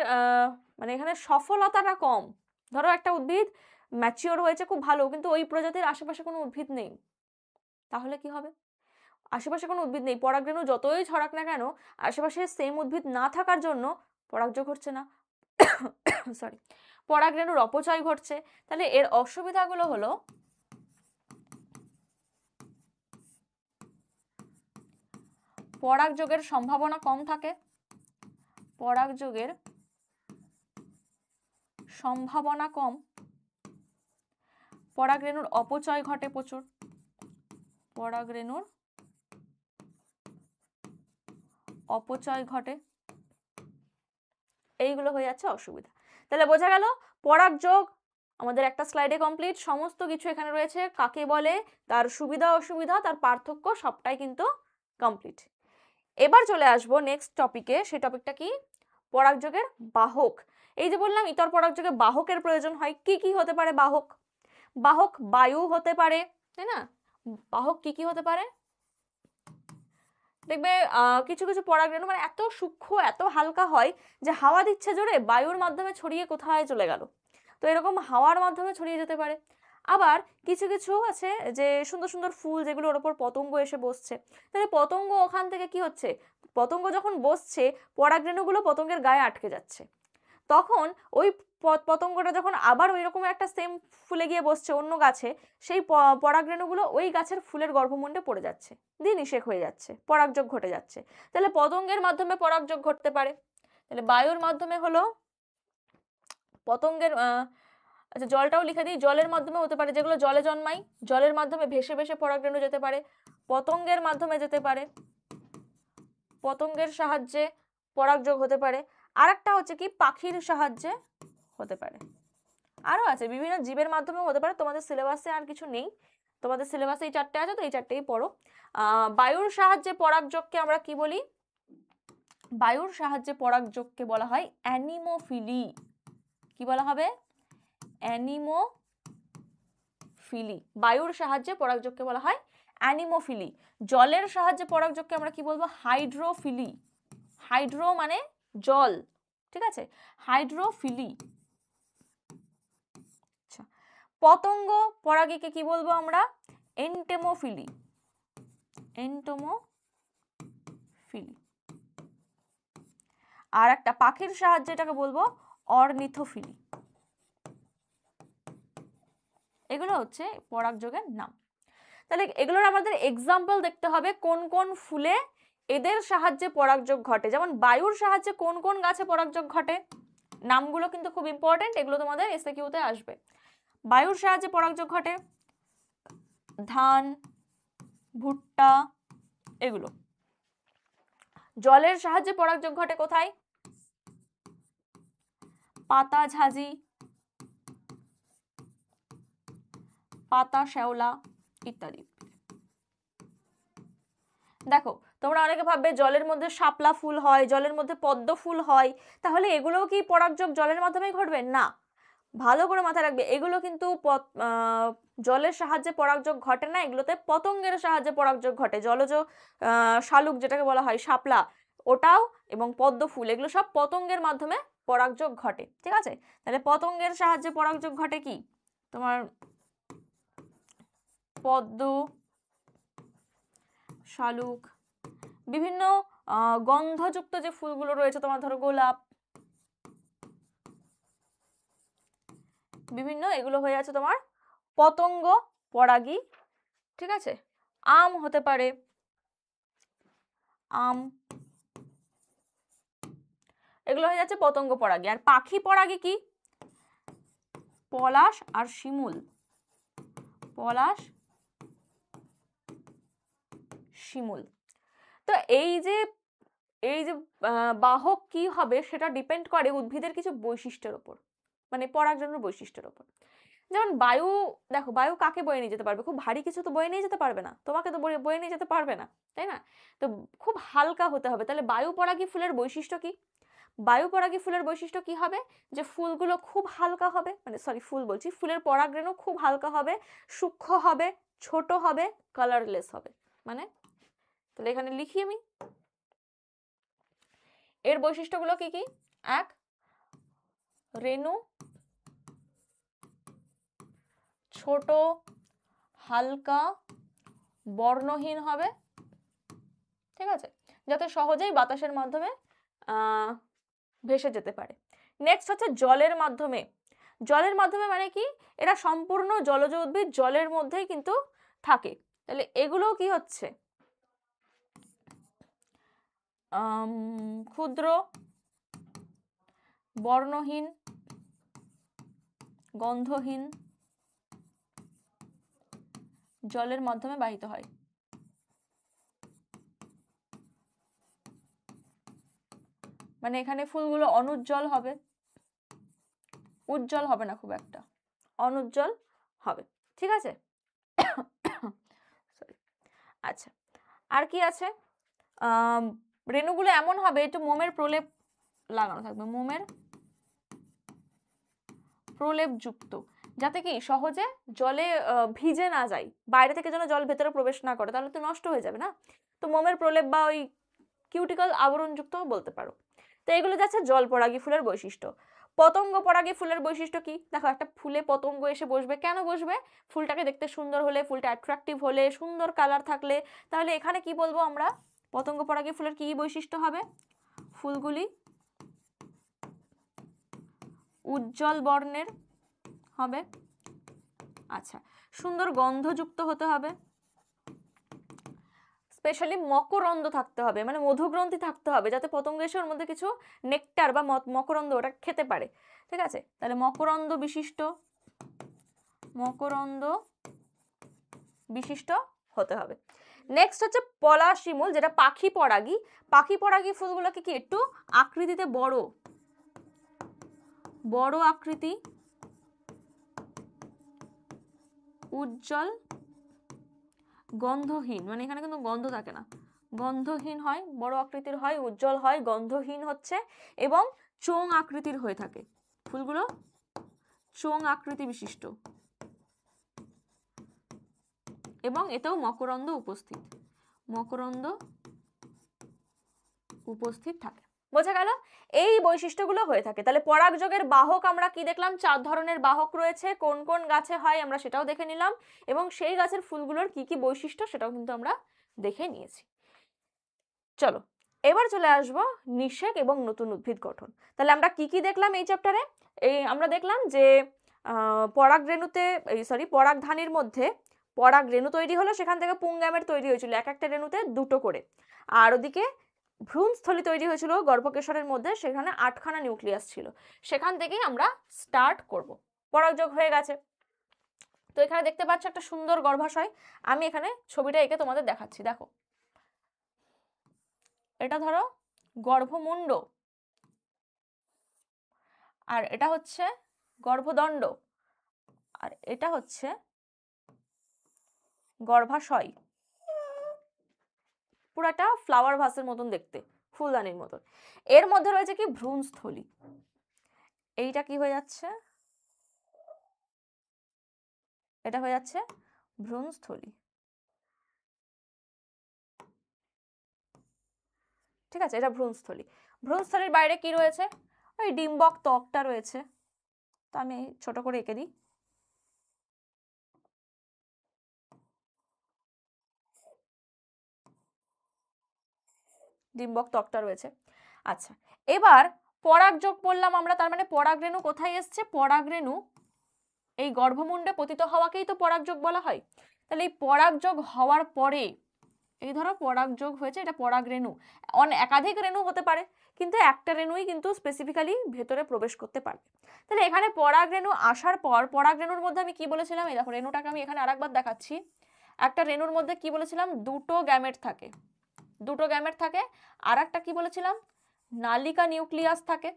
মানে এখানে সফলতাটা কম। ধরো একটা উদ্ভিদ ম্যাচিওর হয়েছে খুব ভালো, কিন্তু ওই প্রজাতির আশেপাশে কোনো উদ্ভিদ নেই, তাহলে কি হবে? আশেপাশে কোনো উদ্ভিদ নেই, পরাগরেণু যতই ছড়াক না কেন আশেপাশে সেম উদ্ভিদ না থাকার জন্য পরাগযোগ ঘটছে না, সরি, পরাগরেণুর অপচয় ঘটছে। তাহলে এর অসুবিধাগুলো হলো পরাগযোগের সম্ভাবনা কম থাকে, পরাগযোগের সম্ভাবনা কম, পরাগরেণুর অপচয় ঘটে প্রচুর, পরাগরেণুর অপচয় ঘটে, এইগুলো হয়ে যাচ্ছে অসুবিধা। তাহলে বোঝা গেল পরাগযোগ আমাদের একটা স্লাইডে কমপ্লিট, সমস্ত কিছু এখানে রয়েছে, কাকে বলে, তার সুবিধা অসুবিধা, তার পার্থক্য, সবটাই কিন্তু কমপ্লিট। এবার চলে আসবো নেক্সট টপিকে। সেই টপিকটা কি, পরাগযোগের বাহক। এই যে বললাম ইতর পরাগযোগে বাহকের প্রয়োজন হয়, কি কি হতে পারে বাহক? বাহক বায়ু হতে পারে, তাই না? বাহক কি কি হতে পারে? দেখবে কিছু কিছু পরাগরেণু মানে এত সূক্ষ্ম এত হালকা হয় যে হাওয়া দিচ্ছে জোরে, বায়ুর মাধ্যমে ছড়িয়ে কোথায় চলে গেল, তো এরকম হাওয়ার মাধ্যমে ছড়িয়ে যেতে পারে। আবার কিছু কিছু আছে যে সুন্দর সুন্দর ফুল যেগুলো ওর উপর পতঙ্গ এসে বসছে, তাহলে পতঙ্গ ওখান থেকে কি হচ্ছে, পতঙ্গ যখন বসছে পরাগরেণুগুলো পতঙ্গের গায়ে আটকে যাচ্ছে, তখন ওই পতঙ্গটা যখন আবার ওই রকম একটা সেম ফুলে গিয়ে বসছে অন্য গাছে, সেই পরাগরেণুগুলো ওই গাছের ফুলের গর্ভমুণ্ডে পড়ে যাচ্ছে, দিয়ে নিষেক হয়ে যাচ্ছে, পরাগযোগ ঘটে যাচ্ছে। তাহলে পতঙ্গের মাধ্যমে পরাগযোগ ঘটতে পারে। তাহলে বায়ুর মাধ্যমে হলো পতঙ্গের, আচ্ছা জলটাও লিখে দিই, জলের মাধ্যমে হতে পারে, যেগুলো জলে জন্মায় জলের মাধ্যমে ভেসে ভেসে পরাগরেণু যেতে পারে, পতঙ্গের মাধ্যমে যেতে পারে, পতঙ্গের সাহায্যে পরাগযোগ হতে পারে। আর একটা হচ্ছে কি, পাখির সাহায্যে হতে পারে। আরও আছে বিভিন্ন জীবের মাধ্যমেও হতে পারে, তোমাদের সিলেবাসে আর কিছু নেই, তোমাদের সিলেবাসে এই চারটে আছে, তো এই চারটেই পড়ো। বায়ুর সাহায্যে পরাগযোগকে আমরা কি বলি, বায়ুর সাহায্যে পরাগযোগকে বলা হয় অ্যানিমোফিলি। কি বলা হবে? অ্যানিমোফিলি। বায়ুর সাহায্যে পরাগযোগকে বলা হয় অ্যানিমোফিলি। জলের সাহায্যে পরাগযোগকে আমরা কি বলবো, হাইড্রোফিলি। হাইড্রো মানে জল, ঠিক আছে, হাইড্রোফিলি। আচ্ছা, পতঙ্গ পরাগীকে কি বলবো আমরা, এন্টেমোফিলি। এন্টোমোফিলি। আর একটা পাখির সাহায্যে এটাকে বলবো অর্নিথোফিলি। এগুলো হচ্ছে পরাগযোগের নাম। তাহলে এগুলোর আমাদের এক্সাম্পল দেখতে হবে কোন কোন ফুলে এদের সাহায্যে পরাগযোগ ঘটে। যেমন বায়ুর সাহায্যে কোন কোন গাছে পরাগযোগ ঘটে, নামগুলো কিন্তু খুব ইম্পর্টেন্ট, এগুলো তোমাদের এসএকিউতে আসবে। বায়ুর সাহায্যে পরাগযোগ ঘটে ধান, ভুট্টা, এগুলো। জলের সাহায্যে পরাগযোগ ঘটে কোথায়, পাতা ঝাঁঝি, পাতা শ্যাওলা ইত্যাদি। দেখো তোমরা অনেকে ভাববে জলের মধ্যে শাপলা ফুল হয়, জলের মধ্যে পদ্ম ফুল হয়, তাহলে এগুলোও কি পরাগযোগ জলের মাধ্যমে ঘটবে? না, ভালো করে মাথায় রাখবে, এগুলো কিন্তু জলের সাহায্যে পরাগযোগ ঘটে না, এগুলোতে পতঙ্গের সাহায্যে পরাগযোগ ঘটে। জলজ শালুক যেটাকে বলা হয়, শাপলা, ওটাও, এবং পদ্ম ফুল, এগুলো সব পতঙ্গের মাধ্যমে পরাগযোগ ঘটে, ঠিক আছে। তাহলে পতঙ্গের সাহায্যে পরাগযোগ ঘটে কি, তোমার পদ্ম, শালুক, বিভিন্ন গন্ধযুক্ত যে ফুলগুলো রয়েছে, তোমার ধরো গোলাপ, বিভিন্ন, এগুলো হয়ে আছে তোমার পতঙ্গ পরাগী, ঠিক আছে। আম হতে পারে, আম, এগুলো হয়ে যাচ্ছে পতঙ্গ পরাগী। আর পাখি পরাগী কি, পলাশ আর শিমুল, পলাশ শিমুল। তো এই যে বাহক কি হবে সেটা ডিপেন্ড করে উদ্ভিদের কিছু বৈশিষ্ট্যের উপর, মানে পরাগরেণুর বৈশিষ্ট্যের উপর। যেমন বায়ু, দেখো বায়ু কাকে বয়ে নিয়ে যেতে পারবে, খুব ভারী কিছু তো বয়ে নিয়ে যেতে পারবে না, তোমাকে তো বয়ে নিয়ে যেতে পারবে না, তাই না, তো খুব হালকা হতে হবে। তাহলে বায়ু পরাগী ফুলের বৈশিষ্ট্য কি, বায়ুপরাগী ফুলের বৈশিষ্ট্য কি হবে, যে ফুলগুলো খুব হালকা হবে, মানে সরি ফুল বলছি, ফুলের পরাগরেণু খুব হালকা হবে, সূক্ষ্ম হবে, ছোট হবে, কালারলেস হবে। মানে তাহলে এখানে লিখি আমি এর বৈশিষ্ট্যগুলো কি কি। এক, রেণু ছোট, হালকা, বর্ণহীন হবে, ঠিক আছে, যাতে সহজেই বাতাসের মাধ্যমে ভেসে যেতে পারে। নেক্সট হচ্ছে জলের মাধ্যমে। জলের মাধ্যমে মানে কি, এরা সম্পূর্ণ জলজ উদ্ভিদ, জলের মধ্যেই কিন্তু থাকে। তাহলে এগুলো কি হচ্ছে, ক্ষুদ্র, বর্ণহীন, গন্ধহীন, জলের মাধ্যমে বাহিত হয়। মানে এখানে ফুলগুলো অনুজ্জ্বল হবে, উজ্জ্বল হবে না খুব একটা, অনুজ্জ্বল হবে, ঠিক আছে। আচ্ছা, আর কি আছে, রেণুগুলো এমন হবে, একটু মোমের প্রলেপ লাগানো থাকবে, মোমের প্রলেপ যুক্ত, যাতে কি সহজে জলে ভিজে না যায়, বাইরে থেকে যেন জল ভেতরে প্রবেশ না করে, তাহলে তো নষ্ট হয়ে যাবে না। তো মোমের প্রলেপ বা ওই কিউটিকল আবরণযুক্ত বলতে পারো। তো এগুলো যাচ্ছে জল পরাগী ফুলের বৈশিষ্ট্য। পতঙ্গ পরাগী ফুলের বৈশিষ্ট্য কি, দেখো একটা ফুলে পতঙ্গ এসে বসবে, কেন বসবে, ফুলটাকে দেখতে সুন্দর হলে, ফুলটা অ্যাট্রাকটিভ হলে, সুন্দর কালার থাকলে। তাহলে এখানে কি বলবো আমরা, পতঙ্গ পরাগী ফুলের কি বৈশিষ্ট্য হবে, ফুলগুলি উজ্জ্বল বর্ণের হবে, আচ্ছা, সুন্দর গন্ধযুক্ত হতে হবে, স্পেশালি মকরন্দ থাকতে হবে, মানে মধুগ্রন্থি থাকতে হবে, যাতে পতঙ্গ এসে ওর মধ্যে কিছু নেকটার বা মকরন্দ ওটা খেতে পারে, ঠিক আছে। তাহলে মকরন্দ বিশিষ্ট, মকরন্দ বিশিষ্ট হতে হবে। নেক্সট হচ্ছে পলাশিমুল, যেটা পাখি পরাগী। পাখি পরাগী ফুলগুলোকে কি একটু আকৃতিতে বড়, বড় আকৃতি, উজ্জ্বল, গন্ধহীন, মানে এখানে কিন্তু গন্ধ থাকে না, গন্ধহীন হয়, বড় আকৃতির হয়, উজ্জ্বল হয়, গন্ধহীন হচ্ছে, এবং চোঙ আকৃতির হয়ে থাকে, ফুলগুলো চোঙ আকৃতি বিশিষ্ট, এবং এতেও মকরন্দ উপস্থিত, মকরন্দ উপস্থিত থাকে। বোঝা গেল, এই বৈশিষ্ট্যগুলো হয়ে থাকে। তাহলে পরাগযোগের বাহক আমরা কি দেখলাম, 4 ধরনের বাহক রয়েছে, কোন কোন গাছে হয় আমরা সেটাও দেখে নিলাম, এবং সেই গাছের ফুলগুলোর কি কি বৈশিষ্ট্য সেটাও কিন্তু আমরা দেখে নিয়েছি। চলো এবার চলে আসবো নিষেক এবং নতুন উদ্ভিদ গঠন। তাহলে আমরা কি কি দেখলাম এই চ্যাপ্টারে, এই আমরা দেখলাম যে পরাগরেণুতে পরাগধানীর মধ্যে পরাগ রেণু তৈরি হলো, সেখান থেকে পুংগ্যামেট তৈরি হয়েছিল, এক একটা রেণুতে দুটো করে, আর ওদিকে ভ্রূণস্থলী তৈরি হয়েছিল গর্ভকেশরের মধ্যে, সেখানে 8খানা নিউক্লিয়াস ছিল, সেখান থেকেই আমরা স্টার্ট করব। পরাগযোগ হয়ে গেছে, তো এখানে দেখতে পাচ্ছ একটা সুন্দর গর্ভাশয়, আমি এখানে ছবিটা এঁকে তোমাদের দেখাচ্ছি, দেখো এটা ধরো গর্ভমুণ্ড, আর এটা হচ্ছে গর্ভদণ্ড, আর এটা হচ্ছে গর্ভাশয়, পুরাটা ফ্লাওয়ার ভাসের মতন দেখতে, ফুলদানির মতন। এর মধ্যে রয়েছে কি ভ্রূণস্থলী, এইটা কি হয়ে যাচ্ছে, এটা হয়ে যাচ্ছে ভ্রূণস্থলী, ঠিক আছে, এটা ভ্রূণস্থলী। ভ্রূণস্থলীর বাইরে কি রয়েছে, ওই ডিম্বক ত্বকটা রয়েছে, তো আমি ছোট করে এঁকে দিই, ডিম্বক ত্বকটা রয়েছে। আচ্ছা, এবার পরাগযোগ বললাম আমরা, তার মানে পরাগরেণু কোথায় এসছে, পরাগরেণু এই গর্ভমুণ্ডে পতিত হওয়াকেই তো পরাগযোগ বলা হয়। তাহলে এই পরাগযোগ হওয়ার পরে, এই ধরো পরাগযোগ হয়েছে, এটা পরাগরেণু, একাধিক রেণু হতে পারে, কিন্তু একটা রেণুই কিন্তু স্পেসিফিক্যালি ভেতরে প্রবেশ করতে পারবে। তাহলে এখানে পরাগরেণু আসার পর, পরাগরেণুর মধ্যে আমি কি বলেছিলাম, এই দেখো রেণুটাকে আমি এখানে আরেকবার দেখাচ্ছি, একটা রেণুর মধ্যে কি বলেছিলাম, দুটো গ্যামেট থাকে, দুটো গ্যামেট থাকে, আর একটা কি বলেছিলাম, নালিকা নিউক্লিয়াস থাকে।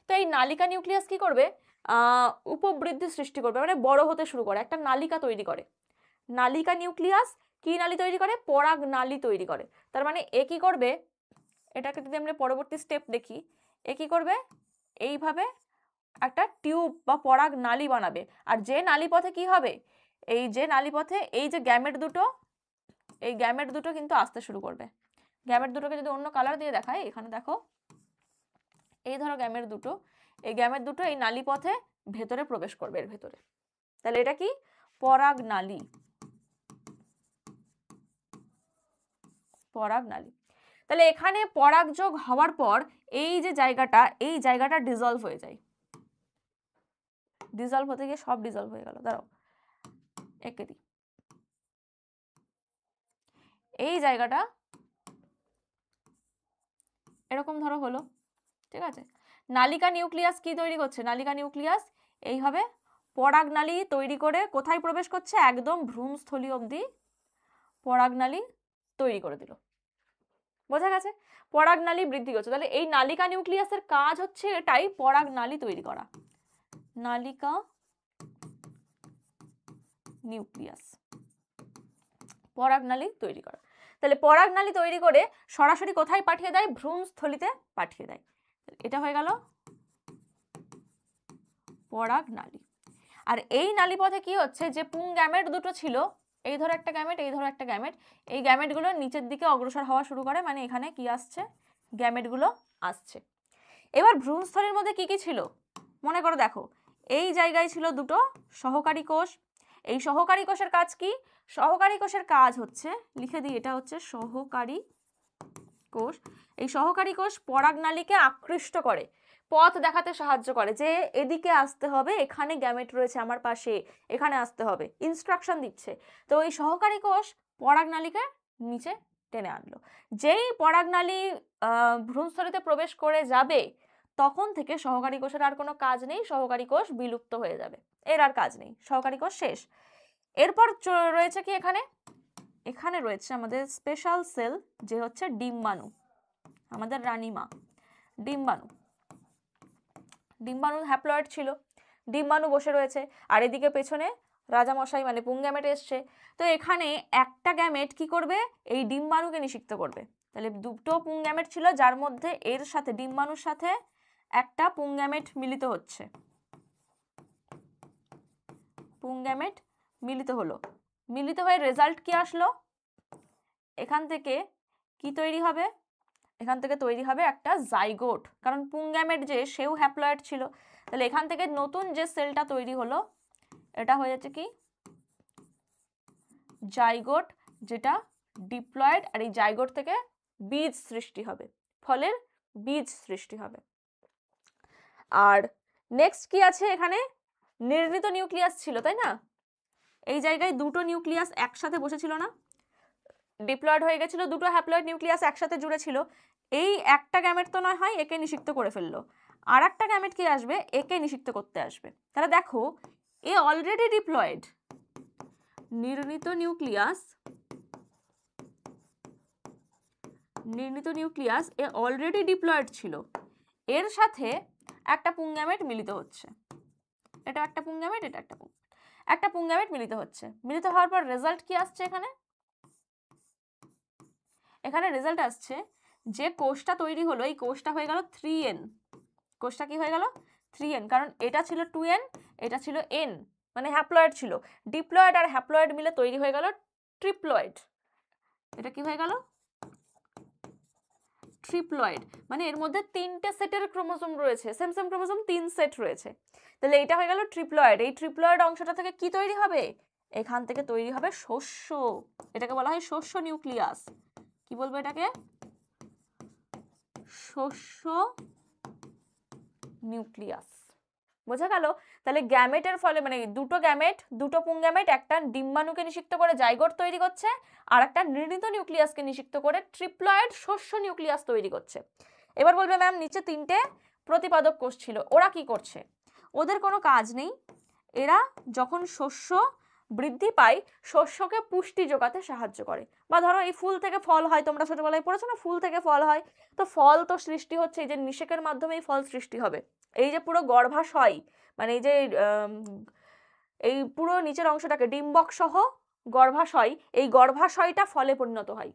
তো এই নালিকা নিউক্লিয়াস কি করবে, উপবৃদ্ধি সৃষ্টি করবে, মানে বড় হতে শুরু করে, একটা নালিকা তৈরি করে। নালিকা নিউক্লিয়াস কি নালী তৈরি করে, পরাগ নালী তৈরি করে। তার মানে এ কি করবে, এটাকে যদি আমরা পরবর্তী স্টেপ দেখি, এ কি করবে, এইভাবে একটা টিউব বা পরাগ নালী বানাবে। আর যে নালী পথে কি হবে, এই যে নালী পথে এই যে গ্যামেট দুটো, এই গ্যামেট দুটো কিন্তু আসতে শুরু করবে। গ্যামেট দুটোকে যদি অন্য কালার দিয়ে দেখায়, এখানে দেখো, এই ধরো গ্যামেট দুটো, এই গ্যামেট দুটো এই নালী পথে ভেতরে প্রবেশ করবে, এর ভেতরে। তাহলে এটা কি, পরাগ নালী, পরাগ নালী। তাহলে এখানে পরাগ যোগ হওয়ার পর এই যে জায়গাটা, এই জায়গাটা ডিজলভ হয়ে যায়। ডিজলভ হতে গিয়ে সব ডিজলভ হয়ে গেল। দাঁড়াও, একে দিই, এই জায়গাটা এরকম ধরো হলো, ঠিক আছে। নালিকা নিউক্লিয়াস কি তৈরি করছে, নালিকা নিউক্লিয়াস এইভাবে পরাগ নালী তৈরি করে কোথায় প্রবেশ করছে, একদম ভ্রূণস্থলী অবধি পরাগ নালী তৈরি করে দিল। বোঝা গেছে, পরাগ নালী বৃদ্ধি করছে। তাহলে এই নালিকা নিউক্লিয়াসের কাজ হচ্ছে এটাই, পরাগ নালী তৈরি করা, নালিকা নিউক্লিয়াস, পরাগ নালী তৈরি করা। তাহলে পরাগ নালী তৈরি করে সরাসরি কোথায় পাঠিয়ে দেয়, ভ্রূণস্থলীতে পাঠিয়ে দেয়। এটা হয়ে গেল পরাগ নালী। আর এই নালীপথে কি হচ্ছে, যে পুং গ্যামেট দুটো ছিল, এই ধরো একটা গ্যামেট, এই ধরো একটা গ্যামেট, এই গ্যামেটগুলো নিচের দিকে অগ্রসর হওয়া শুরু করে, মানে এখানে কি আসছে, গ্যামেটগুলো আসছে। এবার ভ্রূণস্থলীর মধ্যে কি কি ছিল মনে করো, দেখো এই জায়গায় ছিল দুটো সহকারী কোষ। এই সহকারী কোষের কাজ কি, সহকারী কোষের কাজ হচ্ছে, লিখে দিই, এটা হচ্ছে সহকারী কোষ। এই সহকারী কোষ পরাগ নালীকে আকৃষ্ট করে, পথ দেখাতে সাহায্য করে, যে এদিকে আসতে হবে, এখানে গ্যামেট রয়েছে আমার পাশে, এখানে আসতে হবে, ইনস্ট্রাকশন দিচ্ছে। তো এই সহকারী কোষ পরাগ নালীকে নিচে টেনে আনলো। যেই পরাগ নালী ভ্রূণস্থলীতে প্রবেশ করে যাবে, তখন থেকে সহকারী কোষের আর কোনো কাজ নেই, সহকারী কোষ বিলুপ্ত হয়ে যাবে, এর আর কাজ নেই, সহকারী কোষ শেষ। এরপর রয়েছে কি, এখানে এখানে রয়েছে আমাদের স্পেশাল সেল, যে হচ্ছে ডিম্বাণু, আমাদের রানীমা ডিম্বাণু। ডিম্বাণু হ্যাপ্লয়েড ছিল, ডিম্বাণু বসে রয়েছে, আর এদিকে পেছনে রাজামশাই মানে পুং গ্যামেট এসছে। তো এখানে একটা গ্যামেট কি করবে, এই ডিম্বাণুকে নিষিক্ত করবে। তাহলে দুটো পুং গ্যামেট ছিল, যার মধ্যে এর সাথে ডিম্বাণুর সাথে একটা পুং গ্যামেট মিলিত হচ্ছে, পুং গ্যামেট মিলিত হলো, মিলিত হয়ে রেজাল্ট কি আসলো, এখান থেকে কি তৈরি হবে, এখান থেকে তৈরি হবে একটা জাইগোট, কারণ পুং গ্যামেট যে সেও হ্যাপ্লয়েড ছিল। তাহলে এখান থেকে নতুন যে সেলটা তৈরি হলো, এটা হয়ে যাচ্ছে কি জাইগোট, যেটা ডিপ্লয়েড। আর এই জাইগোট থেকে বীজ সৃষ্টি হবে, ফলের বীজ সৃষ্টি হবে। আর নেক্সট কি আছে, এখানে নির্ণীত নিউক্লিয়াস ছিল, তাই না, এই জায়গায় দুটো নিউক্লিয়াস একসাথে বসেছিল না, ডিপ্লয়েড হয়ে গেছিল, দুটো হ্যাপ্লয়েড নিউক্লিয়াস একসাথে জুড়ে ছিল। এই একটা গ্যামেট তো নয় হয়, একে নিষিক্ত করে ফেললো, আর একটা গ্যামেট কি আসবে, একে নিষিক্ত করতে আসবে। তাহলে দেখো, এ অলরেডি ডিপ্লয়েড, নির্ণীত নিউক্লিয়াস, নির্ণীত নিউক্লিয়াস এ অলরেডি ডিপ্লয়েড ছিল, এর সাথে একটা পুং গ্যামেট মিলিত হচ্ছে, এটা একটা পুং গ্যামেট, এটা একটা পুং গ্যামেট মিলিত হচ্ছে। মিলিত হওয়ার পর রেজাল্ট কি আসছে, এখানে এখানে রেজাল্ট আসছে যে কোষটা তৈরি হলো, এই কোষটা হয়ে গেল 3n, কোষটা কি হয়ে গেল 3n, কারণ এটা ছিল 2n, এটা ছিল n, মানে হ্যাপ্লয়েড ছিল। ডিপ্লয়েড আর হ্যাপ্লয়েড মিলে তৈরি হয়ে গেল ট্রিপ্লয়েড, এটা কি হয়ে গেল ট্রিপ্লয়েড, মানে এর মধ্যে 3টে সেটের ক্রোমোসোম রয়েছে, সেম সেম ক্রোমোসোম 3 সেট রয়েছে। তাহলে এটা হয়ে গেল ট্রিপ্লয়েড। এই ট্রিপ্লয়েড অংশটা থেকে কি তৈরি হবে, এখান থেকে তৈরি হবে শস্য, এটাকে বলা হয় শস্য নিউক্লিয়াস। কি বলবো এটাকে, শস্য নিউক্লিয়াস। বোঝা গেল? তাহলে গ্যামেটের ফলে, মানে দুটো গ্যামেট, দুটো পুং গ্যামেট একটা ডিম্বাণুকে নিষিক্ত করে জাইগোট তৈরি করছে, আর একটা নির্ণীত নিউক্লিয়াসকে নিষিক্ত করে ট্রিপ্লয়েড শস্য নিউক্লিয়াস তৈরি করছে। এবার বলবে ম্যাম নিচে 3টে প্রতিপাদক কোষ ছিল, ওরা কি করছে? ওদের কোনো কাজ নেই, এরা যখন শস্য বৃদ্ধি পায় শস্যকে পুষ্টি যোগাতে সাহায্য করে। বা ধরো এই ফুল থেকে ফল হয়, তোমরা ছোটবেলায় পড়েছো না, ফুল থেকে ফল হয়, তো ফল তো সৃষ্টি হচ্ছে, এই যে নিষেকের মাধ্যমেই ফল সৃষ্টি হবে। এই যে পুরো গর্ভাশয়, মানে এই যে এই পুরো নিচের অংশটাকে ডিম্বক সহ গর্ভাশয়, এই গর্ভাশয়টা ফলে পরিণত হয়।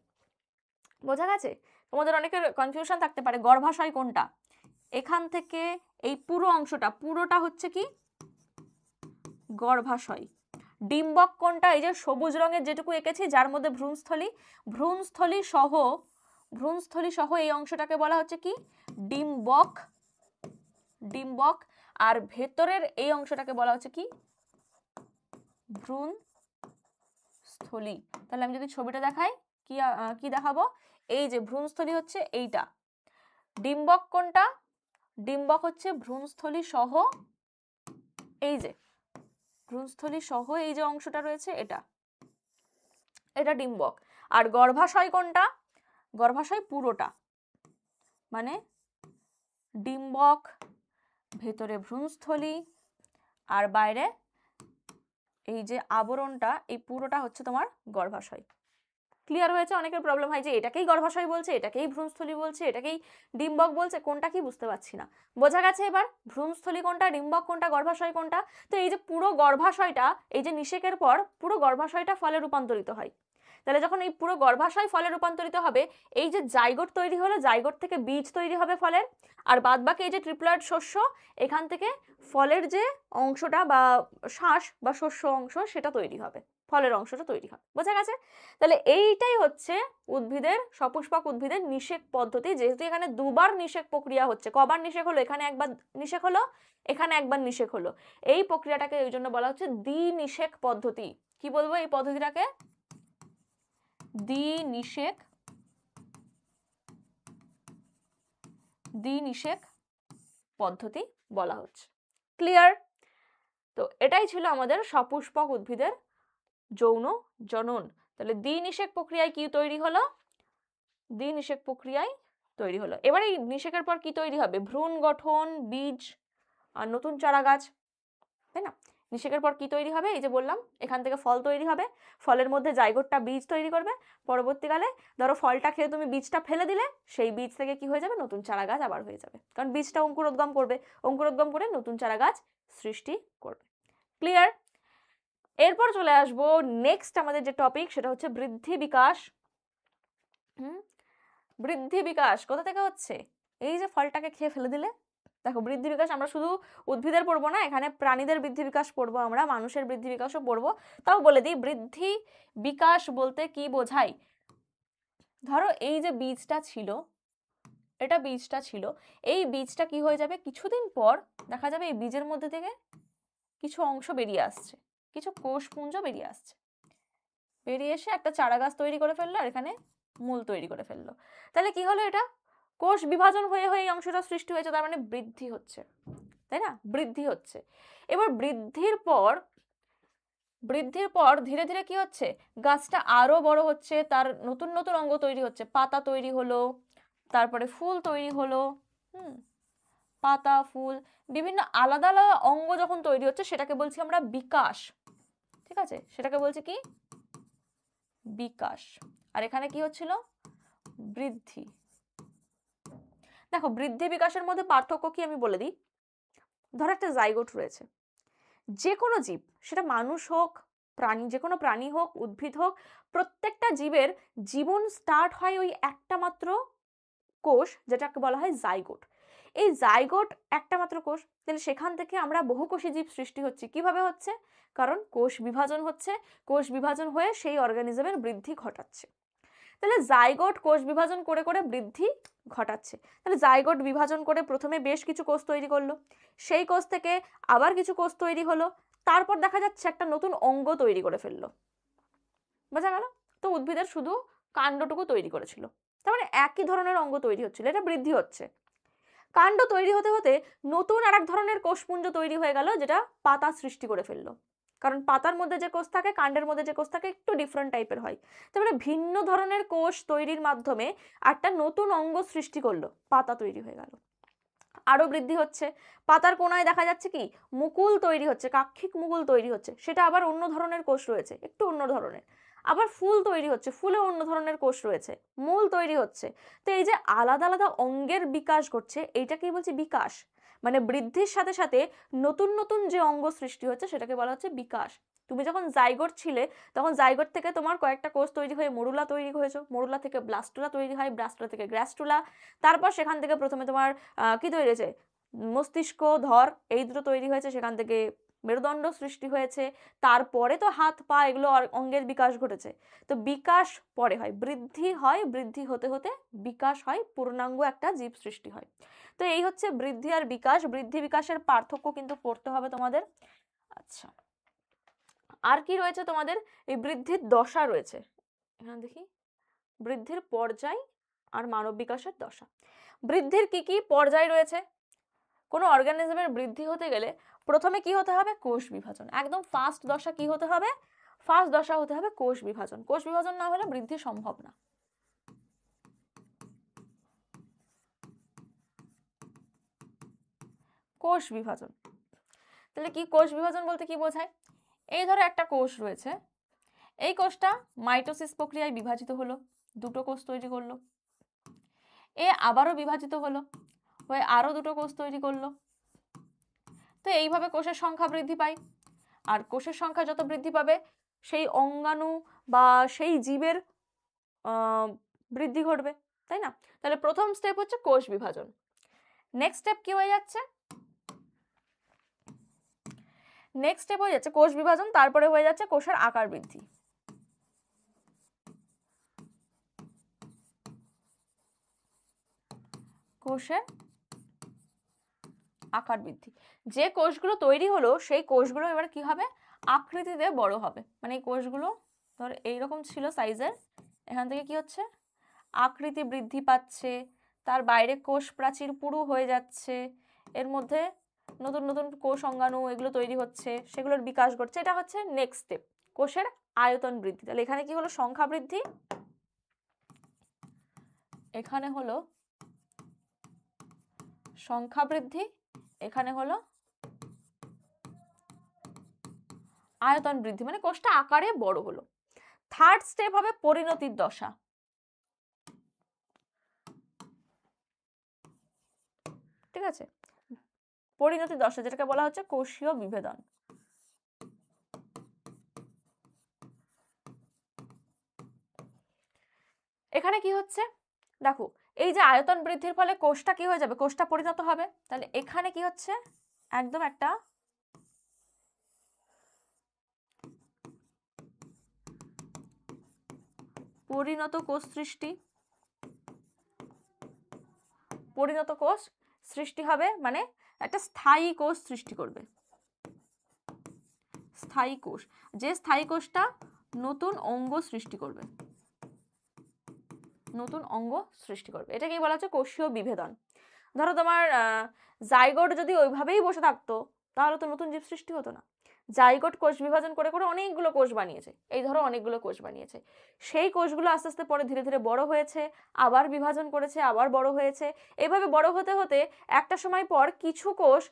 বোঝা গেছে? তোমাদের অনেকের কনফিউশন থাকতে পারে গর্ভাশয় কোনটা। এখান থেকে এই পুরো অংশটা পুরোটা হচ্ছে কি গর্ভাশয়। ডিম্বক কোনটা? এই যে সবুজ রঙের যেটুকু এঁকেছি যার মধ্যে ভ্রূণস্থলী, ভ্রূণস্থলী সহ এই অংশটাকে বলা হচ্ছে কি ডিম্বক। ডিম্বক। আর ভেতরের এই অংশটাকে বলা হচ্ছে কি ভ্রূণস্থলী। তাহলে আমি যদি ছবিটা দেখাই কি দেখাবো? এই যে ভ্রূণস্থলী হচ্ছে এইটা। ডিম্বক কোনটা? ডিম্বক হচ্ছে ভ্রূণস্থলী সহ এই যে ভ্রূণস্থলী সহ এই যে অংশটা রয়েছে এটা ডিম্বক। আর গর্ভাশয় কোনটা? গর্ভাশয় পুরোটা, মানে ডিম্বক, ভেতরে ভ্রূণস্থলী আর বাইরে এই যে আবরণটা, এই পুরোটা হচ্ছে তোমার গর্ভাশয়। ক্লিয়ার হয়েছে? অনেকের প্রবলেম হয় যে এটাকেই গর্ভাশয় বলছে, এটাকেই ভ্রূণস্থলী বলছে, এটাকেই ডিম্বক বলছে, কোনটা কি বুঝতে পারছি না। বোঝা গেছে এবার ভ্রূণস্থলী কোনটা, ডিম্বক কোনটা, গর্ভাশয় কোনটা? তো এই যে পুরো গর্ভাশয়টা, এই যে নিষেকের পর পুরো গর্ভাশয়টা ফলে রূপান্তরিত হয়। তাহলে যখন এই পুরো গর্ভাশয় ফলে রূপান্তরিত হবে, এই যে জাইগোট তৈরি হলো, জাইগোট থেকে বীজ তৈরি হবে ফলের, আর বাদবাকি এই যে ট্রিপ্লয়েড শস্য, এখান থেকে ফলের যে অংশটা বা শ্বাস বা শস্য অংশ সেটা তৈরি হবে, ফলের অংশটা তৈরি হবে। বোঝা গেছে? তাহলে এইটাই হচ্ছে উদ্ভিদের, সপুষ্পক উদ্ভিদের নিষেক পদ্ধতি। যেহেতু এখানে দুবার নিষেক প্রক্রিয়া হচ্ছে, কবার নিষেক হলো? এখানে একবার নিষেক হলো, এখানে একবার নিষেক হলো। এই প্রক্রিয়াটাকে ওই জন্য বলা হচ্ছে দ্বিনিষেক পদ্ধতি। কি বলবো এই পদ্ধতিটাকে? দ্বিনিষেক পদ্ধতি বলা হচ্ছে। ক্লিয়ার? তো এটাই ছিল আমাদের সপুষ্পক উদ্ভিদের যৌন জনন। তাহলে দ্বিনিষেক প্রক্রিয়ায় কি তৈরি হলো? দ্বিনিষেক প্রক্রিয়ায় তৈরি হলো। এবার এই নিষেকের পর কি তৈরি হবে? ভ্রূণ গঠন, বীজ আর নতুন চারা গাছ, তাই না? নিষেকের পর কি তৈরি হবে? এই যে বললাম এখান থেকে ফল তৈরি হবে, ফলের মধ্যে জাইগোটটা বীজ তৈরি করবে, পরবর্তীকালে ধরো ফলটা খেয়ে তুমি বীজটা ফেলে দিলে, সেই বীজ থেকে কি হয়ে যাবে? নতুন চারা গাছ আবার হয়ে যাবে, কারণ বীজটা অঙ্কুরোদ্গম করবে, অঙ্কুরোদ্গম করে নতুন চারা গাছ সৃষ্টি করবে। ক্লিয়ার? এরপর চলে আসবো নেক্সট আমাদের যে টপিক, সেটা হচ্ছে বৃদ্ধি বিকাশ। বৃদ্ধি বিকাশ কোথা থেকে হচ্ছে? এই যে ফলটাকে খেয়ে ফেলে দিলে, দেখো বৃদ্ধি বিকাশ আমরা শুধু উদ্ভিদের পড়বো না, এখানে প্রাণীদের বৃদ্ধি বিকাশ পড়বো, আমরা মানুষের বৃদ্ধি বিকাশও পড়বো। তাও বলে দিই, বৃদ্ধি বিকাশ বলতে কি বোঝায়? ধরো এই যে বীজটা ছিল, এটা বীজটা ছিল, এই বীজটা কি হয়ে যাবে? কিছুদিন পর দেখা যাবে এই বীজের মধ্যে থেকে কিছু অংশ বেরিয়ে আসছে, কিছু কোষপুঞ্জ বেরিয়ে আসছে, বেরিয়ে এসে একটা চারা গাছ তৈরি করে ফেললো, আর এখানে মূল তৈরি করে ফেললো। তাহলে কি হলো? এটা কোষ বিভাজন হয়ে হয়ে এই অংশটা সৃষ্টি হয়েছে, তার মানে বৃদ্ধি হচ্ছে, তাই না? বৃদ্ধি হচ্ছে। এবার বৃদ্ধির পর ধীরে ধীরে কি হচ্ছে? গাছটা আরো বড় হচ্ছে, তার নতুন নতুন অঙ্গ তৈরি হচ্ছে, পাতা তৈরি হলো, তারপরে ফুল তৈরি হলো, পাতা, ফুল, বিভিন্ন আলাদা আলাদা অঙ্গ যখন তৈরি হচ্ছে সেটাকে বলছি আমরা বিকাশ। ঠিক আছে? সেটাকে বলছি কি? বিকাশ। আর এখানে কি হচ্ছিল? বৃদ্ধি। দেখো বৃদ্ধি বিকাশের মধ্যে পার্থক্য কি আমি বলে দিই। ধরো একটা জাইগোট রয়েছে, যে কোনো জীব, সেটা মানুষ হোক, প্রাণী, যে কোনো প্রাণী হোক, উদ্ভিদ হোক, প্রত্যেকটা জীবের জীবন স্টার্ট হয় ওই একটা মাত্র কোষ, যেটাকে বলা হয় জাইগোট। এই জাইগোট একটা মাত্র কোষ, তাহলে সেখান থেকে আমরা বহুকোষী জীব সৃষ্টি হচ্ছে। কিভাবে হচ্ছে? কারণ কোষ বিভাজন হচ্ছে, কোষ বিভাজন হয়ে সেই অর্গানিজমের বৃদ্ধি ঘটাচ্ছে। তাহলে জাইগোট কোষ বিভাজন করে করে বৃদ্ধি ঘটাচ্ছে। তাহলে জাইগোট বিভাজন করে প্রথমে বেশ কিছু কোষ তৈরি করলো, সেই কোষ থেকে আবার কিছু কোষ তৈরি হলো, তারপর দেখা যাচ্ছে একটা নতুন অঙ্গ তৈরি করে ফেললো। বোঝা গেল? তো উদ্ভিদের শুধু কাণ্ডটুকু তৈরি করেছিল, তার মানে একই ধরনের অঙ্গ তৈরি হচ্ছিল, এটা বৃদ্ধি হচ্ছে। কাণ্ড তৈরি হতে হতে নতুন আর এক ধরনের কোষপুঞ্জ তৈরি হয়ে গেল, যেটা পাতা সৃষ্টি করে ফেললো। কারণ পাতার মধ্যে যে কোষ থাকে, কাণ্ডের মধ্যে যে কোষ থাকে একটু ডিফারেন্ট টাইপের হয়, তার মানে ভিন্ন ধরনের কোষ তৈরির মাধ্যমে একটা নতুন অঙ্গ সৃষ্টি করলো, পাতা তৈরি হয়ে গেল। আরো বৃদ্ধি হচ্ছে, পাতার কোনায় দেখা যাচ্ছে কি মুকুল তৈরি হচ্ছে, কাক্ষিক মুকুল তৈরি হচ্ছে, সেটা আবার অন্য ধরনের কোষ রয়েছে, একটু অন্য ধরনের। আবার ফুল তৈরি হচ্ছে, ফুলে অন্য ধরনের কোষ রয়েছে, মূল তৈরি হচ্ছে। তো এই যে আলাদা আলাদা অঙ্গের বিকাশ ঘটছে, এইটাকেই বলছি বিকাশ। মানে বৃদ্ধির সাথে সাথে নতুন নতুন যে অঙ্গ সৃষ্টি হচ্ছে সেটাকে বলা হচ্ছে বিকাশ। তুমি যখন জাইগোট ছিলে তখন জাইগোট থেকে তোমার কয়েকটা কোষ তৈরি হয়ে মরুলা তৈরি হয়েছে, মরুলা থেকে ব্লাস্টুলা তৈরি হয়, ব্লাস্টুলা থেকে গ্র্যাস্টুলা, তারপর সেখান থেকে প্রথমে তোমার কি তৈরি হয়েছে, মস্তিষ্ক, ধর, এই দুটো তৈরি হয়েছে, সেখান থেকে মেরুদণ্ড সৃষ্টি হয়েছে, তারপরে তো হাত পা এগুলো অঙ্গের বিকাশ ঘটেছে। তো বিকাশ পরে হয়, বৃদ্ধি হয়, বৃদ্ধি হতে হতে বিকাশ হয়, পূর্ণাঙ্গ একটা জীব সৃষ্টি হয়। তো এই হচ্ছে বৃদ্ধি আর বিকাশ। বৃদ্ধি বিকাশের পার্থক্য কিন্তু পড়তে হবে তোমাদের। আচ্ছা, আর কি রয়েছে তোমাদের, এই বৃদ্ধির দশা রয়েছে, এখানে দেখি বৃদ্ধির পর্যায় আর মানব বিকাশের দশা। বৃদ্ধির কি কি পর্যায় রয়েছে? কোনো অর্গানিজমের বৃদ্ধি হতে গেলে প্রথমে কি হতে হবে, কোষ বিভাজন। একদম ফার্স্ট দশা কি হতে হবে, ফার্স্ট দশা হতে হবে কোষ বিভাজন। কোষ বিভাজন না হলে বৃদ্ধি সম্ভব না। কোষ বিভাজন, তাহলে কি কোষ বিভাজন বলতে কি বোঝায়? এই ধরো একটা কোষ রয়েছে, এই কোষটা মাইটোসিস প্রক্রিয়ায় বিভাজিত হলো, দুটো কোষ তৈরি করলো, এ আবারও বিভাজিত হলো, হয়ে আরো দুটো কোষ তৈরি করলো। তো এইভাবে কোষের সংখ্যা বৃদ্ধি পায়, আর কোষের সংখ্যা যত বৃদ্ধি পাবে সেই অঙ্গাণু বা সেই জীবের বৃদ্ধি ঘটবে, তাই না? তাহলে প্রথম স্টেপ হচ্ছে কোষ বিভাজন। নেক্সট স্টেপ কি হয়ে যাচ্ছে, নেক্সট স্টেপ হয়ে যাচ্ছে কোষ বিভাজন, তারপরে হয়ে যাচ্ছে কোষের আকার বৃদ্ধি। কোষের আকার বৃদ্ধি, যে কোষগুলো তৈরি হলো সেই কোষগুলো এবার কি হবে, আকৃতিতে বড় হবে। মানে এই কোষগুলো ধর এইরকম ছিল সাইজের, এখান থেকে কি হচ্ছে, আকৃতি বৃদ্ধি পাচ্ছে, তার বাইরে কোষ প্রাচীর পুরু হয়ে যাচ্ছে, এর মধ্যে নতুন নতুন কোষ অঙ্গাণু এগুলো তৈরি হচ্ছে, সেগুলোর বিকাশ ঘটছে। এটা হচ্ছে নেক্সট স্টেপ, কোষের আয়তন বৃদ্ধি। তাহলে এখানে কি হলো, সংখ্যা বৃদ্ধি, এখানে হলো সংখ্যা বৃদ্ধি, এখানে হলো আয়তন বৃদ্ধি, মানে কোষটা আকারে বড় হলো। থার্ড স্টেপ হবে পরিণতির দশা। ঠিক আছে, পরিণতির দশা যেটাকে বলা হচ্ছে কোষীয় বিভেদন। এখানে কি হচ্ছে দেখো, এই যে আয়তন বৃদ্ধির ফলে কোষটা কি হয়ে যাবে, কোষটা পরিণত হবে। তাহলে এখানে কি হচ্ছে, একদম একটা পরিণত কোষ সৃষ্টি, পরিণত কোষ সৃষ্টি হবে, মানে একটা স্থায়ী কোষ সৃষ্টি করবে। স্থায়ী কোষ, যে স্থায়ী কোষটা নতুন অঙ্গ সৃষ্টি করবে, নতুন অঙ্গ সৃষ্টি করবে, এটাকেই বলা হচ্ছে কোষীয় বিভেদন। ধরো তোমার জাইগোট যদি ওইভাবেই বসে থাকতো তাহলে তো নতুন জীব সৃষ্টি হতো না। জাইগোট কোষ বিভাজন করে করে অনেকগুলো কোষ বানিয়েছে, এই ধরো অনেকগুলো কোষ বানিয়েছে, সেই কোষগুলো আস্তে আস্তে পরে ধীরে ধীরে বড় হয়েছে, আবার বিভাজন করেছে, আবার বড় হয়েছে, এইভাবে বড় হতে হতে একটা সময় পর কিছু কোষ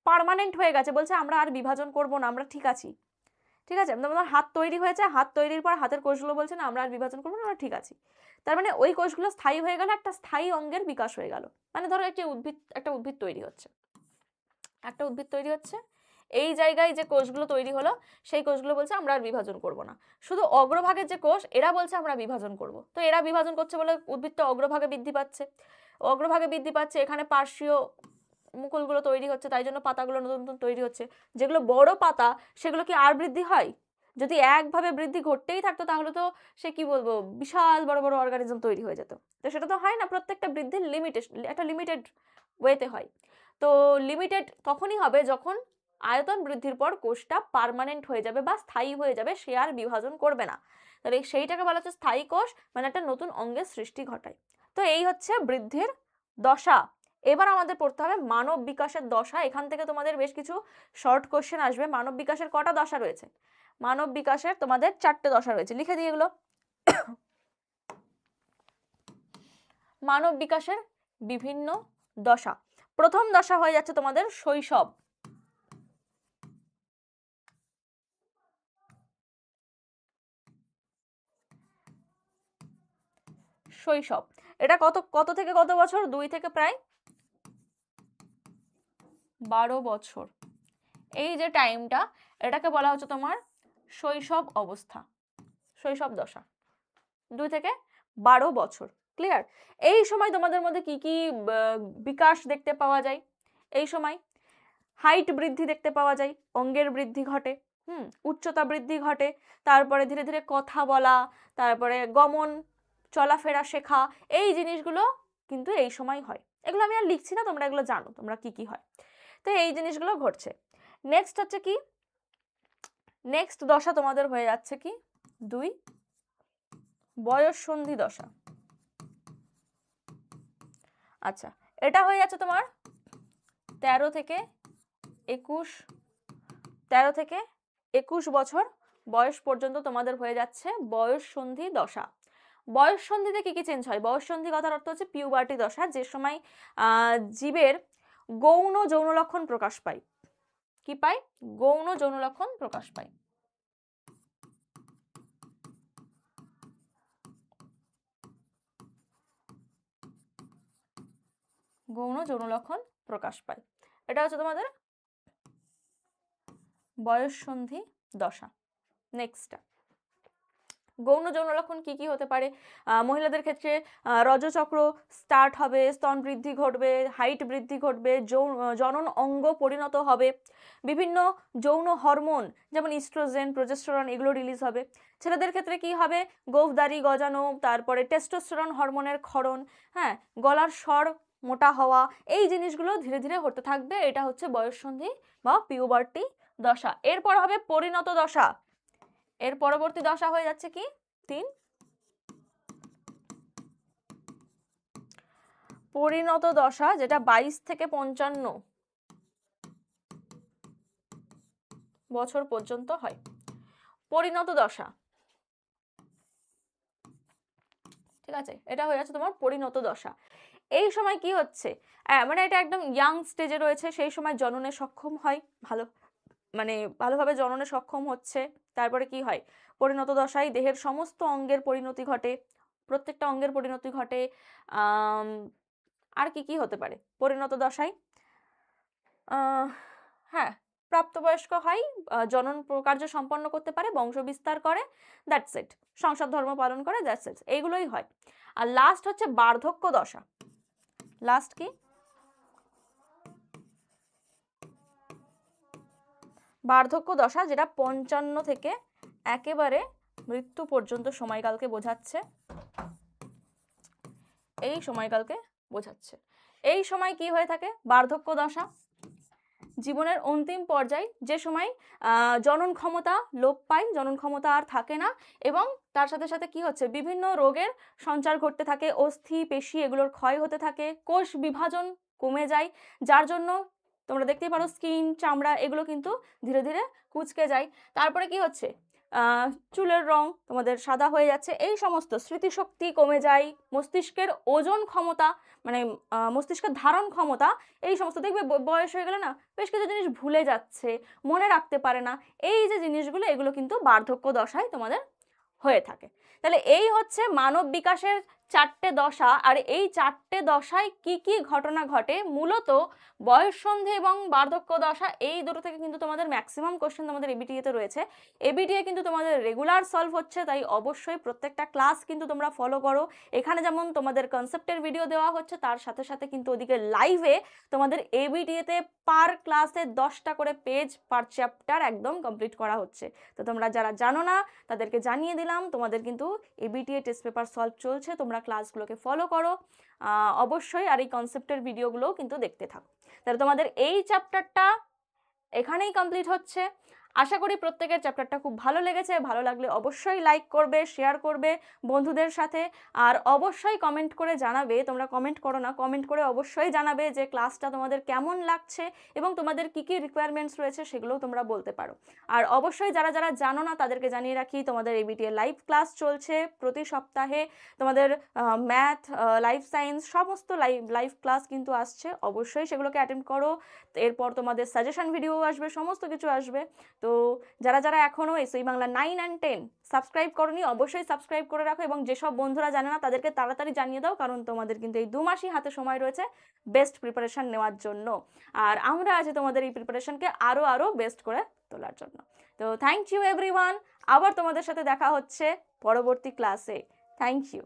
পার্মানেন্ট হয়ে গেছে, বলছে আমরা আর বিভাজন করব না, আমরা ঠিক আছি। ঠিক আছে, তোমার হাত তৈরি হয়েছে, হাত তৈরির পর হাতের কোষগুলো বলছে না আমরা আর বিভাজন করবো না, আমরা ঠিক আছি। তার মানে ওই কোষগুলো স্থায়ী হয়ে গেল, একটা স্থায়ী অঙ্গের বিকাশ হয়ে গেল। মানে ধরো একটা উদ্ভিদ তৈরি হচ্ছে, একটা উদ্ভিদ তৈরি হচ্ছে, এই জায়গায় যে কোষগুলো তৈরি হলো সেই কোষগুলো বলছে আমরা আর বিভাজন করব না, শুধু অগ্রভাগের যে কোষ এরা বলছে আমরা বিভাজন করব। তো এরা বিভাজন করছে বলে উদ্ভিদটা অগ্রভাগে বৃদ্ধি পাচ্ছে, অগ্রভাগে বৃদ্ধি পাচ্ছে, এখানে পার্শ্বীয় মুকুলগুলো তৈরি হচ্ছে, তাই জন্য পাতাগুলো নতুন নতুন তৈরি হচ্ছে। যেগুলো বড় পাতা সেগুলো কি আর বৃদ্ধি হয়? যদি একভাবে বৃদ্ধি ঘটতেই থাকতো তাহলে তো সে কি বলবো বিশাল বড় বড় অর্গানিজম তৈরি হয়ে যেত। তো সেটা তো হয় না, প্রত্যেকটা বৃদ্ধির একটা লিমিটেড ওয়েতে হয়। তো লিমিটেড তখনই হবে যখন আয়তন বৃদ্ধির পর কোষটা পার্মানেন্ট হয়ে যাবে বা স্থায়ী হয়ে যাবে, সে আর বিভাজন করবে না। তাহলে সেইটাকে বলা হচ্ছে স্থায়ী কোষ, মানে একটা নতুন অঙ্গের সৃষ্টি ঘটায়। তো এই হচ্ছে বৃদ্ধির দশা। এবার আমাদের পড়তে হবে মানব বিকাশের দশা। এখান থেকে তোমাদের বেশ কিছু শর্ট কোশ্চেন আসবে। মানব বিকাশের কটা দশা রয়েছে? মানব বিকাশের তোমাদের 4টে দশা রয়েছে, লিখে দিই এগুলো। মানব বিকাশের বিভিন্ন দশা। প্রথম দশা হয়ে যাচ্ছে তোমাদের শৈশব। শৈশব এটা কত থেকে কত বছর? 2 থেকে প্রায় 12 বছর, এই যে টাইমটা, এটাকে বলা হচ্ছে তোমার শৈশব অবস্থা, শৈশব দশা। 2 থেকে 12 বছর। ক্লিয়ার? এই সময় তোমাদের মধ্যে কি কি বিকাশ দেখতে পাওয়া যায়? এই সময় হাইট বৃদ্ধি দেখতে পাওয়া যায়, অঙ্গের বৃদ্ধি ঘটে, উচ্চতা বৃদ্ধি ঘটে, তারপরে ধীরে ধীরে কথা বলা, তারপরে গমন, চলাফেরা শেখা, এই জিনিসগুলো কিন্তু এই সময় হয়। এগুলো আমি আর লিখছি না, তোমরা এগুলো জানো তোমরা কি কি হয়। তো এই জিনিসগুলো ঘটছে। নেক্সট হচ্ছে কি, নেক্সট দশা তোমাদের হয়ে যাচ্ছে কি 2 বয়ঃসন্ধি দশা। আচ্ছা, এটা হয়ে যাচ্ছে তোমার 13 থেকে 21 বছর বয়স পর্যন্ত তোমাদের হয়ে যাচ্ছে বয়ঃসন্ধি দশা। বয়ঃসন্ধিতে কি কি চেঞ্জ হয়? বয়ঃসন্ধি কথার অর্থ হচ্ছে পিউবার্টি দশা, যে সময় জীবের গৌণ যৌন লক্ষণ প্রকাশ পায়। কি পায়? গৌণ যৌন লক্ষণ প্রকাশ পায়। গৌণ যৌন লক্ষণ প্রকাশ পায়, এটা হচ্ছে তোমাদের বয়ঃসন্ধি দশা। নেক্সটটা, গৌণ যৌন লক্ষণ কি কি হতে পারে? মহিলাদের ক্ষেত্রে রজচক্র স্টার্ট হবে, স্তন বৃদ্ধি ঘটবে, হাইট বৃদ্ধি ঘটবে, জনন অঙ্গ পরিণত হবে, বিভিন্ন যৌন হরমোন যেমন ইস্ট্রোজেন, প্রোজেস্টেরন এগুলো রিলিজ হবে। ছেলেদের ক্ষেত্রে কি হবে? গোঁফদাড়ি গজানো, তারপরে টেস্টোস্টেরন হরমোনের ক্ষরণ, হ্যাঁ, গলার স্বর মোটা হওয়া, এই জিনিসগুলো ধীরে ধীরে হতে থাকবে। এটা হচ্ছে বয়ঃসন্ধি বা পিউবার্টি দশা। এরপর হবে পরিণত দশা। এর পরবর্তী দশা হয়ে যাচ্ছে কি 3 পরিণত দশা, যেটা 22 থেকে 55 বছর পর্যন্ত হয়। পরিণত দশা, ঠিক আছে, এটা হয়ে যাচ্ছে তোমার পরিণত দশা। এই সময় কি হচ্ছে, মানে এটা একদম ইয়াং স্টেজে রয়েছে, সেই সময় জননে সক্ষম হয়, ভালোভাবে জননে সক্ষম হচ্ছে। তারপরে কি হয়? পরিণত দশায় দেহের সমস্ত অঙ্গের পরিণতি ঘটে, প্রত্যেকটা অঙ্গের পরিণতি ঘটে। আর কি কি হতে পারে পরিণত দশায়? হ্যাঁ, প্রাপ্তবয়স্ক হয়, জনন কার্য সম্পন্ন করতে পারে, বংশ বিস্তার করে, দ্যাটস ইট, সংসার ধর্ম পালন করে, দ্যাটস ইট, এইগুলোই হয়। আর লাস্ট হচ্ছে বার্ধক্য দশা। লাস্ট কি? বার্ধক্য দশা, যেটা 55 থেকে একেবারে মৃত্যু পর্যন্ত সময়কালকে বোঝাচ্ছে। এই সময়কালকে বোঝাচ্ছে। এই সময় কি হয়ে থাকে? বার্ধক্য দশা, জীবনের অন্তিম পর্যায়ে, যে সময় জনন ক্ষমতা লোপ পায়, জনন ক্ষমতা আর থাকে না, এবং তার সাথে সাথে কি হচ্ছে? বিভিন্ন রোগের সঞ্চার ঘটতে থাকে, অস্থি পেশি এগুলোর ক্ষয় হতে থাকে, কোষ বিভাজন কমে যায়, যার জন্য তোমরা দেখতেই পারো স্কিন, চামড়া এগুলো কিন্তু ধীরে ধীরে কুঁচকে যায়। তারপরে কি হচ্ছে? চুলের রং তোমাদের সাদা হয়ে যাচ্ছে, এই সমস্ত স্মৃতিশক্তি কমে যায়, মস্তিষ্কের ওজন ক্ষমতা, মানে মস্তিষ্কের ধারণ ক্ষমতা, এই সমস্ত দেখবে বয়স হয়ে গেলে না বেশ কিছু জিনিস ভুলে যাচ্ছে, মনে রাখতে পারে না, এই যে জিনিসগুলো এগুলো কিন্তু বার্ধক্য দশায় তোমাদের হয়ে থাকে। তাহলে এই হচ্ছে মানব বিকাশের 4টে দশা। আর এই 4টে দশায় কি কি ঘটনা ঘটে? মূলত বয়ঃসন্ধি এবং বার্ধক্য দশা, এই দুটো থেকে কিন্তু তোমাদের ম্যাক্সিমাম কোশ্চেন তোমাদের এবিটিএতে রয়েছে। এবিটিএ কিন্তু তোমাদের রেগুলার সলভ হচ্ছে, তাই অবশ্যই প্রত্যেকটা ক্লাস কিন্তু তোমরা ফলো করো। এখানে যেমন তোমাদের কনসেপ্টের ভিডিও দেওয়া হচ্ছে, তার সাথে সাথে কিন্তু ওদিকে লাইভে তোমাদের এবিটিএতে পার ক্লাসে 10টা করে পেজ পার চ্যাপ্টার একদম কমপ্লিট করা হচ্ছে। তো তোমরা যারা জানো না তাদেরকে জানিয়ে দিলাম, তোমাদের কিন্তু এবিটিএ টেস্ট পেপার সলভ চলছে, তোমরা ক্লাসগুলোকে ফলো করো অবশ্যই, আর এই কনসেপ্টের ভিডিওগুলোও কিন্তু দেখতে থাকো। তাহলে তোমাদের এই চ্যাপ্টারটা এখানেই কমপ্লিট হচ্ছে। আশা করি প্রত্যেকের চ্যাপ্টারটা খুব ভালো লেগেছে। ভালো লাগলে অবশ্যই লাইক করবে, শেয়ার করবে বন্ধুদের সাথে, আর অবশ্যই কমেন্ট করে জানাবে। তোমরা কমেন্ট করো না, কমেন্ট করে অবশ্যই জানাবে যে ক্লাসটা তোমাদের কেমন লাগছে এবং তোমাদের কি কি রিকোয়ারমেন্টস রয়েছে সেগুলোও তোমরা বলতে পারো। আর অবশ্যই যারা যারা জানো না তাদেরকে জানিয়ে রাখি, তোমাদের এবিটিএ লাইভ ক্লাস চলছে প্রতি সপ্তাহে। তোমাদের ম্যাথ, লাইফ সায়েন্স সমস্ত লাইভ ক্লাস কিন্তু আসছে, অবশ্যই সেগুলোকে অ্যাটেন্ড করো। এরপর তোমাদের সাজেশন ভিডিও আসবে, সমস্ত কিছু আসবে। তো যারা যারা এখনও এসওই বাংলা 9 অ্যান্ড 10 সাবস্ক্রাইব করনি অবশ্যই সাবস্ক্রাইব করে রাখো, এবং যেসব বন্ধুরা জানে না তাদেরকে তাড়াতাড়ি জানিয়ে দাও, কারণ তোমাদের কিন্তু এই 2 মাসই হাতে সময় রয়েছে বেস্ট প্রিপারেশন নেওয়ার জন্য। আর আমরা আছি তোমাদের এই প্রিপারেশনকে আরও বেস্ট করে তোলার জন্য। তো থ্যাংক ইউ এভরিওয়ান, আবার তোমাদের সাথে দেখা হচ্ছে পরবর্তী ক্লাসে। Thank you.